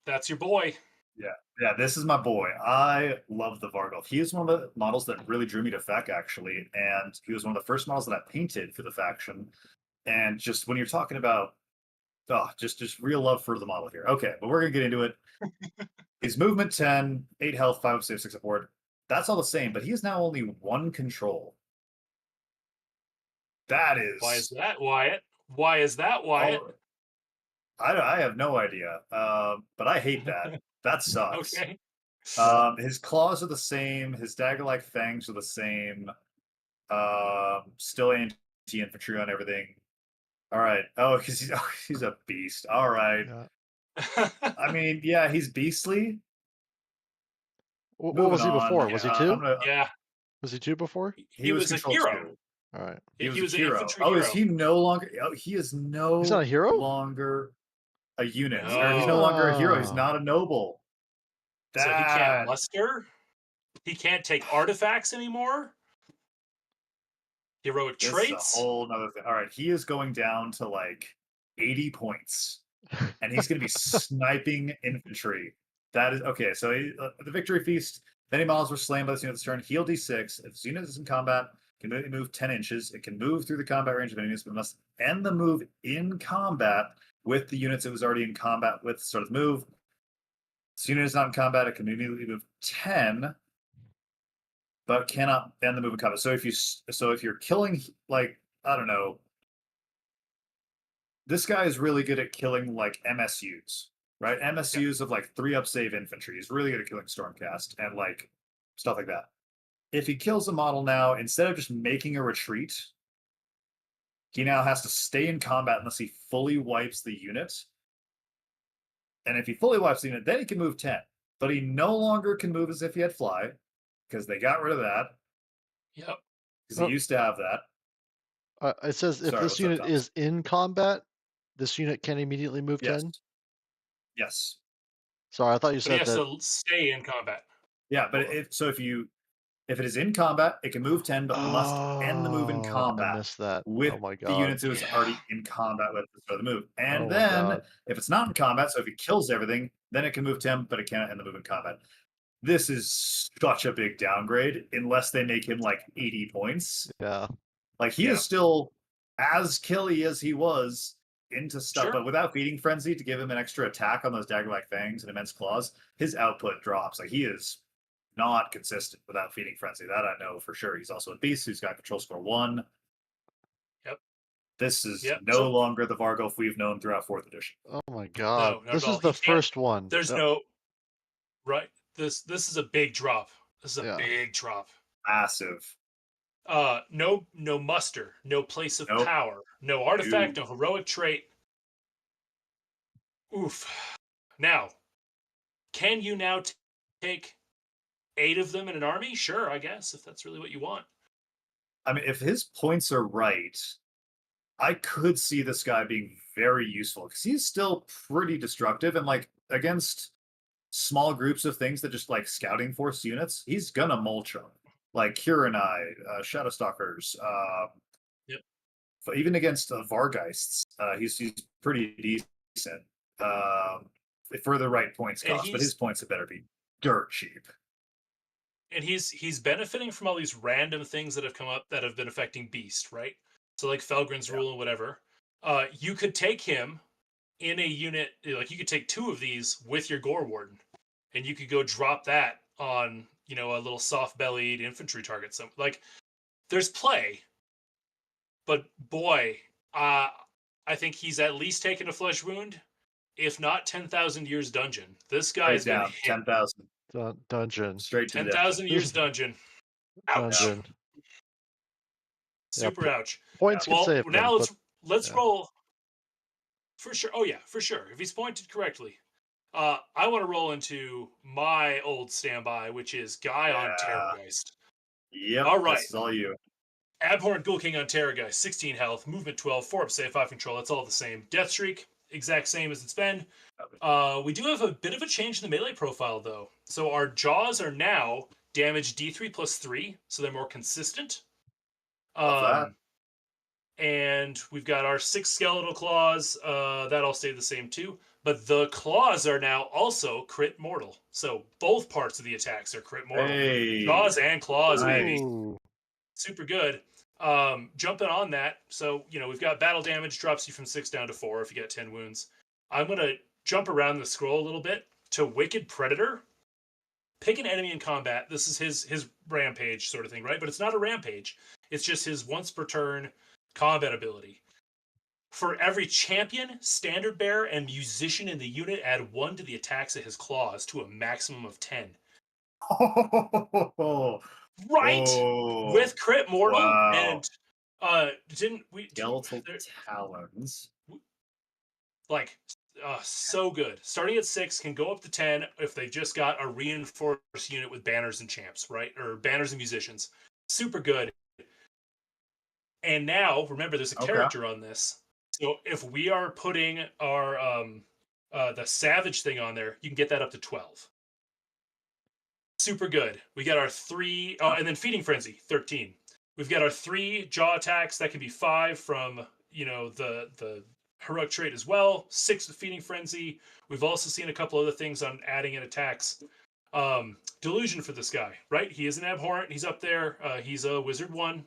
[SPEAKER 1] That's your boy.
[SPEAKER 3] yeah, this is my boy. I love the Vargulf. He is one of the models that really drew me to FAQ, actually, and he was one of the first models that I painted for the faction. And just when you're talking about just real love for the model here. Okay, but we're gonna get into it. He's movement 10, 8 health, 5 save, 6 support. That's all the same, but he is now only 1 control. That is
[SPEAKER 1] Why is that, Wyatt? Why is that, Wyatt?
[SPEAKER 3] Oh, I have no idea. But I hate that. That sucks.
[SPEAKER 1] Okay.
[SPEAKER 3] His claws are the same. His dagger-like fangs are the same. Still anti-infantry on everything. All right. Oh, he's a beast. All right.
[SPEAKER 2] yeah.
[SPEAKER 3] I mean, yeah, he's beastly.
[SPEAKER 2] What
[SPEAKER 3] Moving
[SPEAKER 2] was he
[SPEAKER 3] on.
[SPEAKER 2] before? Was he 2?
[SPEAKER 1] Yeah.
[SPEAKER 2] Was he 2 before?
[SPEAKER 1] He was a
[SPEAKER 3] control
[SPEAKER 1] hero.
[SPEAKER 3] 2.
[SPEAKER 2] All right.
[SPEAKER 3] He was
[SPEAKER 1] an
[SPEAKER 3] a hero.
[SPEAKER 1] infantry
[SPEAKER 3] Oh,
[SPEAKER 1] hero.
[SPEAKER 3] is he no longer? Oh, he is no
[SPEAKER 2] He's not a hero?
[SPEAKER 3] longer a unit.
[SPEAKER 1] No.
[SPEAKER 3] Or he's no longer a hero. He's
[SPEAKER 2] Oh.
[SPEAKER 3] not a noble.
[SPEAKER 1] So he can't muster. He can't take artifacts anymore. Heroic
[SPEAKER 3] This
[SPEAKER 1] traits.
[SPEAKER 3] is a whole nother thing. All right, he is going down to like 80 points, and he's going to be sniping infantry. That is okay. So the victory feast. If any models were slain by this unit this turn, heal D6. If this unit is in combat, it can move 10 inches. It can move through the combat range of enemies, but must end the move in combat with the units it was already in combat with. Sort of move. This unit is not in combat. It can immediately move 10. But cannot end the move in combat. So if you're killing, like, I don't know, this guy is really good at killing like MSUs, right? MSUs of like 3-up save infantry. He's really good at killing Stormcast, and like stuff like that. If he kills a model now, instead of just making a retreat, he now has to stay in combat unless he fully wipes the unit. And if he fully wipes the unit, then he can move 10. But he no longer can move as if he had fly, because they got rid of that.
[SPEAKER 1] Yep.
[SPEAKER 3] Because he used to have that.
[SPEAKER 2] It says if
[SPEAKER 3] Sorry,
[SPEAKER 2] this
[SPEAKER 3] what's up,
[SPEAKER 2] unit
[SPEAKER 3] Tom?
[SPEAKER 2] is in combat, this unit can immediately move
[SPEAKER 3] Yes.
[SPEAKER 2] 10.
[SPEAKER 3] Yes.
[SPEAKER 2] Sorry, I thought you
[SPEAKER 1] But he
[SPEAKER 2] said
[SPEAKER 1] has
[SPEAKER 2] that.
[SPEAKER 1] to stay in combat.
[SPEAKER 3] Yeah, but if it is in combat, it can move 10, but must end the move in
[SPEAKER 2] I
[SPEAKER 3] combat
[SPEAKER 2] missed that.
[SPEAKER 3] with
[SPEAKER 2] Oh my
[SPEAKER 3] the
[SPEAKER 2] god.
[SPEAKER 3] units it was already in combat with to start the move. And
[SPEAKER 2] Oh my
[SPEAKER 3] then,
[SPEAKER 2] god.
[SPEAKER 3] if it's not in combat, so if it kills everything, then it can move 10, but it cannot end the move in combat. This is such a big downgrade, unless they make him like 80 points.
[SPEAKER 2] Yeah.
[SPEAKER 3] Like, he is still as killy as he was into stuff,
[SPEAKER 1] Sure.
[SPEAKER 3] but without Feeding Frenzy to give him an extra attack on those dagger-like fangs and immense claws, his output drops. Like, he is not consistent without Feeding Frenzy. That I know for sure. He's also a beast who's got control score 1.
[SPEAKER 1] Yep.
[SPEAKER 3] This is
[SPEAKER 1] Yep.
[SPEAKER 3] no longer the Vargulf we've known throughout 4th edition.
[SPEAKER 2] Oh my god.
[SPEAKER 1] not
[SPEAKER 2] This
[SPEAKER 1] at all.
[SPEAKER 2] is the
[SPEAKER 1] He can't-
[SPEAKER 2] first one.
[SPEAKER 1] There's no right. This is a big drop. This is a
[SPEAKER 2] Yeah.
[SPEAKER 1] big drop.
[SPEAKER 3] Massive.
[SPEAKER 1] No muster, no place of
[SPEAKER 3] Nope.
[SPEAKER 1] power, no artifact, no heroic trait. Oof. Now, can you now take 8 of them in an army? Sure, I guess, if that's really what you want.
[SPEAKER 3] I mean, if his points are right, I could see this guy being very useful because he's still pretty destructive and like against small groups of things that just like scouting force units, he's gonna mulch them. Like Kurenai, Shadowstalkers,
[SPEAKER 1] Yep.
[SPEAKER 3] but even against Vargheists, he's pretty decent for the right points
[SPEAKER 1] And
[SPEAKER 3] cost. But his points had better be dirt cheap.
[SPEAKER 1] And he's benefiting from all these random things that have come up that have been affecting Beast, right? So like Felgren's rule and whatever. You could take him in a unit, like you could take 2 of these with your Gore Warden, and you could go drop that on, a little soft-bellied infantry target. So like, there's play, but boy, I think he's at least taken a flesh wound, if not 10,000 years dungeon. This guy's been
[SPEAKER 3] down
[SPEAKER 1] hit.
[SPEAKER 3] 10,000
[SPEAKER 2] Dungeon.
[SPEAKER 3] straight to
[SPEAKER 1] 10,000 years dungeon. Ouch.
[SPEAKER 2] Dungeon.
[SPEAKER 1] Super ouch.
[SPEAKER 2] Points can save
[SPEAKER 1] now
[SPEAKER 2] them,
[SPEAKER 1] let's
[SPEAKER 2] yeah.
[SPEAKER 1] roll for sure. Oh yeah, for sure. If he's pointed correctly, I want to roll into my old standby, which is Guy on Terrorgeist.
[SPEAKER 3] Yep.
[SPEAKER 1] All right.
[SPEAKER 3] This is all you.
[SPEAKER 1] Abhorrent Ghoul King on Terrorgeist, 16 health, movement 12, 4 up save, 5 control. That's all the same. Death Streak, exact same as it's been. We do have a bit of a change in the melee profile though. So our jaws are now damage D3 plus 3, so they're more consistent.
[SPEAKER 3] Love
[SPEAKER 1] And we've got our 6 skeletal claws. That all stay the same too. But the claws are now also crit mortal. So both parts of the attacks are crit mortal.
[SPEAKER 3] Hey.
[SPEAKER 1] Jaws and claws,
[SPEAKER 3] Nice.
[SPEAKER 1] baby. Super good. Jumping on that. So, we've got battle damage, drops you from 6 down to 4 if you get 10 wounds. I'm going to jump around the scroll a little bit to Wicked Predator. Pick an enemy in combat. This is his rampage sort of thing, right? But it's not a rampage. It's just his once per turn combat ability. For every champion, standard bearer, and musician in the unit, add 1 to the attacks of his claws to a maximum of 10. Right?
[SPEAKER 3] Oh,
[SPEAKER 1] With crit mortal.
[SPEAKER 3] wow.
[SPEAKER 1] And didn't we
[SPEAKER 3] Skeletal Talons.
[SPEAKER 1] Like so good. Starting at 6 can go up to 10 if they've just got a reinforced unit with banners and champs, right? Or banners and musicians. Super good. And now, remember, there's a character on this. So if we are putting our the Savage thing on there, you can get that up to 12. Super good. We got our 3, and then Feeding Frenzy, 13. We've got our 3 jaw attacks. That can be 5 from, the heroic trait as well. 6 with Feeding Frenzy. We've also seen a couple other things on adding in attacks. Delusion for this guy, right? He is an Abhorrent. He's up there. He's a Wizard 1.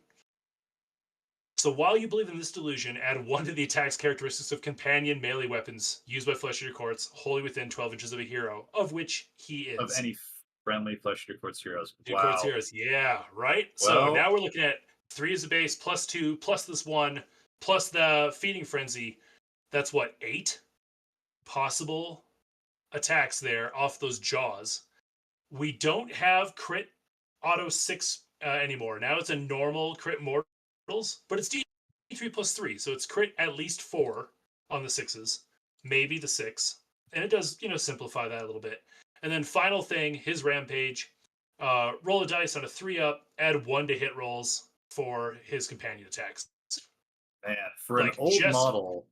[SPEAKER 1] So while you believe in this delusion, add 1 to the attack's characteristics of companion melee weapons used by Flesh Eater Courts, wholly within 12 inches of a hero, of which he is.
[SPEAKER 3] Of any friendly Flesh Eater Courts heroes.
[SPEAKER 1] Courts heroes, yeah, right? So now we're looking at 3 as a base, plus 2, plus this 1, plus the Feeding Frenzy. That's what, 8 possible attacks there off those jaws. We don't have crit auto 6 anymore. Now it's a normal crit mortals, but it's D3 plus 3, so it's crit at least 4 on the 6s, maybe the 6, and it does simplify that a little bit. And then final thing, his rampage, roll a dice on a 3-up, add 1 to hit rolls for his companion attacks.
[SPEAKER 3] Man, for an old model,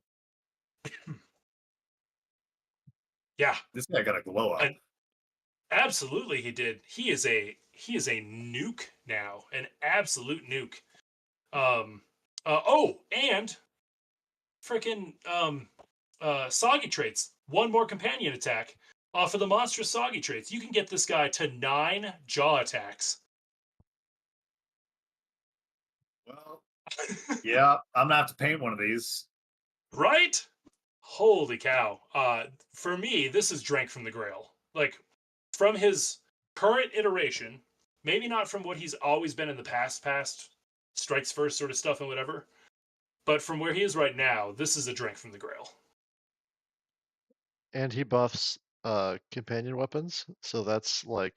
[SPEAKER 1] yeah,
[SPEAKER 3] this guy got a glow up.
[SPEAKER 1] Absolutely, he did. He is a nuke now, an absolute nuke. And freaking soggy traits. 1 more companion attack off of the monstrous soggy traits. You can get this guy to 9 jaw attacks.
[SPEAKER 3] Well, yeah, I'm gonna have to paint one of these.
[SPEAKER 1] Right? Holy cow. For me, this is Drank from the Grail. Like, from his current iteration, maybe not from what he's always been in the past strikes first sort of stuff and whatever, but from where he is right now, this is a Drank from the Grail.
[SPEAKER 2] And he buffs companion weapons, so that's like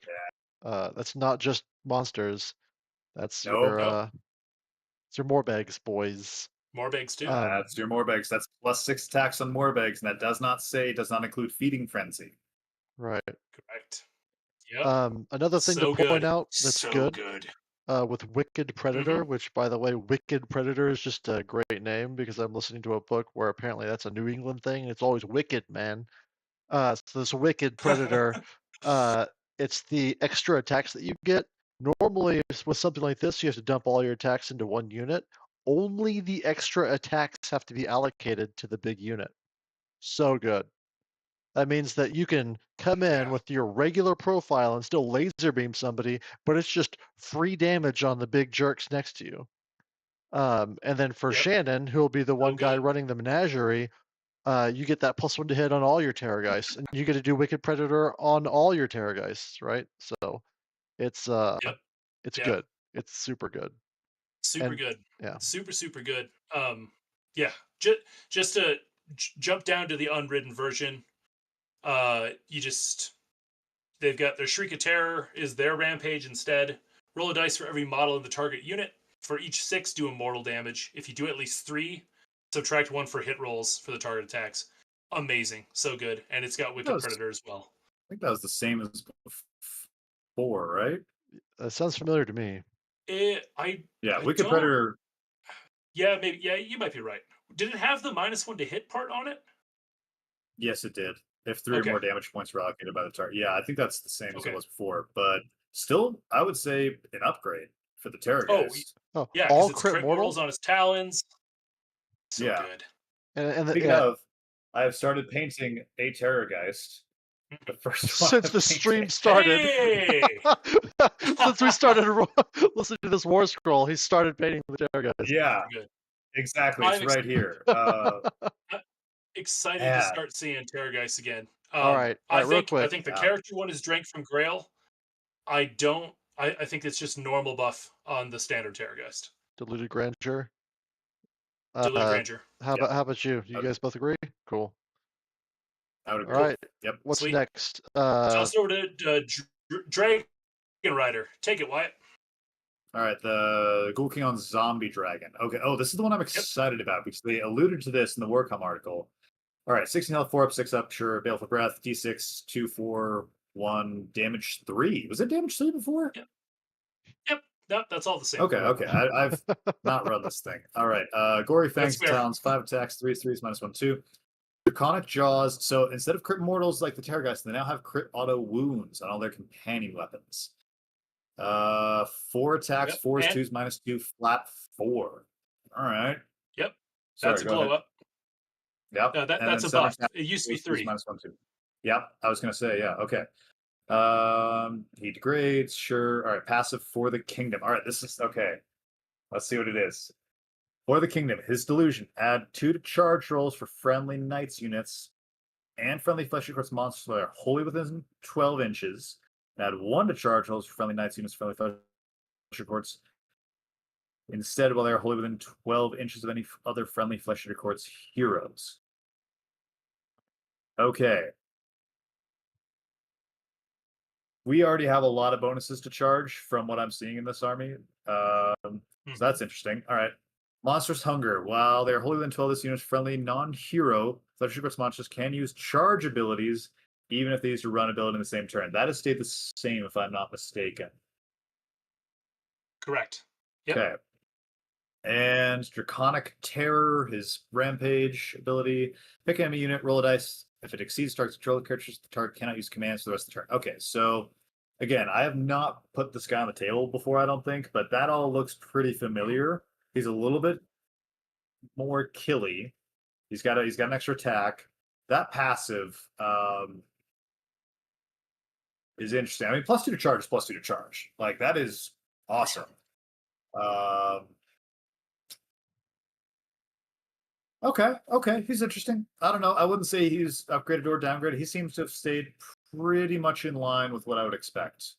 [SPEAKER 2] that's not just monsters. That's your Morbgheist boys.
[SPEAKER 1] Morbgheist too.
[SPEAKER 3] That's your Morbgheist. That's plus 6 attacks on Morbgheist, and that does not include Feeding Frenzy.
[SPEAKER 2] Right.
[SPEAKER 1] Correct. Yep.
[SPEAKER 2] Another thing to point out that's good. With Wicked Predator, which, by the way, Wicked Predator is just a great name because I'm listening to a book where apparently that's a New England thing. It's always wicked, man. So this Wicked Predator, it's the extra attacks that you get. Normally, with something like this, you have to dump all your attacks into one unit. Only the extra attacks have to be allocated to the big unit. So good. That means that you can come in with your regular profile and still laser beam somebody, but it's just free damage on the big jerks next to you. And then for Shannon, who will be the one guy running the menagerie, you get that +1 to hit on all your Terrorgeists, and you get to do Wicked Predator on all your Terrorgeists, right? So it's good. It's super good.
[SPEAKER 1] Super good.
[SPEAKER 2] Yeah.
[SPEAKER 1] Super good. Just to jump down to the unwritten version. They've got their Shriek of Terror is their rampage instead. Roll a dice for every model in the target unit. For each 6, do immortal damage. If you do at least 3, subtract 1 for hit rolls for the target attacks. Amazing. So good. And it's got Wicked Predator as well.
[SPEAKER 3] I think that was the same as before, right?
[SPEAKER 2] That sounds familiar to me.
[SPEAKER 3] Wicked Predator.
[SPEAKER 1] Yeah, maybe. Yeah, you might be right. Did it have the -1 to hit part on it?
[SPEAKER 3] Yes, it did. If 3 or more damage points were allocated by the target. Yeah, I think that's the same as it was before. But still, I would say an upgrade for the Terrorgeist.
[SPEAKER 2] Oh,
[SPEAKER 1] yeah,
[SPEAKER 2] all
[SPEAKER 1] it's
[SPEAKER 2] crit mortals
[SPEAKER 1] on his talons. So good.
[SPEAKER 2] And
[SPEAKER 3] speaking of, I have started painting a Terrorgeist. The first one
[SPEAKER 2] since the stream started.
[SPEAKER 1] Hey!
[SPEAKER 2] Since we started listening to this Warscroll, he started painting the Terrorgeist.
[SPEAKER 3] Yeah, exactly. It's right here.
[SPEAKER 1] Excited to start seeing Terrorgeist again.
[SPEAKER 2] All right, real quick.
[SPEAKER 1] I think the character one is Drank from Grail. I think it's just normal buff on the standard Terrorgeist.
[SPEAKER 2] Deluded Grandeur.
[SPEAKER 1] Deluded Grandeur.
[SPEAKER 2] How about you? You guys both agree? Cool.
[SPEAKER 3] I would agree.
[SPEAKER 2] All right.
[SPEAKER 3] Yep.
[SPEAKER 2] What's next?
[SPEAKER 1] Toss over to Dragon Rider. Take it, Wyatt.
[SPEAKER 3] All right, the Ghoul King on Zombie Dragon. Okay. Oh, this is the one I'm excited about because they alluded to this in the Warcom article. All right, 16 health, 4 up, 6 up. Sure. Baleful Breath. D6, 2, 4, 1. Damage 3. Was it damage 3 before?
[SPEAKER 1] Yep. Nope, that's all the same.
[SPEAKER 3] Okay. I've not run this thing. All right. Gory Fangs, Talons, 5 attacks, 3s, -1, 2. Draconic Jaws. So instead of crit mortals like the Terrorgeist, they now have crit auto wounds on all their companion weapons. 4 attacks, 4s, 2s, -2, flat 4. All right.
[SPEAKER 1] Yep. That's a glow up.
[SPEAKER 3] Yep.
[SPEAKER 1] That's a buff. It used to be 3.
[SPEAKER 3] -1, 2. Yep. I was going to say, yeah. Okay. He degrades. Sure. All right. Passive for the Kingdom. All right. This is okay. Let's see what it is. For the Kingdom, his Delusion. Add 2 to charge rolls for friendly Knights units and friendly Fleshy Quartz monsters that are wholly within 12 inches. And add 1 to charge rolls for friendly Knights units, friendly Fleshy Quartz. Instead, while they are wholly within 12 inches of any other friendly Fleshy Quartz heroes. Okay. we already have a lot of bonuses to charge from what I'm seeing in this army. So that's interesting. All right. Monstrous Hunger. While they're holding than 12, this unit's friendly non-hero Fletcher monsters can use charge abilities even if they use to run ability in the same turn. That has stayed the same if I'm not mistaken.
[SPEAKER 1] Correct. Yep.
[SPEAKER 3] Okay. And Draconic Terror, his Rampage ability. Pick an enemy unit, roll a dice. If it exceeds target's control characters, the target cannot use commands for the rest of the turn. Okay, so again, I have not put this guy on the table before, I don't think, but that all looks pretty familiar. He's a little bit more killy. He's got an extra attack. That passive is interesting. I mean, +2 to charge is +2 to charge. Like, that is awesome. Okay, he's interesting. I don't know. I wouldn't say he's upgraded or downgraded. He seems to have stayed pretty much in line with what I would expect.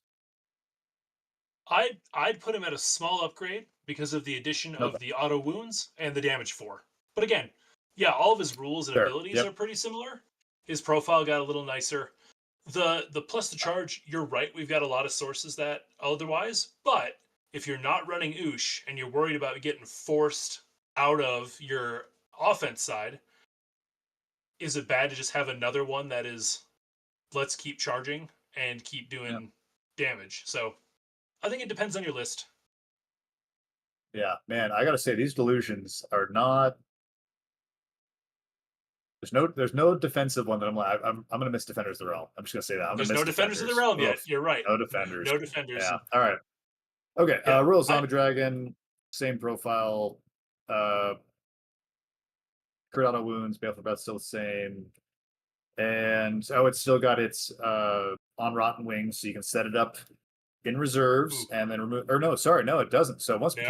[SPEAKER 1] I'd put him at a small upgrade because of the addition of the auto wounds and the damage 4. But again, yeah, all of his rules and abilities are pretty similar. His profile got a little nicer. The plus the charge, you're right, we've got a lot of sources that otherwise, but if you're not running Oosh and you're worried about getting forced out of your offense side, is it bad to just have another one that is let's keep charging and keep doing damage? So I think it depends on your list.
[SPEAKER 3] Yeah, man, I gotta say these delusions are not. There's no defensive one that I'm like I'm gonna miss Defenders of the Realm. I'm just gonna say that.
[SPEAKER 1] There's no Defenders of the Realm yet. You're right.
[SPEAKER 3] No Defenders.
[SPEAKER 1] No Defenders.
[SPEAKER 3] Yeah. All right. Okay. Royal Zombie Dragon, same profile. Crit auto wounds, Baleful Breath still the same. And it's still got its on Rotten Wings, so you can set it up in reserves and then remove. Or no, sorry, no, it doesn't. So once you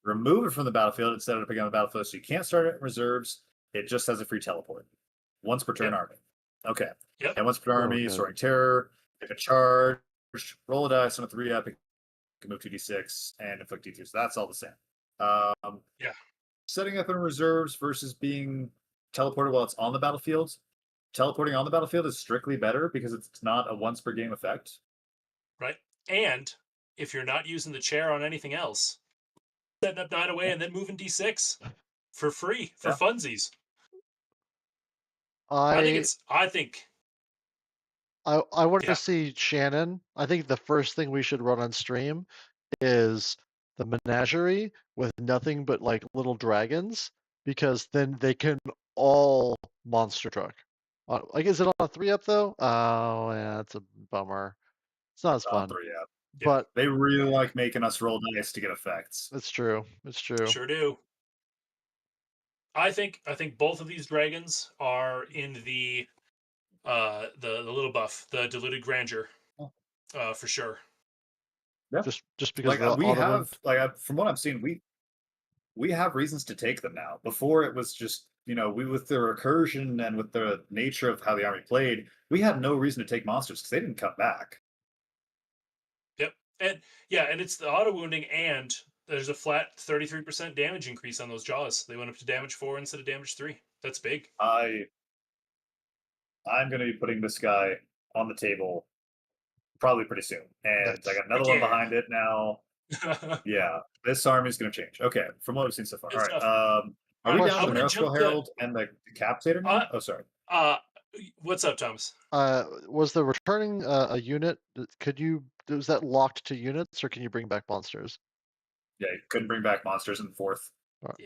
[SPEAKER 3] remove it from the battlefield and set it up again on the battlefield, so you can't start it in reserves. It just has a free teleport once per turn army. Okay. And once per army, Soaring Terror. If a charge, roll a dice on a 3-up, it can move 2d6 and inflict d3. So that's all the same. Setting up in reserves versus being teleported while it's on the battlefield. Teleporting on the battlefield is strictly better because it's not a once per game effect.
[SPEAKER 1] Right. And if you're not using the chair on anything else, setting up 9 away and then moving d6 for free for funsies. I
[SPEAKER 2] want to see Shannon. I think the first thing we should run on stream is the menagerie with nothing but like little dragons, because then they can all monster truck. Like, is it on a 3-up though? Oh yeah, that's a bummer. It's not as fun.
[SPEAKER 3] 3-up.
[SPEAKER 2] But
[SPEAKER 3] they really like making us roll dice to get effects.
[SPEAKER 2] It's true. It's true.
[SPEAKER 1] Sure do. I think both of these dragons are in the little buff, the diluted grandeur, for sure.
[SPEAKER 3] Yeah.
[SPEAKER 2] Just because
[SPEAKER 3] from what I'm seeing, we have reasons to take them now. Before it was just with the recursion and with the nature of how the army played, we had no reason to take monsters because they didn't come back.
[SPEAKER 1] Yep, and it's the auto wounding, and there's a flat 33% damage increase on those jaws. They went up to damage 4 instead of damage 3. That's big.
[SPEAKER 3] I'm going to be putting this guy on the table probably pretty soon, and I got another one behind it now. Yeah, this army is going to change. Okay, from what we've seen so far. All right. Are we down to the Warscroll Herald and the Decapitator now? Sorry.
[SPEAKER 1] What's up, Thomas?
[SPEAKER 2] Was the returning a unit? Was that locked to units, or can you bring back monsters?
[SPEAKER 3] Yeah, you couldn't bring back monsters in the 4th.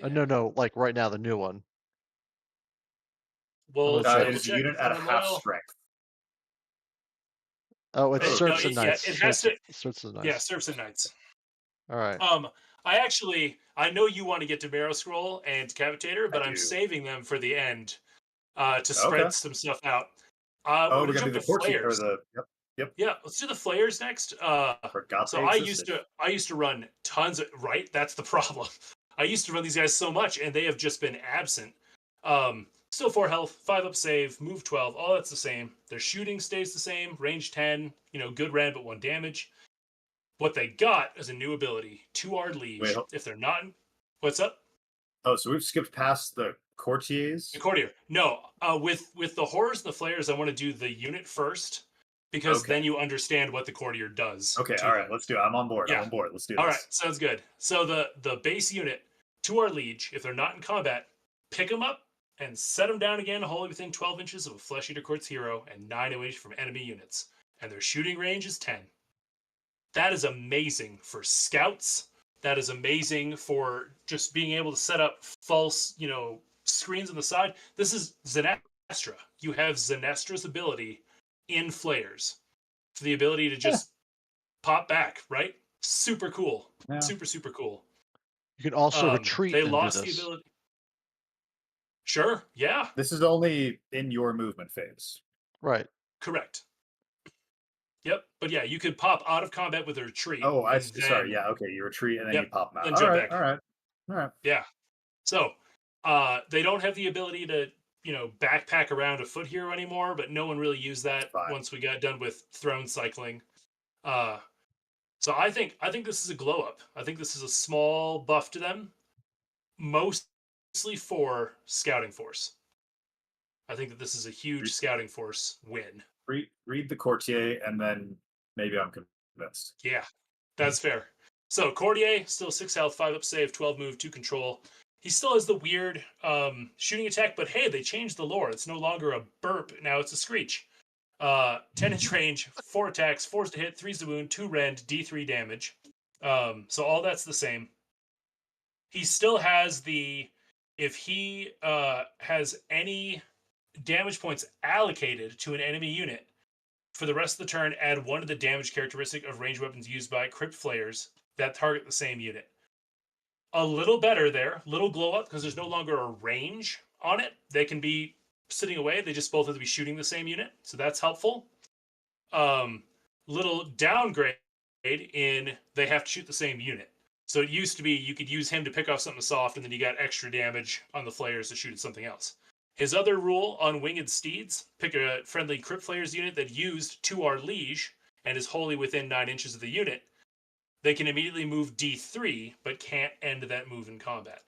[SPEAKER 2] No, like right now, the new one.
[SPEAKER 1] Well,
[SPEAKER 3] it is a unit at half strength.
[SPEAKER 2] Oh, it's Serfs and Knights.
[SPEAKER 1] Yeah, it has to.
[SPEAKER 2] Serfs and Knights.
[SPEAKER 1] Yeah, Serfs and Knights.
[SPEAKER 2] All right.
[SPEAKER 1] I know you want to get to Warscroll and Decapitator, but I'm saving them for the end to spread some stuff out.
[SPEAKER 3] We're gonna do the
[SPEAKER 1] flares.
[SPEAKER 3] Yep.
[SPEAKER 1] Yeah, let's do the flares next. So I used to run tons of That's the problem. I used to run these guys so much, and they have just been absent. Still 4 health, 5-up save, move 12. All that's the same. Their shooting stays the same. Range 10. Good rend, but 1 damage. What they got is a new ability, 2 Liege.
[SPEAKER 3] Wait,
[SPEAKER 1] if they're not, what's up?
[SPEAKER 3] Oh, so we've skipped past the courtiers.
[SPEAKER 1] The courtier. No, with the horrors and the flares, I want to do the unit first, because
[SPEAKER 3] Okay.
[SPEAKER 1] then you understand what the courtier does.
[SPEAKER 3] Okay,
[SPEAKER 1] to
[SPEAKER 3] all right,
[SPEAKER 1] them.
[SPEAKER 3] let's do it. I'm on board.
[SPEAKER 1] Yeah.
[SPEAKER 3] I'm on board. Let's do this.
[SPEAKER 1] All right, sounds good. So the base unit to our liege, if they're not in combat, pick them up and set them down again wholly within 12 inches of a Flesh Eater Court's hero and 9 away from enemy units. And their shooting range is 10. That is amazing for scouts. That is amazing for just being able to set up false, screens on the side. This is Zenestra. You have Zenestra's ability in flares for the ability to just pop back, right? Super cool.
[SPEAKER 3] Yeah.
[SPEAKER 1] Super cool.
[SPEAKER 2] You can also retreat
[SPEAKER 1] They
[SPEAKER 2] and
[SPEAKER 1] lost
[SPEAKER 2] do
[SPEAKER 1] the
[SPEAKER 2] this.
[SPEAKER 1] ability. Sure, yeah.
[SPEAKER 3] This is only in your movement phase.
[SPEAKER 2] Right.
[SPEAKER 1] Correct. Yep. But yeah, you could pop out of combat with a retreat.
[SPEAKER 3] Oh,
[SPEAKER 1] and
[SPEAKER 3] sorry. Yeah, okay. You retreat and then
[SPEAKER 1] Yep,
[SPEAKER 3] you pop them out.
[SPEAKER 1] then
[SPEAKER 3] All
[SPEAKER 1] jump
[SPEAKER 3] right,
[SPEAKER 1] back.
[SPEAKER 3] all right.
[SPEAKER 1] Yeah. So they don't have the ability to, backpack around a foot hero anymore, but no one really used that
[SPEAKER 3] Fine.
[SPEAKER 1] once we got done with throne cycling. So I think this is a glow up. I think this is a small buff to them, mostly for scouting force. I think that this is a huge scouting force win.
[SPEAKER 3] Read the courtier, and then maybe I'm convinced.
[SPEAKER 1] Yeah, that's fair. So Courtier, still 6 health, 5 up save, 12 move, 2 control. He still has the weird shooting attack, but hey, they changed the lore. It's no longer a burp, now it's a screech. 10-inch range, 4 attacks, 4's to hit, 3's to wound, 2 rend, D3 damage. So all that's the same. He still has if he has any damage points allocated to an enemy unit, for the rest of the turn, add 1 to the damage characteristic of ranged weapons used by Crypt flayers that target the same unit. A little better there, little glow up, because there's no longer a range on it. They can be sitting away. They just both have to be shooting the same unit, so that's helpful. Little downgrade in they have to shoot the same unit. So it used to be you could use him to pick off something soft, and then you got extra damage on the flayers to shoot at something else. His other rule on Winged Steeds, pick a friendly Crypt Flayers unit that used to our liege and is wholly within 9 inches of the unit. They can immediately move D3, but can't end that move in combat.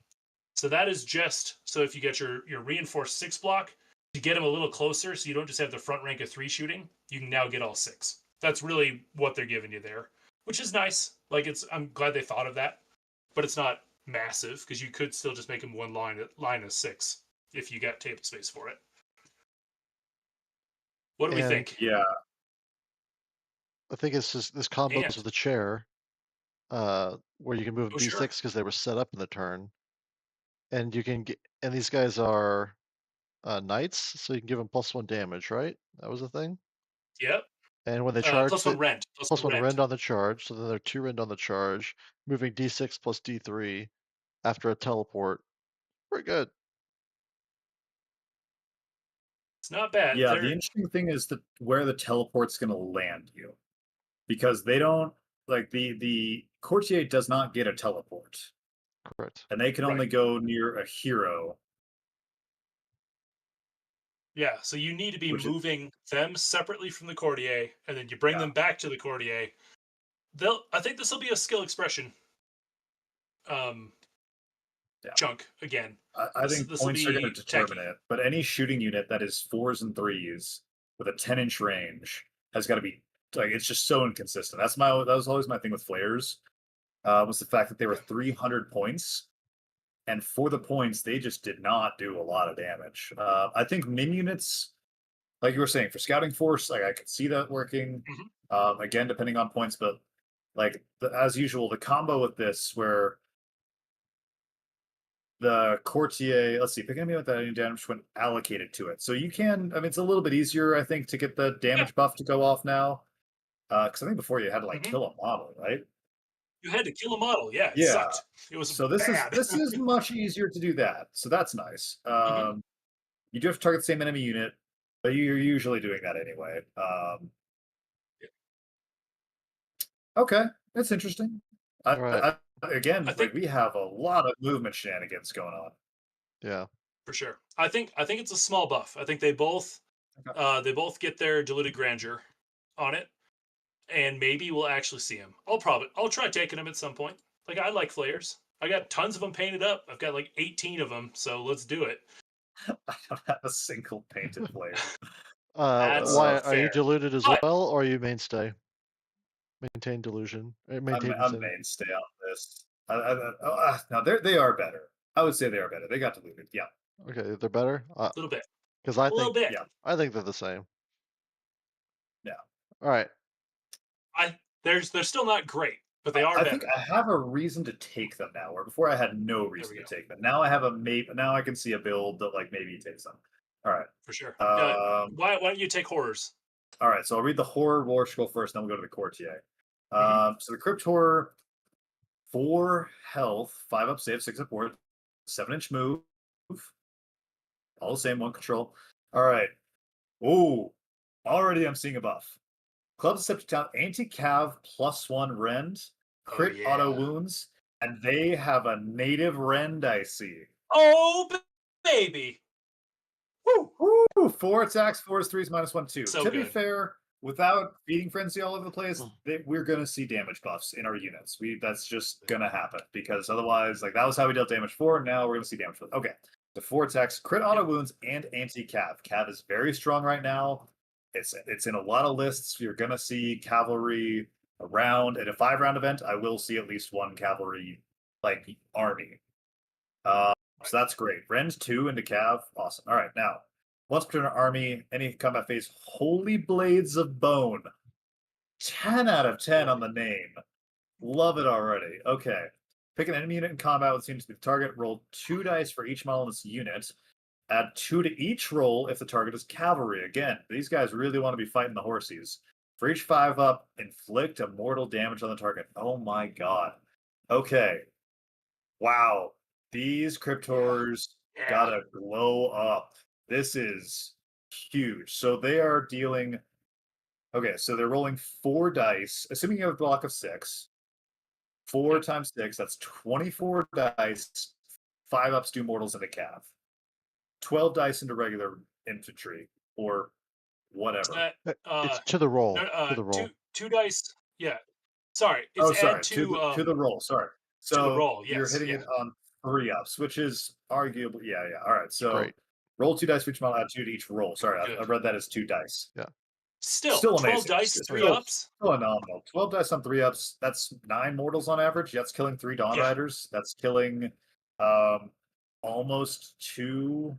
[SPEAKER 1] So that is just, so if you get your reinforced 6 block, to get them a little closer so you don't just have the front rank of 3 shooting, you can now get all 6. That's really what they're giving you there, which is nice. I'm glad they thought of that, but it's not massive because you could still just make them one line of 6. If you got table space for it. What do we think?
[SPEAKER 3] Yeah.
[SPEAKER 2] I think it's just this combo of the chair, where you can move D6
[SPEAKER 1] sure.
[SPEAKER 2] because they were set up in the turn, and you can get. And these guys are knights, so you can give them +1 damage, right? That was the thing.
[SPEAKER 1] Yep.
[SPEAKER 2] And when they charge,
[SPEAKER 1] +1 rend.
[SPEAKER 2] +1 rend on the charge, so then they're 2 rend on the charge, moving D6 plus D3 after a teleport. Pretty good.
[SPEAKER 1] It's not bad.
[SPEAKER 3] Yeah, the interesting thing is that where the teleport's going to land you, because they don't the courtier does not get a teleport.
[SPEAKER 2] Correct.
[SPEAKER 3] And they can only go near a hero.
[SPEAKER 1] Yeah, so you need to be moving them separately from the courtier, and then you bring them back to the courtier. I think this will be a skill expression chunk again.
[SPEAKER 3] I think points are going to determine it, but any shooting unit that is 4s and 3s with a 10-inch range has got to be it's just so inconsistent. That was always my thing with flares, was the fact that they were 300 points, and for the points they just did not do a lot of damage. I think min units, like you were saying, for scouting force, I could see that working. Again, depending on points, but as usual, the combo with this where the courtier, let's see, pick an enemy with that any damage when allocated to it. So you can, it's a little bit easier, I think, to get the damage buff to go off now. Because I think before you had to kill a model, right?
[SPEAKER 1] You had to kill a model, it sucked. It was
[SPEAKER 3] so this is much easier to do that. So that's nice. You do have to target the same enemy unit, but you're usually doing that anyway. Okay, that's interesting. Again, I think we have a lot of movement shenanigans going on.
[SPEAKER 2] Yeah,
[SPEAKER 1] for sure. I think it's a small buff. I think they both get their diluted grandeur on it, and maybe we'll actually see them. I'll try taking them at some point. I like flayers. I got tons of them painted up. I've got 18 of them, so let's do it.
[SPEAKER 3] I don't have a single painted player.
[SPEAKER 1] That's
[SPEAKER 2] Why are you
[SPEAKER 1] fair.
[SPEAKER 2] deluded as
[SPEAKER 1] But-
[SPEAKER 2] well, or are you mainstay? Maintain delusion. Maintain
[SPEAKER 3] I'm
[SPEAKER 2] insanity.
[SPEAKER 3] mainstay on this. No, they are better. I would say they are better. They got deluded. Yeah.
[SPEAKER 2] Okay, they're better.
[SPEAKER 1] a little bit.
[SPEAKER 2] Because
[SPEAKER 1] A little bit.
[SPEAKER 3] Yeah.
[SPEAKER 2] I think they're the same.
[SPEAKER 3] Yeah.
[SPEAKER 2] All right.
[SPEAKER 1] They're still not great, but they are
[SPEAKER 3] I
[SPEAKER 1] better.
[SPEAKER 3] think I have a reason to take them now, where before I had no reason to take them. Now I have now I can see a build that like maybe takes them. All right.
[SPEAKER 1] For sure.
[SPEAKER 3] Um,
[SPEAKER 1] why don't you take horrors?
[SPEAKER 3] All right, so I'll read the horror Warscroll first, then we'll go to the courtier.
[SPEAKER 1] Mhm.
[SPEAKER 3] So the Crypt Horror, 4 health, 5 up save, 6 up ward, 7-inch move. All the same, 1 control. All right. Ooh, already I'm seeing a buff. Club Decepticon, anti-cav, +1 rend, crit auto wounds, and they have a native rend, I see.
[SPEAKER 1] Oh, baby.
[SPEAKER 3] Woo! Woo! 4 attacks, 4s, 3s, -1, 2.
[SPEAKER 1] So
[SPEAKER 3] to be
[SPEAKER 1] good.
[SPEAKER 3] fair, without feeding frenzy all over the place, we're gonna see damage buffs in our units. That's just gonna happen because otherwise, like that was how we dealt damage before. Now we're gonna see damage. Okay, the 4 attacks, crit auto wounds, and anti-cav. Cav is very strong right now. It's in a lot of lists. You're gonna see cavalry around at a 5-round event. I will see at least 1 cavalry like army. So that's great. Rend 2 into Cav. Awesome. All right, now, once per turn army, any combat phase, Holy Blades of Bone. 10 out of 10 on the name. Love it already. Okay. Pick an enemy unit in combat with seems to be the target. Roll 2 dice for each model in this unit. Add 2 to each roll if the target is cavalry. Again, these guys really want to be fighting the horsies. For each 5 up, inflict a mortal damage on the target. Oh my god. Okay. Wow. These Cryptors gotta glow up. This is huge. So they are dealing. Okay, so they're rolling 4 dice, assuming you have a block of 6. 4 times 6, that's 24 dice. 5 ups do mortals into cav. 12 dice into regular infantry, or whatever.
[SPEAKER 2] It's to the roll. To the roll.
[SPEAKER 1] 2 dice. Yeah. Sorry. It's
[SPEAKER 3] sorry.
[SPEAKER 1] add
[SPEAKER 3] To the roll. Sorry. So
[SPEAKER 1] to the roll. Yes.
[SPEAKER 3] you're hitting it on 3 ups, which is arguably yeah. All right. So
[SPEAKER 2] Great.
[SPEAKER 3] roll 2 dice for each model, add 2 to each roll. Sorry, I read that as 2 dice.
[SPEAKER 2] Yeah.
[SPEAKER 1] Still 12
[SPEAKER 3] amazing.
[SPEAKER 1] dice, 3 ups.
[SPEAKER 3] Phenomenal. 12 dice on 3 ups. That's 9 mortals on average. That's killing 3 Dawn Riders. That's killing almost 2.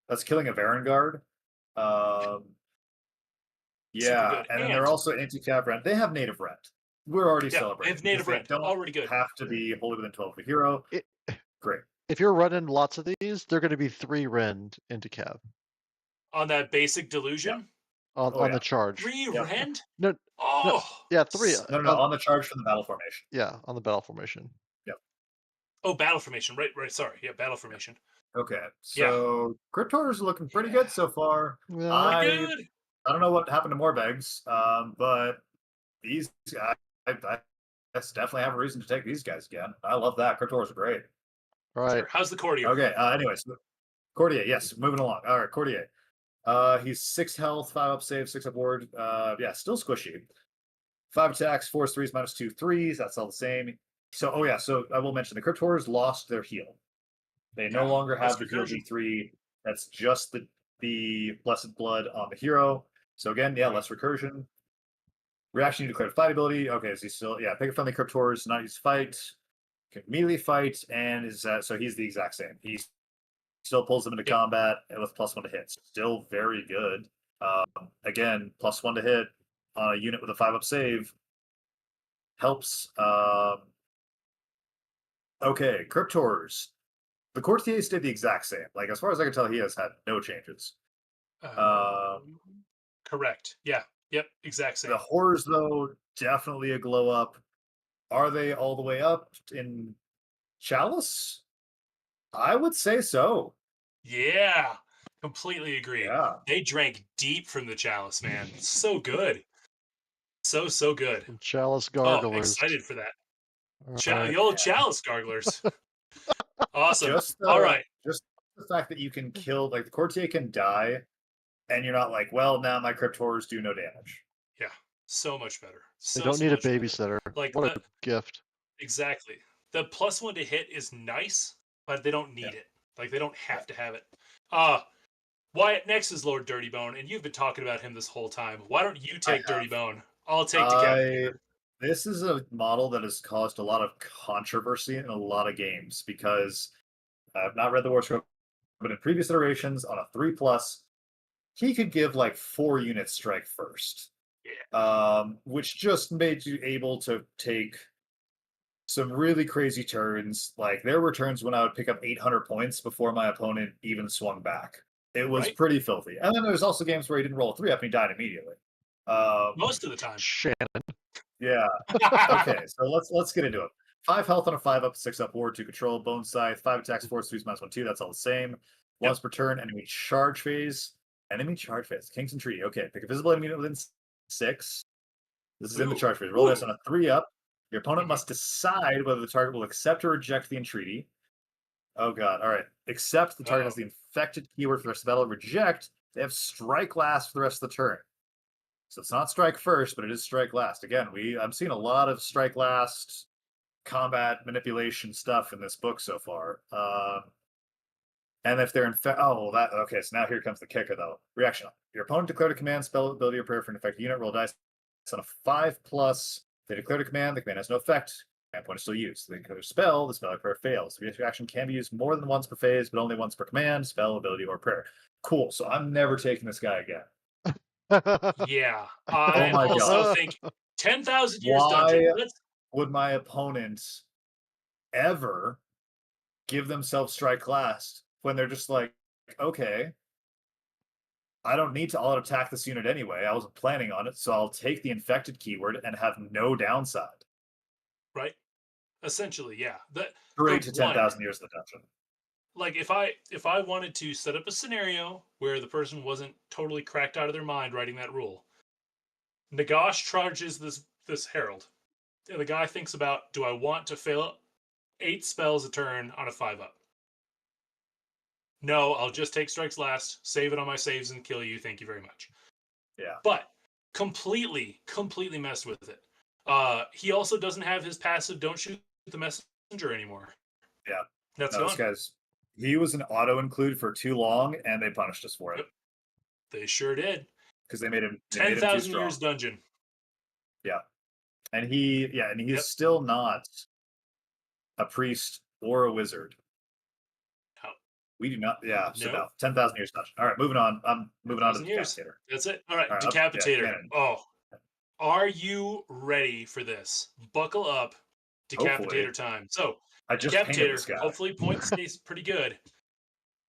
[SPEAKER 3] That's killing a Varangard. Yeah, and then they're also anti-cav rent. They have native rent. We're already celebrating.
[SPEAKER 1] They have native rent.
[SPEAKER 3] Don't
[SPEAKER 1] already good.
[SPEAKER 3] Have to be wholly within 12 of a hero. Great.
[SPEAKER 2] If you're running lots of these, they're going to be 3 rend into cav.
[SPEAKER 1] On that basic delusion?
[SPEAKER 2] On the charge.
[SPEAKER 1] 3 rend?
[SPEAKER 2] No. 3.
[SPEAKER 3] No, on the charge from the battle formation.
[SPEAKER 2] Yeah, on the battle formation.
[SPEAKER 3] Yep.
[SPEAKER 1] Oh, battle formation. Right. Sorry. Yeah, battle formation.
[SPEAKER 3] Okay, so Cryptors are looking pretty good so far.
[SPEAKER 2] Yeah.
[SPEAKER 3] I don't know what happened to Morbgheist, but these guys, I definitely have a reason to take these guys again. I love that. Cryptors are great.
[SPEAKER 2] All right.
[SPEAKER 1] Sure. How's the courtier?
[SPEAKER 3] Okay. Anyways, courtier. Yes, moving along. All right, courtier. He's 6 health, 5 up save, 6 up ward. Yeah, still squishy. 5 attacks, 4s, 3s, -2, 3s. That's all the same. So, so I will mention the Cryptors lost their heal. They no longer have the heal D3. That's just the Blessed Blood on the hero. So again, less recursion. Reaction to declared fight ability. Okay, is he still? Yeah, pick a friendly Cryptors, not use fight. Can melee fight, and is so he's the exact same. He still pulls them into combat with +1 to hit. Still very good. Again, +1 to hit on a unit with a 5 up save helps. Okay, Cryptors. The courtier stayed the exact same. Like as far as I can tell, he has had no changes.
[SPEAKER 1] Correct. Yeah. Yep. Exact same.
[SPEAKER 3] The horrors, though, definitely a glow up. Are they all the way up in Chalice? I would say so.
[SPEAKER 1] Yeah. Completely agree.
[SPEAKER 3] Yeah.
[SPEAKER 1] They drank deep from the chalice, man. So good. So good.
[SPEAKER 2] And Chalice Garglers.
[SPEAKER 1] Oh, excited for that.
[SPEAKER 2] Right.
[SPEAKER 1] The old Chalice Garglers. Awesome.
[SPEAKER 3] All right. Just the fact that you can kill, like the courtier can die, and you're not like, well, now my Cryptors do no damage.
[SPEAKER 1] Yeah. So much better.
[SPEAKER 2] They don't need a babysitter.
[SPEAKER 1] Like
[SPEAKER 2] what a gift.
[SPEAKER 1] Exactly. The +1 to hit is nice, but they don't need it. Like they don't have to have it. Wyatt, next is Lord Dirtybone, and you've been talking about him this whole time. Why don't you take Dirtybone? I'll take Decapitator.
[SPEAKER 3] This is a model that has caused a lot of controversy in a lot of games because I've not read the Warscroll, but in previous iterations on a 3+, he could give like 4 units strike first.
[SPEAKER 1] Yeah.
[SPEAKER 3] Which just made you able to take some really crazy turns. Like there were turns when I would pick up 800 points before my opponent even swung back. It was pretty filthy. And then there's also games where he didn't roll a 3 up and he died immediately.
[SPEAKER 1] Most of the time.
[SPEAKER 2] Shannon.
[SPEAKER 3] Yeah. Okay, so let's get into it. 5 health on a 5-up, 6-up ward to control, bone scythe, 5 attacks, 4 3s, -1/2. That's all the same. Once per turn, enemy charge phase. Enemy charge phase. Kingston Treaty. Okay, pick a visible enemy unit within 6. This is in the charge phase. Roll this on a 3-up. Your opponent must decide whether the target will accept or reject the entreaty. Oh god. All right. Accept, the target has the infected keyword for the rest of the battle. Reject, they have strike last for the rest of the turn. So it's not strike first, but it is strike last. Again, I'm seeing a lot of strike last combat manipulation stuff in this book so far. And if they're okay, so now here comes the kicker though. Reaction. Your opponent declared a command, spell, ability, or prayer for an effective unit. Roll dice. It's on a 5+. They declared a command, the command has no effect. Command point is still used. They declare a spell, the spell or prayer fails. The reaction can be used more than once per phase, but only once per command, spell, ability, or prayer. Cool. So I'm never taking this guy again.
[SPEAKER 1] Yeah. I also think 10,000 years dungeon.
[SPEAKER 3] Would my opponent ever give themselves strike last when they're just like, okay, I don't need to all attack this unit anyway. I wasn't planning on it, so I'll take the infected keyword and have no downside.
[SPEAKER 1] Right. Essentially, yeah.
[SPEAKER 3] Straight to 10,000 years of the dungeon.
[SPEAKER 1] Like if I wanted to set up a scenario where the person wasn't totally cracked out of their mind writing that rule, Nagash charges this herald. And the guy thinks about, do I want to fail 8 spells a turn on a 5-up? No, I'll just take strikes last, save it on my saves, and kill you. Thank you very much.
[SPEAKER 3] Yeah.
[SPEAKER 1] But completely messed with it. He also doesn't have his passive don't shoot the messenger anymore.
[SPEAKER 3] Yeah.
[SPEAKER 1] That's
[SPEAKER 3] gone. This guy's, he was an auto include for too long, and they punished us for it.
[SPEAKER 1] Yep. They sure did.
[SPEAKER 3] Because they made him
[SPEAKER 1] 10,000 years dungeon.
[SPEAKER 3] Yeah. And he's still not a priest or a wizard.
[SPEAKER 1] No.
[SPEAKER 3] We do not. Yeah. So no. 10,000 years dungeon. All right, moving on. I'm moving on to the Decapitator.
[SPEAKER 1] That's it. All right, Decapitator. Are you ready for this? Buckle up. Decapitator time. So,
[SPEAKER 3] I just
[SPEAKER 1] Decapitator, hopefully points stays pretty good.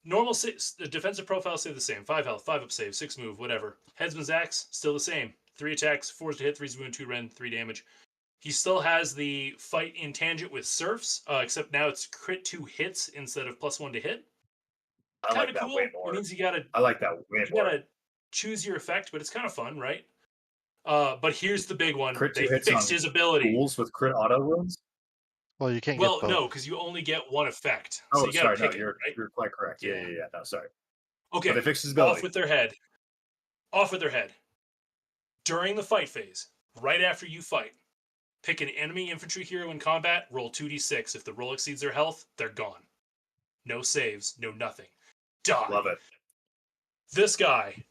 [SPEAKER 1] Normal the defensive profile stay the same. 5 health, 5-up save, 6 move, whatever. Headsman's Axe, still the same. 3 attacks, 4 to hit, 3's wound, 2 rend, 3 damage. He still has the fight in tangent with serfs, except now it's crit 2 hits instead of +1 to hit.
[SPEAKER 3] I like that way more.
[SPEAKER 1] It means you gotta.
[SPEAKER 3] I like that way more.
[SPEAKER 1] You gotta choose your effect, but it's kind of fun, right? But here's the big one. They fixed his ability.
[SPEAKER 3] Ghouls with crit auto wounds?
[SPEAKER 2] Well, you can't.
[SPEAKER 1] Well, no, because you only get one effect. So you gotta pick it, right?
[SPEAKER 3] You're quite correct. Yeah. No, sorry.
[SPEAKER 1] Okay.
[SPEAKER 3] But they fixed his ability.
[SPEAKER 1] Off with their head. During the fight phase, right after you fight, pick an enemy infantry hero in combat. Roll 2d6. If the roll exceeds their health, they're gone. No saves. No nothing. Die.
[SPEAKER 3] Love it.
[SPEAKER 1] This guy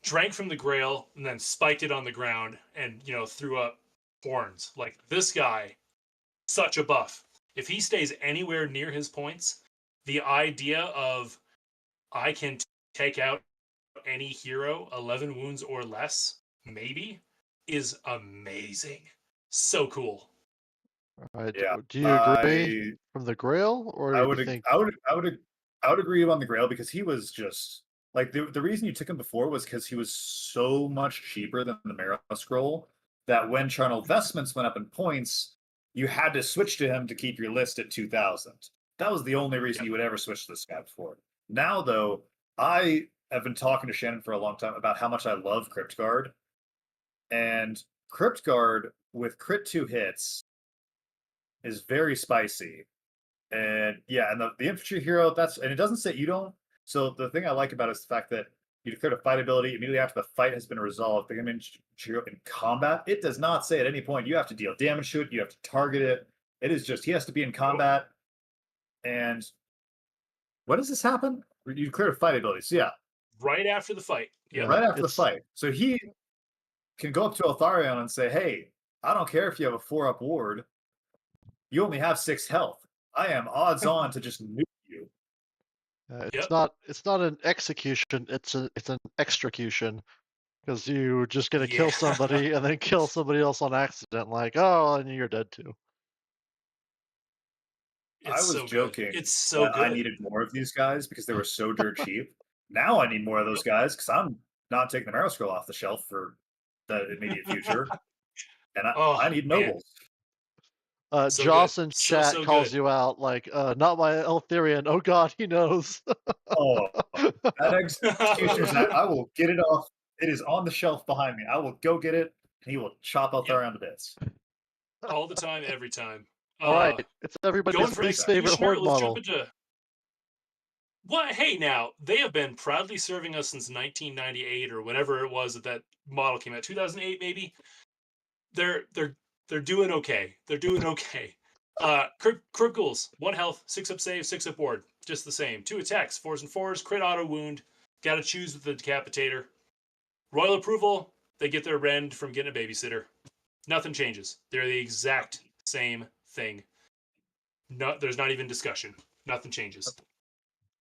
[SPEAKER 1] drank from the grail and then spiked it on the ground and, threw up horns. Like, this guy, such a buff. If he stays anywhere near his points, the idea of I can take out any hero 11 wounds or less, maybe, is amazing. So cool.
[SPEAKER 2] Yeah. Do you agree from the grail, or
[SPEAKER 3] I would agree on the grail because he was just like the reason you took him before was because he was so much cheaper than the Marrow Scroll that when Charnel Vestments went up in points, you had to switch to him to keep your list at 2,000. That was the only reason you would ever switch to this guy before. Now, though, I have been talking to Shannon for a long time about how much I love Crypt Guard. And Crypt Guard with crit 2 hits is very spicy. And and the infantry hero, and it doesn't say you don't. So the thing I like about it is the fact that you declare a fight ability immediately after the fight has been resolved. Become infantry hero in combat. It does not say at any point you have to deal damage to it, you have to target it. It is just he has to be in combat. And when does this happen? You declare a fight ability. So
[SPEAKER 1] Right after the fight.
[SPEAKER 2] Yeah.
[SPEAKER 3] right after the
[SPEAKER 2] It's-
[SPEAKER 3] fight. So he can go up to Eltharion and say, "Hey, I don't care if you have a 4-up ward. You only have 6 health. I am odds on to just nuke you."
[SPEAKER 2] It's
[SPEAKER 1] Yep.
[SPEAKER 2] not an execution. It's an execution, because you just gonna kill
[SPEAKER 1] Yeah.
[SPEAKER 2] somebody and then kill somebody else on accident. Like, oh, and you're dead too.
[SPEAKER 3] I
[SPEAKER 1] It's
[SPEAKER 3] was
[SPEAKER 1] so good.
[SPEAKER 3] joking
[SPEAKER 1] It's so
[SPEAKER 3] that I
[SPEAKER 1] good.
[SPEAKER 3] needed more of these guys because they were so dirt cheap. Now I need more of those guys because I'm not taking the Marrow Scroll off the shelf for the immediate future, and I
[SPEAKER 1] Oh,
[SPEAKER 3] need
[SPEAKER 1] man.
[SPEAKER 3] nobles.
[SPEAKER 1] So
[SPEAKER 2] Joss
[SPEAKER 1] good.
[SPEAKER 2] in
[SPEAKER 1] So,
[SPEAKER 2] chat
[SPEAKER 1] so
[SPEAKER 2] calls
[SPEAKER 1] good.
[SPEAKER 2] you out like, not my Eltharion. Oh God, he knows.
[SPEAKER 3] Oh, that executioner's net, I will get it off. It is on the shelf behind me. I will go get it, and he will chop Eltharion to bits.
[SPEAKER 1] All the time, every time.
[SPEAKER 2] All right, it's everybody's
[SPEAKER 1] Going for
[SPEAKER 2] least favorite
[SPEAKER 1] executioner,
[SPEAKER 2] horde
[SPEAKER 1] let's
[SPEAKER 2] model.
[SPEAKER 1] jump into what? Hey, now they have been proudly serving us since 1998 or whenever it was that model came out, 2008 maybe. They're doing okay. They're doing okay. Crypt Ghouls, 1 health, 6 up save, 6 up ward, just the same. 2 attacks, 4s and 4s, crit auto wound. Got to choose with the decapitator. Royal approval, they get their rend from getting a babysitter. Nothing changes. They're the exact same thing. No, there's not even discussion. Nothing changes.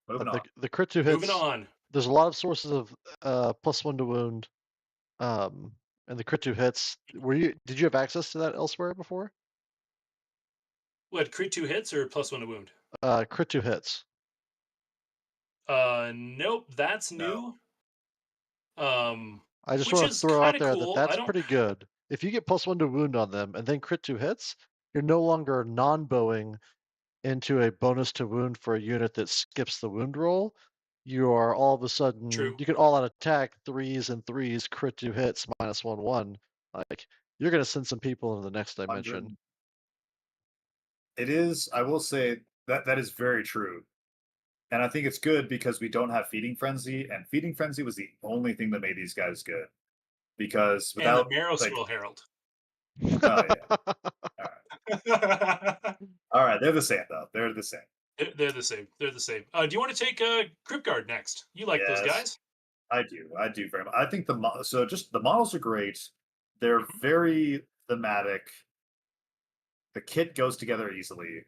[SPEAKER 3] Moving on.
[SPEAKER 2] The crit 2 hits.
[SPEAKER 1] Moving on.
[SPEAKER 2] There's a lot of sources of +1 to wound, and the crit 2 hits. Did you have access to that elsewhere before?
[SPEAKER 1] What, crit 2 hits or +1 to wound?
[SPEAKER 2] Crit 2 hits.
[SPEAKER 1] Nope, that's new.
[SPEAKER 2] I just
[SPEAKER 1] Which
[SPEAKER 2] want to
[SPEAKER 1] is
[SPEAKER 2] throw out
[SPEAKER 1] kind of
[SPEAKER 2] there
[SPEAKER 1] cool.
[SPEAKER 2] that that's pretty good. If you get +1 to wound on them and then crit 2 hits, you're no longer non-bowing into a bonus to wound for a unit that skips the wound roll. You are all of a sudden,
[SPEAKER 1] True.
[SPEAKER 2] you can all out attack 3s and 3s, crit 2 hits, -1/1. Like, you're going to send some people into the next dimension.
[SPEAKER 3] It is, I will say, that is very true. And I think it's good because we don't have Feeding Frenzy, and Feeding Frenzy was the only thing that made these guys good. Because
[SPEAKER 1] And
[SPEAKER 3] without
[SPEAKER 1] the Marrow
[SPEAKER 3] like,
[SPEAKER 1] Scroll Herald.
[SPEAKER 3] oh yeah. All right, they're the same though. They're the same.
[SPEAKER 1] They're the same. They're the same. Do you want to take Crypt Guard next? You like those
[SPEAKER 3] Yes.
[SPEAKER 1] guys?
[SPEAKER 3] I do very much. I think so just the models are great. They're very thematic. The kit goes together easily.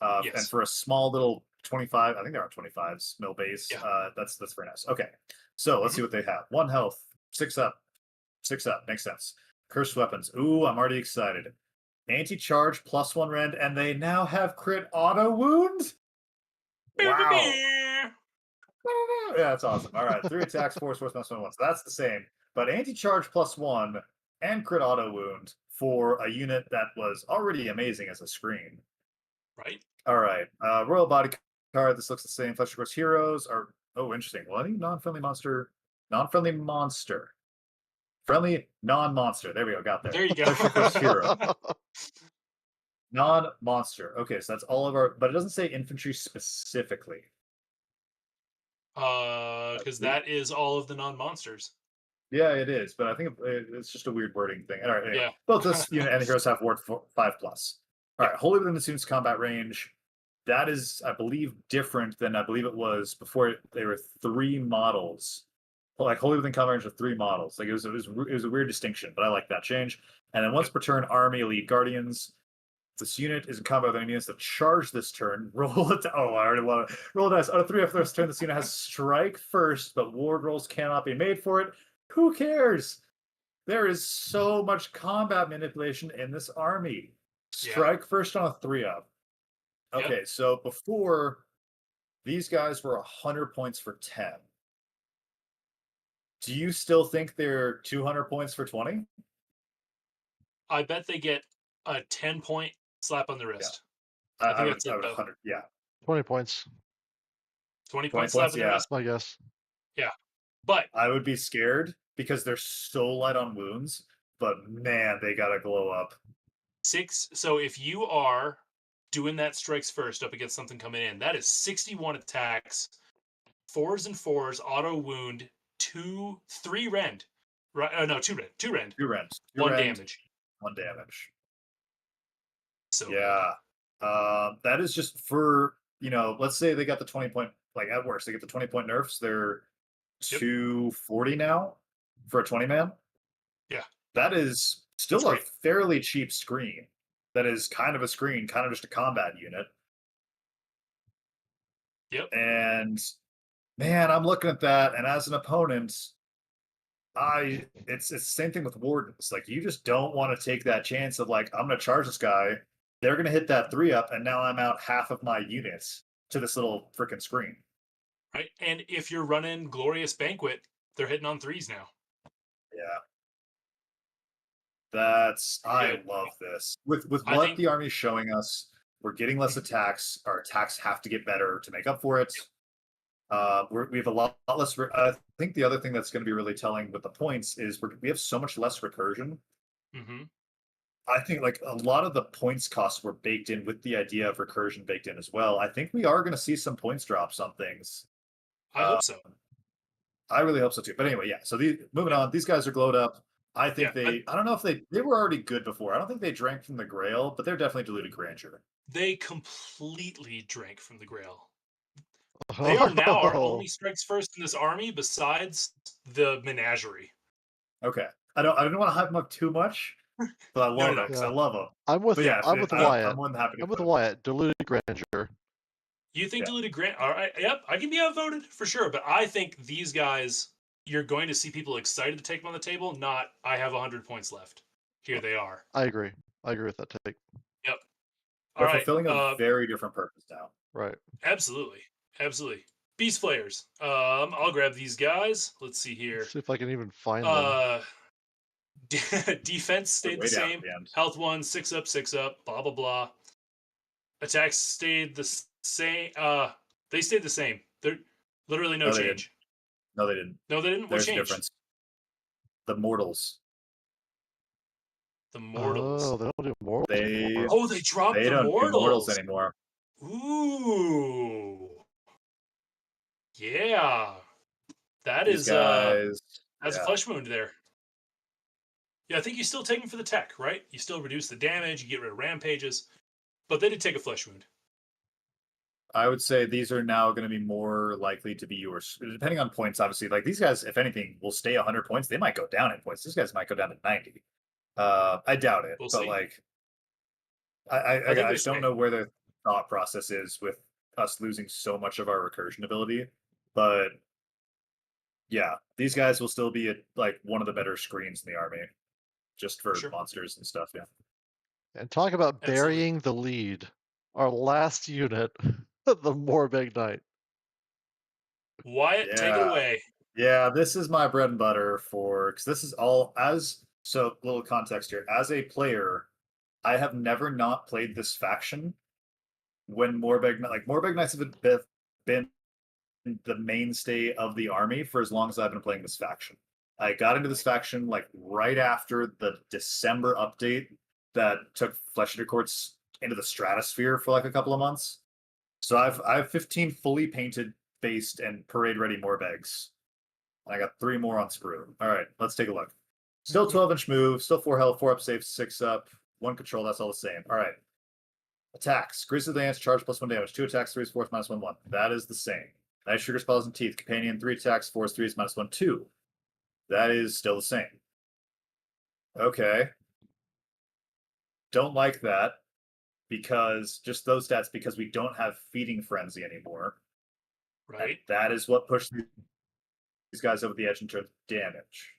[SPEAKER 3] And
[SPEAKER 1] Yes.
[SPEAKER 3] for a small little 25, I think they're on 25s mill base.
[SPEAKER 1] Yeah.
[SPEAKER 3] That's very nice. Okay. So let's see what they have. 1 health, 6 up. 6 up. Makes sense. Cursed weapons. Ooh, I'm already excited. Anti-charge +1 rend, and they now have crit auto wound. Wow. Yeah, that's awesome. All right, 3 attacks, 4 force +1. So that's the same. But anti-charge +1 and crit auto wound for a unit that was already amazing as a screen.
[SPEAKER 1] Right.
[SPEAKER 3] All right. Royal Body card. This looks the same. Flesh Course Heroes are interesting. Well, any non-friendly monster. Friendly non-monster. There we go. Got there.
[SPEAKER 1] There you go.
[SPEAKER 3] Flesh Course Hero. Non-monster. Okay, so that's all of our, but it doesn't say infantry specifically.
[SPEAKER 1] Because that is all of the non-monsters.
[SPEAKER 3] Yeah, it is, but I think it's just a weird wording thing. All right, anyway.
[SPEAKER 1] Yeah.
[SPEAKER 3] Both this unit and the heroes have ward 5+. All right, Holy Within the Student's combat range. That is, I believe, different than I believe it was before. They were 3 models. Like Holy Within combat range of 3 models. Like it was a weird distinction, but I like that change. And then once per turn, Army Elite Guardians. This unit is in combat with any units that charge this turn. Roll it. Oh, I already love it. Roll dice. Out of 3 after this turn, this unit has strike first, but ward rolls cannot be made for it. Who cares? There is so much combat manipulation in this army. Strike first on a 3-up. Okay, so before these guys were 100 points for 10. Do you still think they're 200 points for 20?
[SPEAKER 1] I bet they get a 10-point slap on the wrist.
[SPEAKER 3] Yeah.
[SPEAKER 1] I think
[SPEAKER 3] that's
[SPEAKER 1] I would,
[SPEAKER 3] it. 100. Yeah.
[SPEAKER 2] 20 points.
[SPEAKER 1] 20-point slap on the wrist.
[SPEAKER 2] I guess.
[SPEAKER 1] Yeah, but
[SPEAKER 3] I would be scared because they're so light on wounds. But man, they gotta glow up.
[SPEAKER 1] 6. So if you are doing that strikes first up against something coming in, that is 61 attacks, 4s and 4s, auto wound, 3 rend. Right? No, 2 rend. 2 rend.
[SPEAKER 3] 2 rend.
[SPEAKER 1] 1 damage.
[SPEAKER 3] 1 damage.
[SPEAKER 1] So
[SPEAKER 3] yeah. That is just for, let's say they got the 20-point, like at worst, they get the 20-point nerfs. They're
[SPEAKER 1] Yep.
[SPEAKER 3] 240 now for a 20-man.
[SPEAKER 1] Yeah.
[SPEAKER 3] That is still
[SPEAKER 1] That's
[SPEAKER 3] a
[SPEAKER 1] great.
[SPEAKER 3] fairly cheap screen. That is kind of a screen, kind of just a combat unit.
[SPEAKER 1] Yep.
[SPEAKER 3] And man, I'm looking at that, and as an opponent, it's the same thing with Wardens. Like, you just don't want to take that chance of like, I'm gonna charge this guy, they're gonna hit that 3-up, and now I'm out half of my units to this little freaking screen.
[SPEAKER 1] Right. And if you're running Glorious Banquet, they're hitting on 3s now.
[SPEAKER 3] Yeah. I
[SPEAKER 1] Good.
[SPEAKER 3] love this. With
[SPEAKER 1] I
[SPEAKER 3] what
[SPEAKER 1] think
[SPEAKER 3] the army's showing us, we're getting less attacks. Our attacks have to get better to make up for it. We have a lot less. I think the other thing that's going to be really telling with the points is we have so much less recursion.
[SPEAKER 1] hmm
[SPEAKER 3] I think like a lot of the points costs were baked in with the idea of recursion baked in as well. I think we are going to see some points drops on things.
[SPEAKER 1] I hope so.
[SPEAKER 3] I really hope so too. But anyway, yeah. So moving on, these guys are glowed up. I think
[SPEAKER 1] Yeah,
[SPEAKER 3] I don't know if they were already good before. I don't think they drank from the Grail, but they're definitely diluted grandeur.
[SPEAKER 1] They completely drank from the Grail. They are now our only strikes first in this army besides the menagerie.
[SPEAKER 3] Okay. I don't want to hype them up too much, but I love them because I love them.
[SPEAKER 2] I'm with
[SPEAKER 3] But yeah,
[SPEAKER 2] I'm with
[SPEAKER 3] I'm
[SPEAKER 2] Wyatt.
[SPEAKER 3] more than happy to
[SPEAKER 2] I'm with
[SPEAKER 3] put 'em.
[SPEAKER 2] Wyatt. Diluted grandeur.
[SPEAKER 1] You think
[SPEAKER 3] Yeah.
[SPEAKER 1] diluted grant? All right, yep, I can be outvoted for sure. But I think these guys, you're going to see people excited to take them on the table. Not, I have 100 points left. Here they are.
[SPEAKER 2] I agree. I agree with that take.
[SPEAKER 1] Yep. All
[SPEAKER 3] They're
[SPEAKER 1] right.
[SPEAKER 3] fulfilling a very different purpose now.
[SPEAKER 2] Right.
[SPEAKER 1] Absolutely. Absolutely. Beast Flayers. I'll grab these guys. Let's see here.
[SPEAKER 2] Let's see if I can even find them.
[SPEAKER 1] Defense stayed the
[SPEAKER 3] Way down
[SPEAKER 1] same.
[SPEAKER 3] at the end.
[SPEAKER 1] Health 1, 6 up, 6 up, blah blah blah. Attacks stayed the same. They stayed the same. They're literally no
[SPEAKER 3] they
[SPEAKER 1] change.
[SPEAKER 3] No, they didn't.
[SPEAKER 1] No, they didn't. What
[SPEAKER 3] There's a
[SPEAKER 1] changed?
[SPEAKER 3] difference. The mortals.
[SPEAKER 1] The mortals.
[SPEAKER 2] Oh, they don't do mortals
[SPEAKER 3] They
[SPEAKER 2] anymore.
[SPEAKER 1] Oh, they dropped
[SPEAKER 3] they
[SPEAKER 1] the
[SPEAKER 3] don't do mortals
[SPEAKER 1] mortals.
[SPEAKER 3] anymore.
[SPEAKER 1] Ooh. Yeah. That
[SPEAKER 3] These
[SPEAKER 1] is
[SPEAKER 3] guys.
[SPEAKER 1] that's a
[SPEAKER 3] Yeah.
[SPEAKER 1] flesh wound there. Yeah, I think you still take them for the tech, right? You still reduce the damage, you get rid of rampages, but they did take a flesh wound.
[SPEAKER 3] I would say these are now going to be more likely to be yours, depending on points. Obviously, like these guys, if anything, will stay 100 points. They might go down in points. These guys might go down to 90. I doubt it,
[SPEAKER 1] We'll
[SPEAKER 3] but
[SPEAKER 1] see.
[SPEAKER 3] like,
[SPEAKER 1] I think
[SPEAKER 3] I
[SPEAKER 1] they
[SPEAKER 3] just don't
[SPEAKER 1] stay.
[SPEAKER 3] know where their thought process is with us losing so much of our recursion ability. But yeah, these guys will still be like one of the better screens in the army, just for
[SPEAKER 1] Sure.
[SPEAKER 3] monsters and stuff. Yeah.
[SPEAKER 2] And talk about
[SPEAKER 1] Absolutely.
[SPEAKER 2] burying the lead. Our last unit, the Morbeg Knight.
[SPEAKER 1] Wyatt, take it
[SPEAKER 3] Yeah.
[SPEAKER 1] away.
[SPEAKER 3] Yeah, this is my bread and butter because this is all so little context here. As a player, I have never not played this faction when Morbeg Knights have been the mainstay of the army for as long as I've been playing this faction. I got into this faction like right after the December update that took Flesh Eater Courts into the stratosphere for like a couple of months. So I have 15 fully painted, based, and parade ready Morbegs. And I got 3 more on Sprue. All right, let's take a look. Still 12-inch move, still 4 health, 4 up save, 6 up, 1 control, that's all the same. All right. Attacks. Grizzly Lance, charge +1 damage. 2 attacks, 3 is 4 -1, 1. That is the same. Nice Sugar Spells and Teeth. Companion, 3 attacks, 4 is 3 is -1, 2. That is still the same. Okay. Don't like that because just those stats because we don't have Feeding Frenzy anymore.
[SPEAKER 1] Right.
[SPEAKER 3] And that is what pushed these guys over the edge in terms of damage.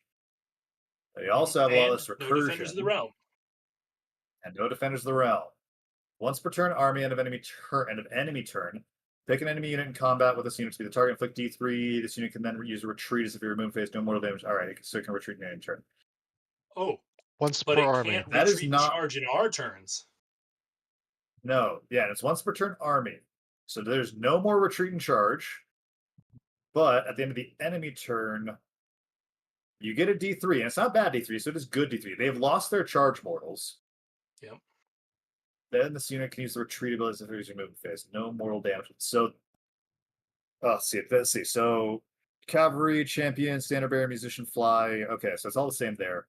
[SPEAKER 3] They also have a lot less recursion.
[SPEAKER 1] No Defenders of the Realm.
[SPEAKER 3] And no Defenders of the Realm. Once per turn, army end of enemy turn. Pick an enemy unit in combat with this unit to be the target. Inflict D3. This unit can then use a retreat as if you remove phase. No mortal damage. All right, so it can retreat in any turn.
[SPEAKER 1] Oh,
[SPEAKER 2] Once
[SPEAKER 1] but
[SPEAKER 2] per
[SPEAKER 1] it
[SPEAKER 2] army.
[SPEAKER 1] can't
[SPEAKER 3] That is
[SPEAKER 1] retreat
[SPEAKER 3] not-
[SPEAKER 1] and charge in our turns.
[SPEAKER 3] No, yeah, and it's once per turn army. So there's no more retreat and charge. But at the end of the enemy turn, you get a D3, and it's not bad D3, so it is good D3. They've lost their charge mortals.
[SPEAKER 1] Yep.
[SPEAKER 3] Then this unit can use the retreat ability if it's movement phase. No mortal damage. So, let's see. So, cavalry, champion, standard bearer, musician, fly. Okay, so it's all the same there.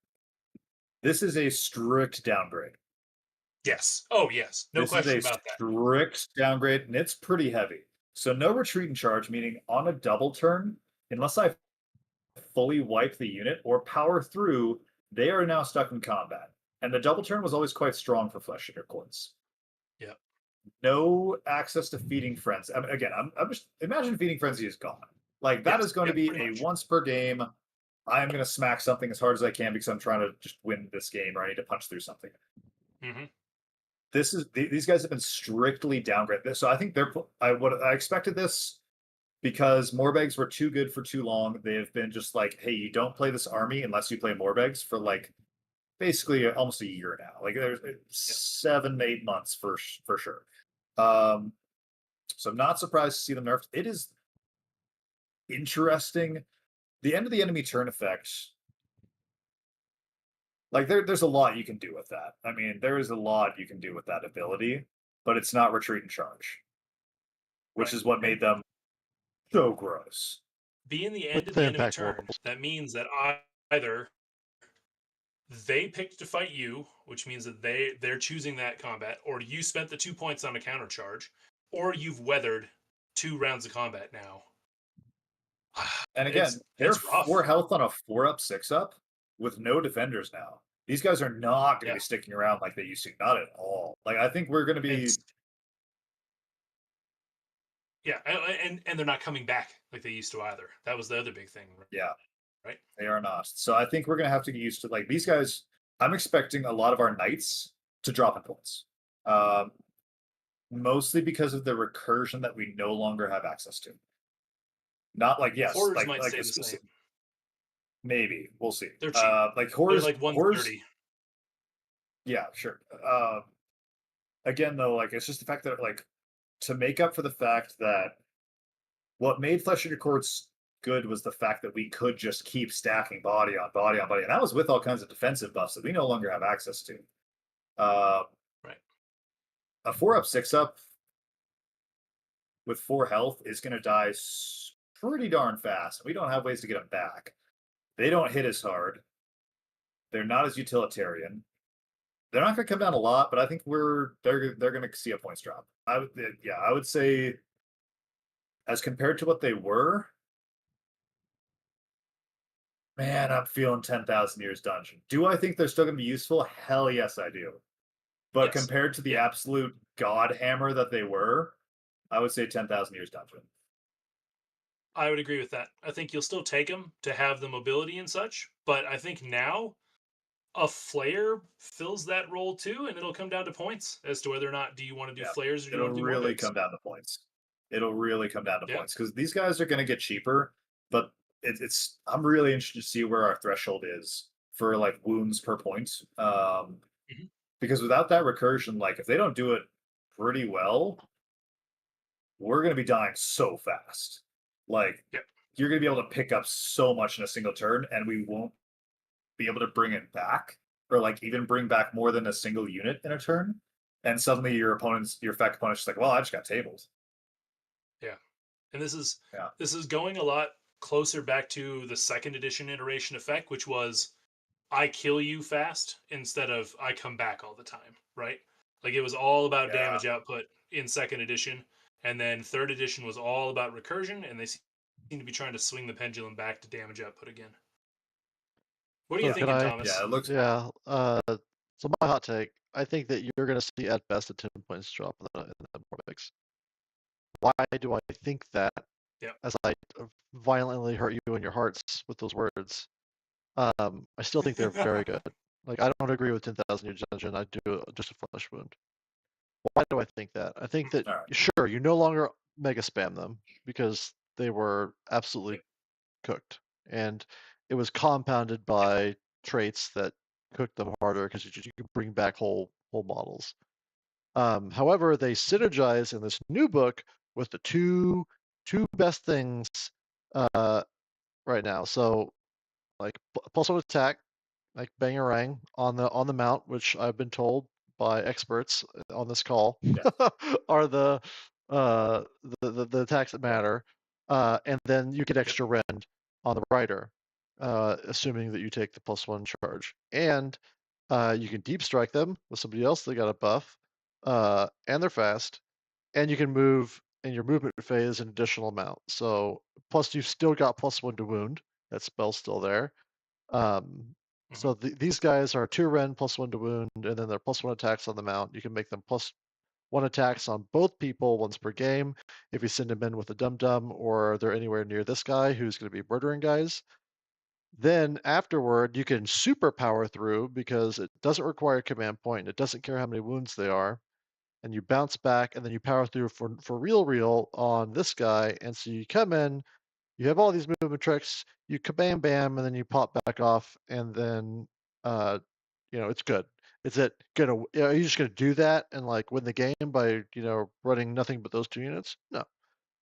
[SPEAKER 3] This is a strict downgrade.
[SPEAKER 1] Yes. Oh, yes. No question about that.
[SPEAKER 3] Strict downgrade, and it's pretty heavy. So no retreat and charge, meaning on a double turn, unless I fully wipe the unit or power through, they are now stuck in combat. And the double turn was always quite strong for Flesh Eater Courts.
[SPEAKER 1] Yeah.
[SPEAKER 3] No access to Feeding Frenzy. I mean, again, I'm just imagine Feeding Frenzy is gone. Like that
[SPEAKER 1] Yes,
[SPEAKER 3] is going to
[SPEAKER 1] yeah,
[SPEAKER 3] be
[SPEAKER 1] pretty
[SPEAKER 3] a
[SPEAKER 1] much.
[SPEAKER 3] once per game. I'm going to smack something as hard as I can because I'm trying to just win this game, or I need to punch through something.
[SPEAKER 1] Hmm.
[SPEAKER 3] These guys have been strictly downgraded. So I think I expected this because Morbghests were too good for too long. They have been just like, hey, you don't play this army unless you play Morbghests for like basically almost a year now. Like there's 7-8 months for sure. So I'm not surprised to see them nerfed. It is interesting. The end of the enemy turn effect, like there's a lot you can do with that. I mean, there is a lot you can do with that ability, but it's not retreat and charge, which
[SPEAKER 1] Right.
[SPEAKER 3] is what made them so gross.
[SPEAKER 1] Being the
[SPEAKER 2] With
[SPEAKER 1] end of
[SPEAKER 2] the
[SPEAKER 1] the enemy
[SPEAKER 2] impact
[SPEAKER 1] turn,
[SPEAKER 2] rolls.
[SPEAKER 1] that means that either they picked to fight you, which means that they're choosing that combat, or you spent the 2 points on a counter charge, or you've weathered 2 rounds of combat now.
[SPEAKER 3] And again, they're
[SPEAKER 1] it's rough.
[SPEAKER 3] 4 health on a 4-up, 6-up with no defenders now. These guys are not going to be sticking around like they used to. Not at all. Like I think we're going to be.
[SPEAKER 1] And they're not coming back like they used to either. That was the other big thing.
[SPEAKER 3] Yeah.
[SPEAKER 1] Right.
[SPEAKER 3] They are not. So I think we're going to have to get used to like these guys. I'm expecting a lot of our knights to drop in points. Mostly because of the recursion that we no longer have access to. Not like yes,
[SPEAKER 1] Horrors
[SPEAKER 3] like
[SPEAKER 1] might
[SPEAKER 3] like
[SPEAKER 1] stay the same.
[SPEAKER 3] Maybe we'll see.
[SPEAKER 1] They're cheap.
[SPEAKER 3] Like horrors,
[SPEAKER 1] They're like 130.
[SPEAKER 3] Yeah, sure. Again though, like it's just the fact that like to make up for the fact that what made Flesh Eater Courts good was the fact that we could just keep stacking body on body on body, and that was with all kinds of defensive buffs that we no longer have access to.
[SPEAKER 1] Right.
[SPEAKER 3] A 4-up, 6-up with 4 health is going to die pretty darn fast. We don't have ways to get them back. They don't hit as hard. They're not as utilitarian. They're not going to come down a lot, but I think they're going to see a points drop. I would say as compared to what they were, man, I'm feeling 10,000 Years Dungeon. Do I think they're still going to be useful? Hell yes, I do. But
[SPEAKER 1] Yes.
[SPEAKER 3] compared to the absolute god hammer that they were, I would say 10,000 Years Dungeon.
[SPEAKER 1] I would agree with that. I think you'll still take them to have the mobility and such, but I think now a flare fills that role too, and it'll come down to points as to whether or not do you want to do flares or do you want to do
[SPEAKER 3] really
[SPEAKER 1] Morbghests.
[SPEAKER 3] come down to points. It'll really come down to
[SPEAKER 1] Yeah.
[SPEAKER 3] points because these guys are going to get cheaper, but I'm really interested to see where our threshold is for like wounds per point. Because without that recursion, like if they don't do it pretty well, we're going to be dying so fast. Like you're going to be able to pick up so much in a single turn, and we won't be able to bring it back, or like even bring back more than a single unit in a turn. And suddenly your fact opponent's just like, well, I just got tabled.
[SPEAKER 1] Yeah, and this is going a lot closer back to the 2nd edition iteration effect, which was I kill you fast instead of I come back all the time, right? Like it was all about damage output in 2nd edition, and then 3rd edition was all about recursion, and they seem to be trying to swing the pendulum back to damage output again. What are you thinking, Thomas?
[SPEAKER 3] Yeah, it looks.
[SPEAKER 2] Yeah. So my hot take, I think that you're going to see at best a 10 points drop in the Morbghests. Why do I think that?
[SPEAKER 1] Yeah.
[SPEAKER 2] As I violently hurt you in your hearts with those words, I still think they're very good. Like I don't agree with 10,000 Year Dungeon. I do just a flesh wound. Why do I think that? I think that sure, you no longer mega spam them because they were absolutely cooked, and it was compounded by traits that cooked them harder because you could bring back whole models. However, they synergize in this new book with the two best things right now. So, like +1 attack, like Bangarang on the mount, which I've been told by experts on this call are the attacks that matter, and then you get extra rend on the rider, assuming that you take the +1 charge, and you can deep strike them with somebody else that got a buff, and they're fast, and you can move in your movement phase an additional amount. So plus you've still got +1 to wound, that spell's still there. So these guys are 2 Ren plus 1 to wound, and then they're plus 1 attacks on the mount. You can make them plus 1 attacks on both people once per game if you send them in with a Dum Dum or they're anywhere near this guy who's going to be murdering guys. Then afterward, you can super power through because it doesn't require a command point. It doesn't care how many wounds they are. And you bounce back and then you power through for real on this guy. And so you come in, you have all these movement tricks, you kabam bam, and then you pop back off, and then it's good. Is it gonna? Are you just gonna do that and like win the game by running nothing but those 2 units? No.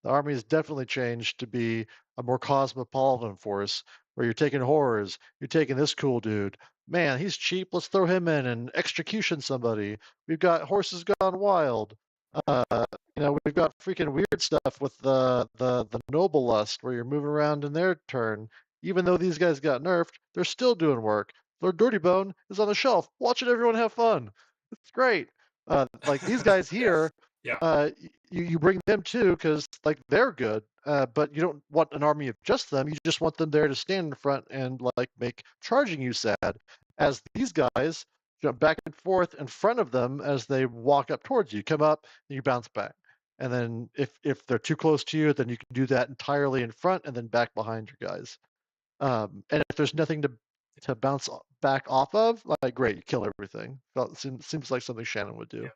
[SPEAKER 2] The army has definitely changed to be a more cosmopolitan force where you're taking horrors, you're taking this cool dude. Man, he's cheap. Let's throw him in and execution somebody. We've got horses gone wild. Uh, we've got freaking weird stuff with the noble lust where you're moving around in their turn. Even though these guys got nerfed, they're still doing work. Lord Dirty Bone is on the shelf, watching everyone have fun. It's great. Like these guys here,
[SPEAKER 1] Yeah.
[SPEAKER 2] you bring them too because like they're good, but you don't want an army of just them. You just want them there to stand in front and like make charging you sad. As these guys jump back and forth in front of them as they walk up towards you, come up and you bounce back. And then if they're too close to you, then you can do that entirely in front and then back behind your guys. And if there's nothing to bounce back off of, like great, you kill everything. Seems like something Shannon would do.
[SPEAKER 1] Yeah.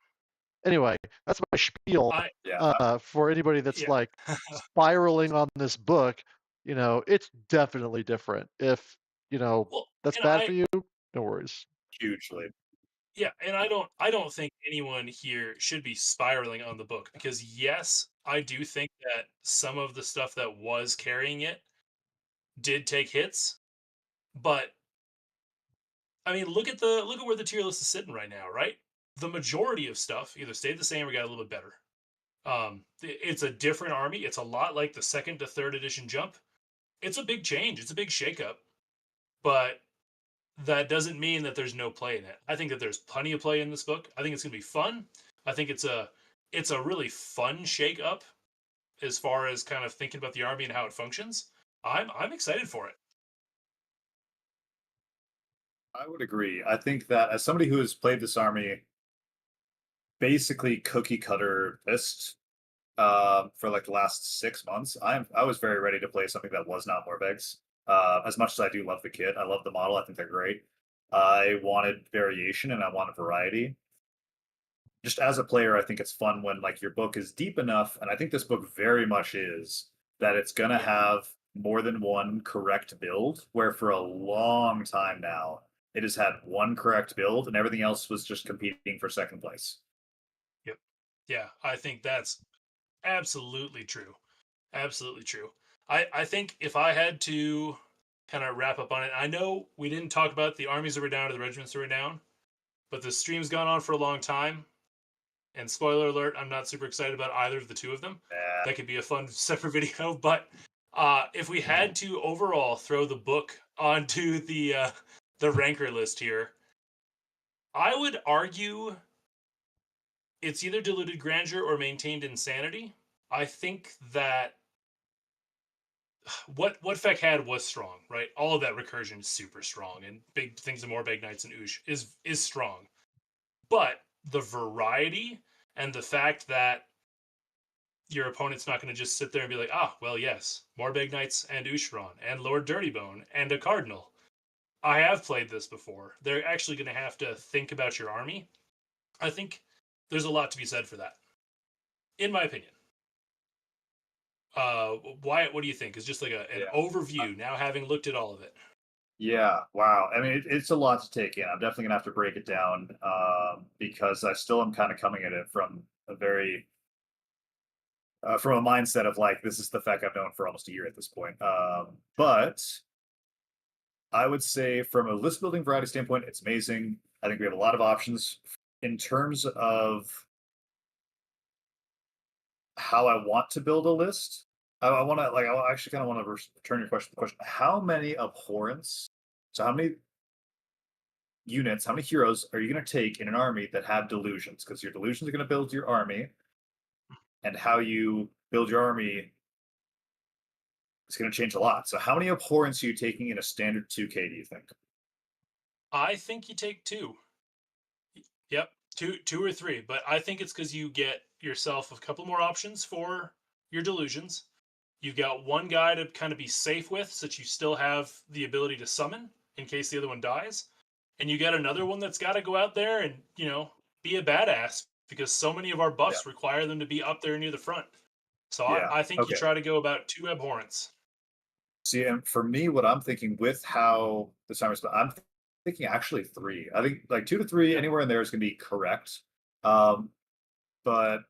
[SPEAKER 2] Anyway, that's my spiel. For anybody that's like spiraling on this book, it's definitely different. If that's bad for you, no worries.
[SPEAKER 3] Hugely.
[SPEAKER 1] Yeah, and I don't think anyone here should be spiraling on the book because yes, I do think that some of the stuff that was carrying it did take hits, but I mean, look at where the tier list is sitting right now, right? The majority of stuff either stayed the same or got a little bit better. It's a different army. It's a lot like the 2nd to 3rd edition jump. It's a big change. It's a big shakeup, but that doesn't mean that there's no play in it. I think that there's plenty of play in this book. I think it's gonna be fun. I think it's a really fun shake up as far as kind of thinking about the army and how it functions. I'm excited for it.
[SPEAKER 3] I would agree. I think that as somebody who has played this army basically cookie cutter list for like the last 6 months, I was very ready to play something that was not Morbgheist. As much as I do love the kit, I love the model. I think they're great. I wanted variation and I wanted variety. Just as a player, I think it's fun when like your book is deep enough, and I think this book very much is, that it's gonna have more than one correct build, where for a long time now it has had one correct build and everything else was just competing for second place.
[SPEAKER 1] Yep. Yeah, I think that's absolutely true. Absolutely true. I think if I had to kind of wrap up on it, I know we didn't talk about the armies that were down or the regiments that were down, but the stream's gone on for a long time. And spoiler alert, I'm not super excited about either of the 2 of them. That could be a fun separate video. But if we had to overall throw the book onto the ranker list here, I would argue it's either Diluted Grandeur or Maintained Insanity. I think that what Feck had was strong, right? All of that recursion is super strong, and big things of Morbeg Knights and Oosh is strong. But the variety and the fact that your opponent's not going to just sit there and be like, well, yes, Morbeg Knights and Ushoran and Lord Dirtybone and a Cardinal. I have played this before. They're actually going to have to think about your army. I think there's a lot to be said for that, in my opinion. Wyatt, what do you think? It's just like an overview now, having looked at all of it.
[SPEAKER 3] Yeah, wow. I mean, it's a lot to take in. I'm definitely gonna have to break it down because I still am kind of coming at it from a very from a mindset of like this is the fact I've known for almost a year at this point. But I would say from a list building variety standpoint, it's amazing. I think we have a lot of options in terms of how I want to build a list. I want to like. I actually kind of want to return your question. The question: how many abhorrents? So how many units? How many heroes are you going to take in an army that have delusions? Because your delusions are going to build your army, and how you build your army it's going to change a lot. So how many abhorrents are you taking in a standard 2K, do you think?
[SPEAKER 1] I think you take two. Yep, two or three. But I think it's because you get yourself a couple more options for your delusions. You've got one guy to kind of be safe with, so that you still have the ability to summon in case the other one dies. And you got another one that's got to go out there and, be a badass because so many of our
[SPEAKER 3] Yeah.
[SPEAKER 1] buffs require them to be up there near the front. So
[SPEAKER 3] Yeah.
[SPEAKER 1] I think you
[SPEAKER 3] Okay.
[SPEAKER 1] try to go about two abhorrents.
[SPEAKER 3] See, and for me, what I'm thinking with how the time is, I'm thinking actually three. I think like 2 to 3, anywhere in there is going to be correct. Um, but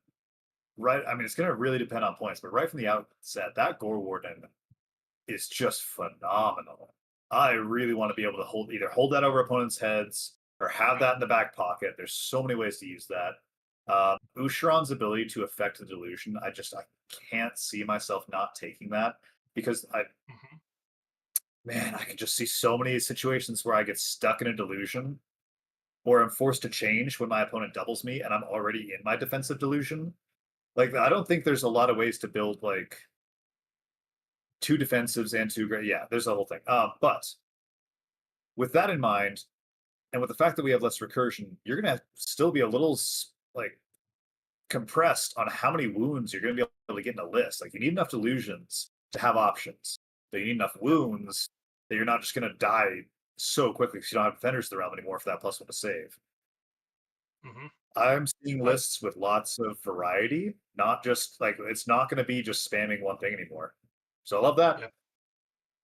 [SPEAKER 3] right, I mean, it's going to really depend on points. But right from the outset, that Gore Warden is just phenomenal. I really want to be able to either hold that over opponents' heads or have that in the back pocket. There's so many ways to use that. Ushoran's ability to affect the delusion, I can't see myself not taking that because
[SPEAKER 1] Mhm.
[SPEAKER 3] man, I can just see so many situations where I get stuck in a delusion or I'm forced to change when my opponent doubles me and I'm already in my defensive delusion. Like, I don't think there's a lot of ways to build like two defensives and two great. Yeah, there's the whole thing. But with that in mind, and with the fact that we have less recursion, you're gonna still be a little like compressed on how many wounds you're gonna be able to get in a list. Like, you need enough delusions to have options, but you need enough wounds that you're not just gonna die so quickly because you don't have defenders in the realm anymore for that +1 to save.
[SPEAKER 1] Mhm.
[SPEAKER 3] I'm seeing
[SPEAKER 1] I
[SPEAKER 3] lists with lots of variety, not just like it's not going to be just spamming one thing anymore. So I love that.
[SPEAKER 1] Yeah.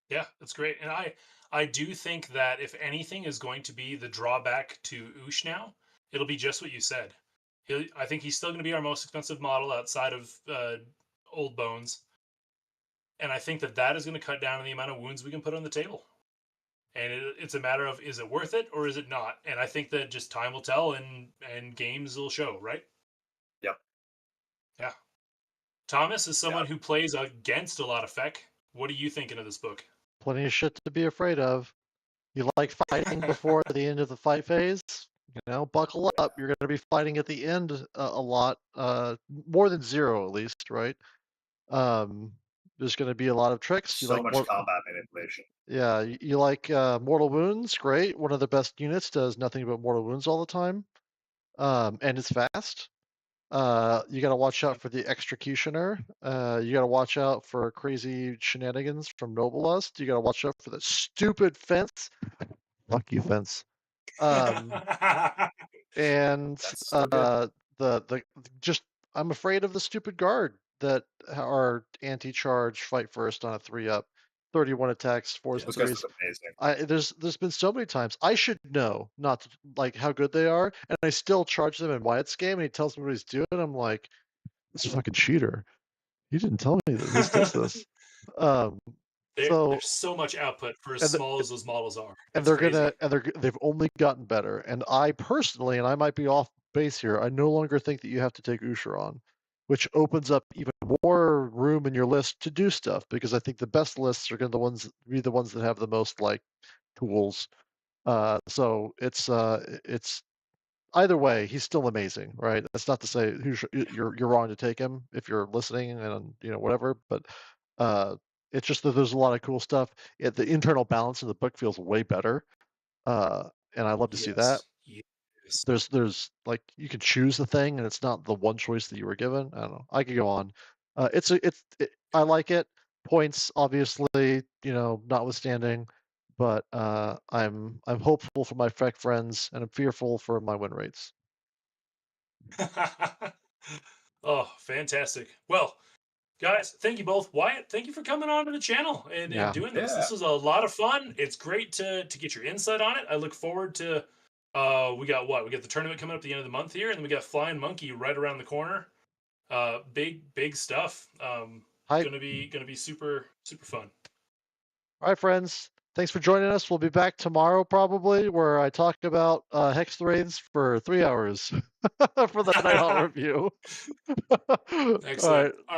[SPEAKER 1] Yeah, that's great. And I do think that if anything is going to be the drawback to Oosh now, it'll be just what you said. I think he's still going to be our most expensive model outside of Old Bones, and I think that that is going to cut down on the amount of wounds we can put on the table. And it's a matter of, is it worth it or is it not? And I think that just time will tell, and games will show, right?
[SPEAKER 3] Yep.
[SPEAKER 1] Yeah. Thomas, is
[SPEAKER 3] Yeah.
[SPEAKER 1] someone who plays against a lot of feck, what are you thinking of this book?
[SPEAKER 2] Plenty of shit to be afraid of. You like fighting before the end of the fight phase? Buckle up. You're going to be fighting at the end a lot, more than zero at least, right? Um, there's going to be a lot of tricks. You
[SPEAKER 3] So
[SPEAKER 2] like
[SPEAKER 3] much
[SPEAKER 2] more,
[SPEAKER 3] combat manipulation.
[SPEAKER 2] yeah. You like mortal wounds? Great. One of the best units does nothing but mortal wounds all the time, and it's fast. You got to watch out for the executioner. You got to watch out for crazy shenanigans from Noblest. You got to watch out for the stupid fence. Fuck you, fence. And
[SPEAKER 3] That's so good.
[SPEAKER 2] the just I'm afraid of the stupid guard that are anti-charge fight first on a 3-up, 31 attacks, 4s and
[SPEAKER 3] Those guys
[SPEAKER 2] 3s.
[SPEAKER 3] look amazing.
[SPEAKER 2] There's been so many times I should know not to, like how good they are, and I still charge them in Wyatt's game, and he tells me what he's doing. I'm like, this fucking cheater. He didn't tell me that this does this. Um, so
[SPEAKER 1] There's so much output for as
[SPEAKER 2] and the,
[SPEAKER 1] small as those models are.
[SPEAKER 2] and
[SPEAKER 1] It's crazy.
[SPEAKER 2] they've only gotten better. And I personally, and I might be off base here, I no longer think that you have to take Ushoran, which opens up even more room in your list to do stuff, because I think the best lists are going to be the ones that have the most like tools. So it's either way, he's still amazing, right? That's not to say you're wrong to take him if you're listening and whatever, but uh, it's just that there's a lot of cool stuff. The internal balance of the book feels way better, and I love to see that.
[SPEAKER 1] Yes. Yes.
[SPEAKER 2] There's like you can choose the thing, and it's not the one choice that you were given. I don't know. I could go on. I like it. Points, obviously, notwithstanding, but I'm hopeful for my Freck friends, and I'm fearful for my win rates.
[SPEAKER 1] Oh, fantastic. Well, guys, thank you both. Wyatt, thank you for coming on to the channel and
[SPEAKER 2] Yeah.
[SPEAKER 1] doing this.
[SPEAKER 3] Yeah.
[SPEAKER 1] This was a lot of fun. It's great to get your insight on it. I look forward to we got what? We got the tournament coming up at the end of the month here, and then we got Flying Monkey right around the corner. Big stuff.
[SPEAKER 2] Hi.
[SPEAKER 1] Gonna be super fun.
[SPEAKER 2] All right, friends. Thanks for joining us. We'll be back tomorrow probably, where I talk about Hex Wraiths for 3 hours for the Night Hall review. All
[SPEAKER 1] Excellent.
[SPEAKER 2] right.
[SPEAKER 1] All